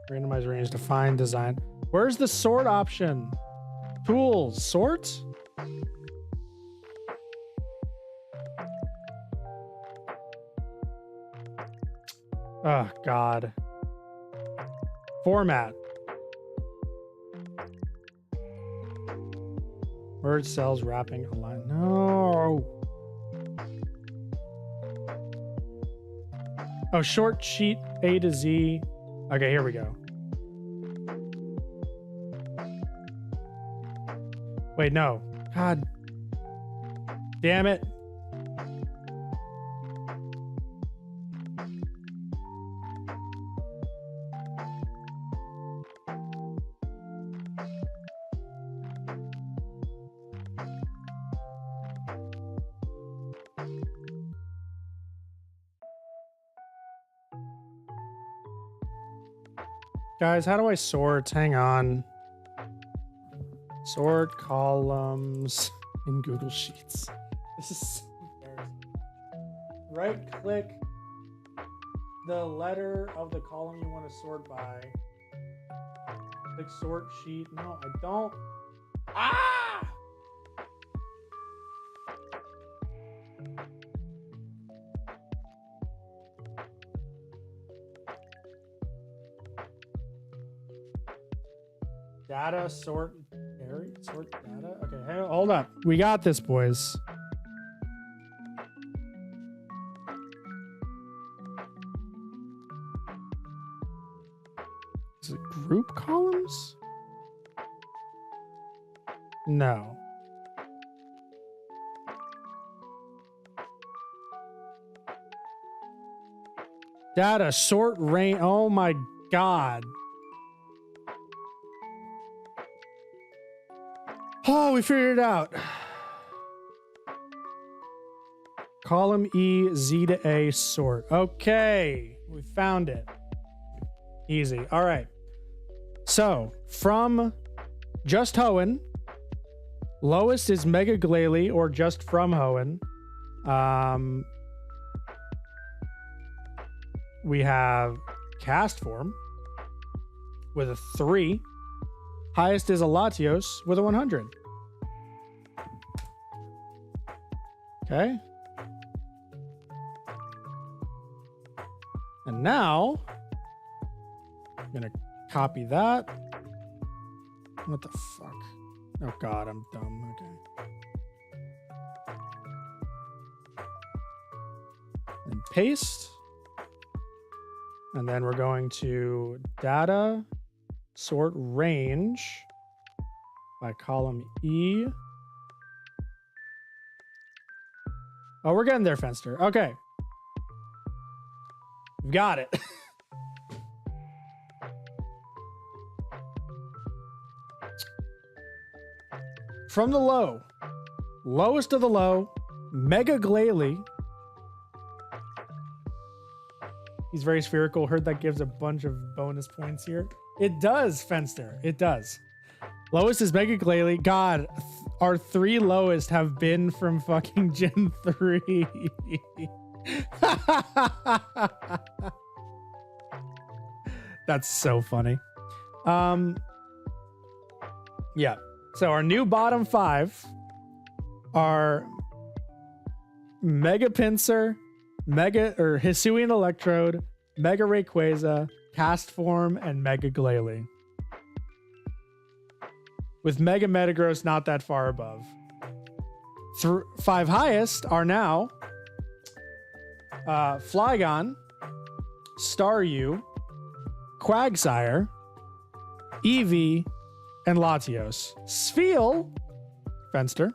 randomize range, define design. Where's the sort option? Tools, sort? Oh, God. Format. Merge cells, wrapping, align. No. Oh, short sheet A to Z. Okay, here we go. Wait, no. God damn it. Guys, how do I sort? Hang on. Sort columns in Google Sheets. This is so embarrassing. Right click the letter of the column you want to sort by. Click sort sheet. No, I don't. Ah! Data sort. Sort data. Okay, hey, hold up. We got this, boys. Is it group columns? No. Data sort range. Oh my God. Oh, we figured it out. Column E, Z to A, sort. Okay, we found it. Easy. All right. So, from just Hoenn, lowest is Mega Glalie or just from Hoenn. We have cast form with a 3. Highest is a Latios with a 100. Okay. And now, I'm going to copy that. What the fuck? Oh, God, I'm dumb. Okay. And paste. And then we're going to data sort range by column E. Oh, we're getting there, Fenster. Okay. Got it. From the low, lowest of the low, Mega Glalie. He's very spherical. Heard that gives a bunch of bonus points here. It does, Fenster. It does. Lowest is Mega Glalie. God, our 3 lowest have been from fucking Gen 3. That's so funny. Yeah. So our new bottom 5 are Mega Pinsir, Hisuian Electrode, Mega Rayquaza, Cast Form, and Mega Glalie. With Mega Metagross not that far above. 5 highest are now Flygon, Staryu, Quagsire, Eevee, and Latios. Spheal, Fenster,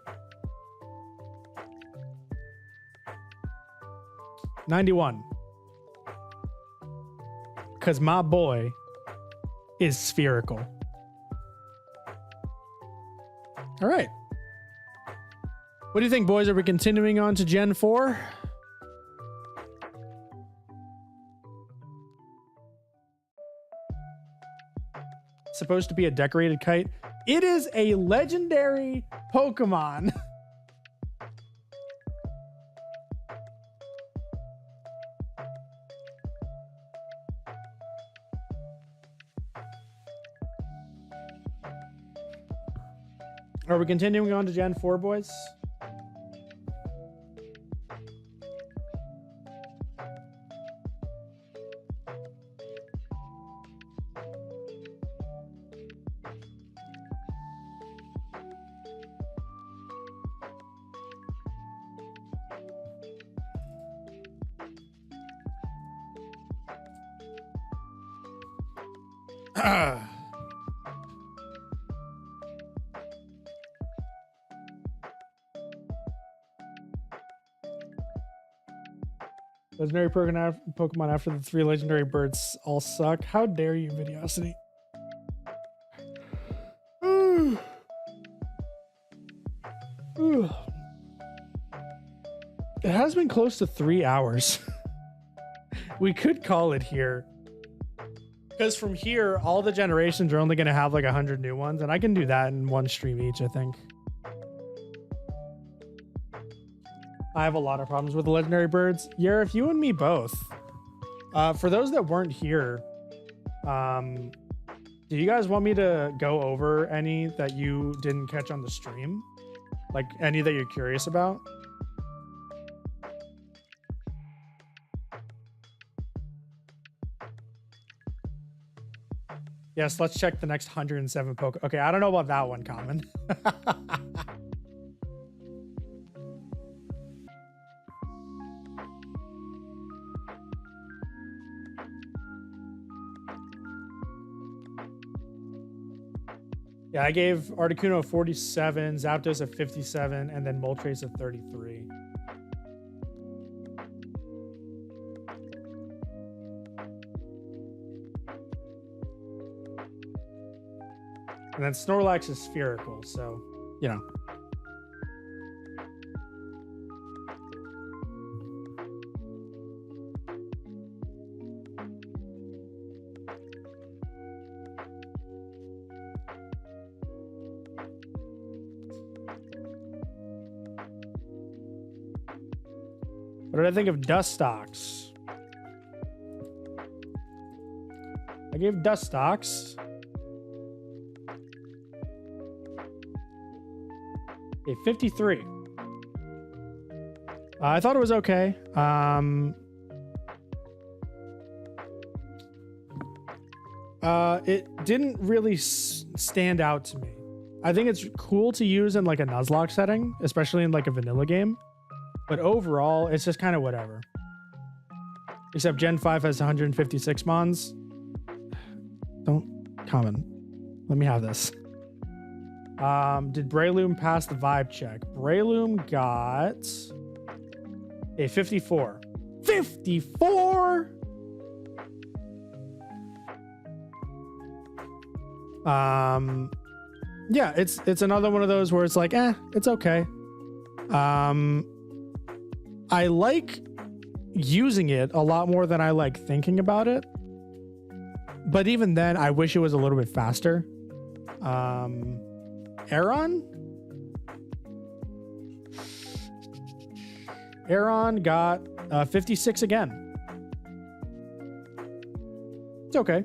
91. Because my boy is spherical. All right. What do you think, boys? Are we continuing on to Gen 4? Supposed to be a decorated kite. It is a legendary Pokemon. Are we continuing on to Gen 4, boys? Legendary Pokemon after the 3 legendary birds all suck. How dare you, Videosity? It has been close to 3 hours. We could call it here. Because from here, all the generations are only going to have like 100 new ones. And I can do that in 1 stream each, I think. I have a lot of problems with the legendary birds. Yeah, if you and me both. For those that weren't here, do you guys want me to go over any that you didn't catch on the stream? Like any that you're curious about? Yes, let's check the next 107 Poke. Okay, I don't know about that one, Common. Yeah, I gave Articuno 47, Zapdos at 57, and then Moltres at 33. And then Snorlax is spherical, so, you know. What did I think of Dustox? I gave Dustox a 53. I thought it was okay. It didn't really stand out to me. I think it's cool to use in like a Nuzlocke setting, especially in like a vanilla game. But overall, it's just kind of whatever. Except Gen 5 has 156 mons. Don't comment. Let me have this. Did Breloom pass the vibe check? Breloom got a 54. 54? Yeah, it's another one of those where it's like, it's okay. I like using it a lot more than I like thinking about it. But even then, I wish it was a little bit faster. Aaron got 56 again. It's okay.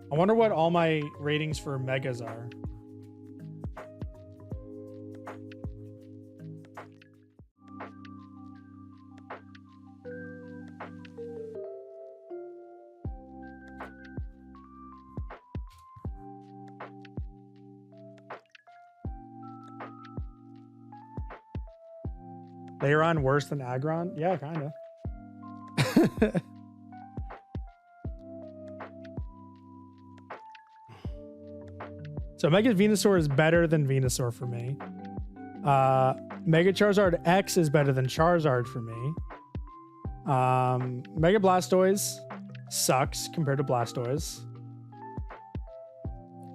I wonder what all my ratings for megas are. Leiron worse than Agron? Yeah, kind of. So Mega Venusaur is better than Venusaur for me. Mega Charizard X is better than Charizard for me. Mega Blastoise sucks compared to Blastoise.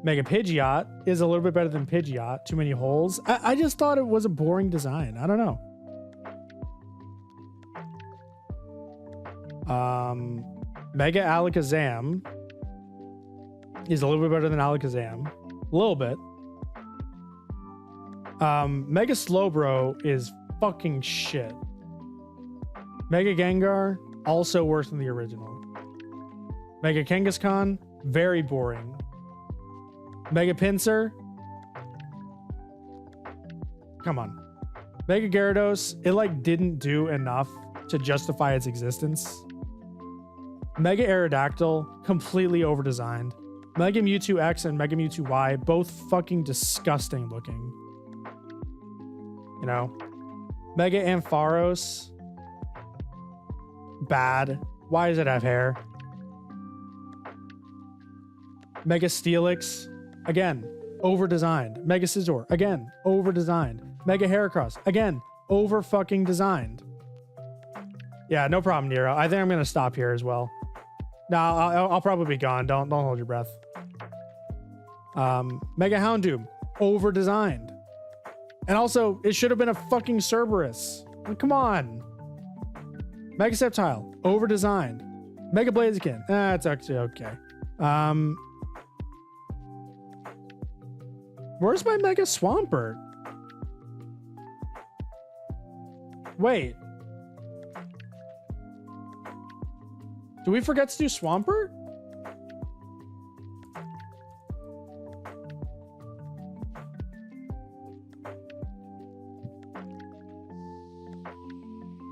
Mega Pidgeot is a little bit better than Pidgeot. Too many holes. I just thought it was a boring design. I don't know. Mega Alakazam is a little bit better than Alakazam. A little bit. Mega Slowbro is fucking shit. Mega Gengar, also worse than the original. Mega Kangaskhan, very boring. Mega Pinsir, come on. Mega Gyarados, it like didn't do enough to justify its existence. Mega Aerodactyl, completely overdesigned. Mega Mewtwo X and Mega Mewtwo Y, both fucking disgusting looking. You know? Mega Ampharos, bad. Why does it have hair? Mega Steelix, again, over-designed. Mega Scizor, again, over-designed. Mega Heracross, again, over-fucking designed. Yeah, no problem, Nero. I think I'm gonna stop here as well. No, I'll probably be gone. Don't hold your breath. Mega Houndoom, over-designed. And also, it should have been a fucking Cerberus. Like, come on. Mega Sceptile, over-designed. Mega Blaziken, that's actually okay. Where's my Mega Swampert? Wait. Do we forget to do Swampert?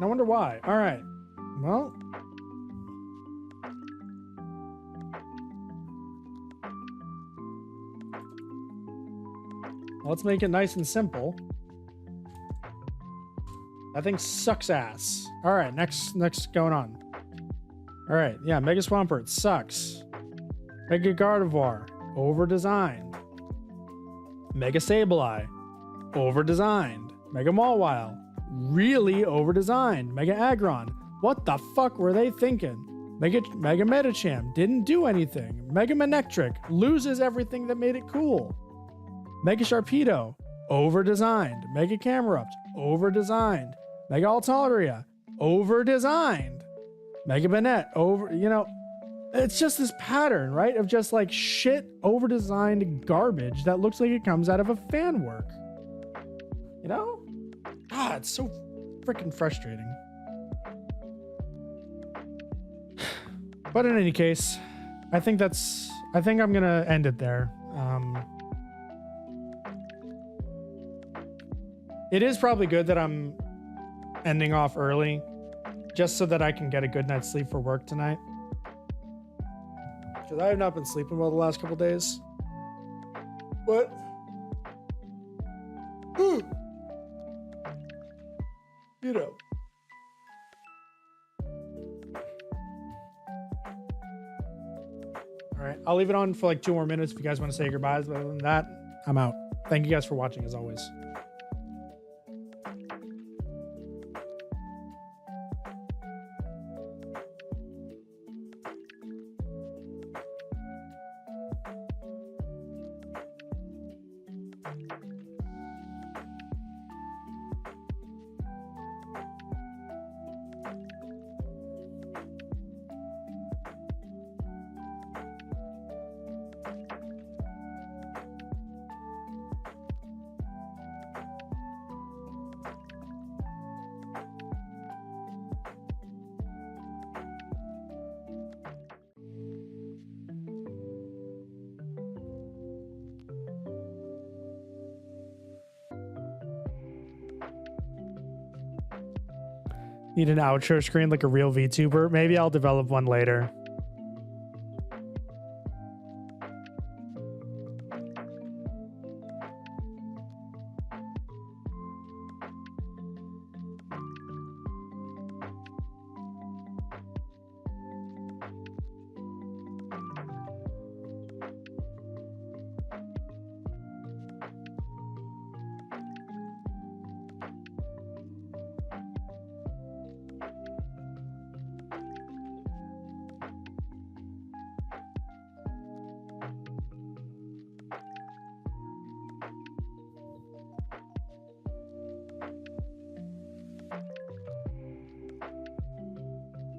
I wonder why. All right. Well. Let's make it nice and simple. That thing sucks ass. All right, next going on. All right, yeah, Mega Swampert sucks. Mega Gardevoir, over-designed. Mega Sableye, over-designed. Mega Mawile, really over-designed. Mega Aggron, what the fuck were they thinking? Mega Medicham, didn't do anything. Mega Manectric, loses everything that made it cool. Mega Sharpedo, over-designed. Mega Camerupt, over-designed. Mega Altaria, over-designed. Mega Banette, it's just this pattern, right? Of just like shit over-designed garbage that looks like it comes out of a fan work. You know? Ah, it's so freaking frustrating. But in any case, I think I'm gonna end it there. It is probably good that I'm ending off early, just so that I can get a good night's sleep for work tonight. Because I have not been sleeping well the last couple days. But you know. All right, I'll leave it on for like 2 more minutes if you guys want to say goodbyes. But other than that, I'm out. Thank you guys for watching as always. Need an outro screen like a real VTuber? Maybe I'll develop one later.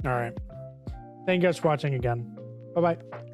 All right. Thank you guys for watching again. Bye-bye.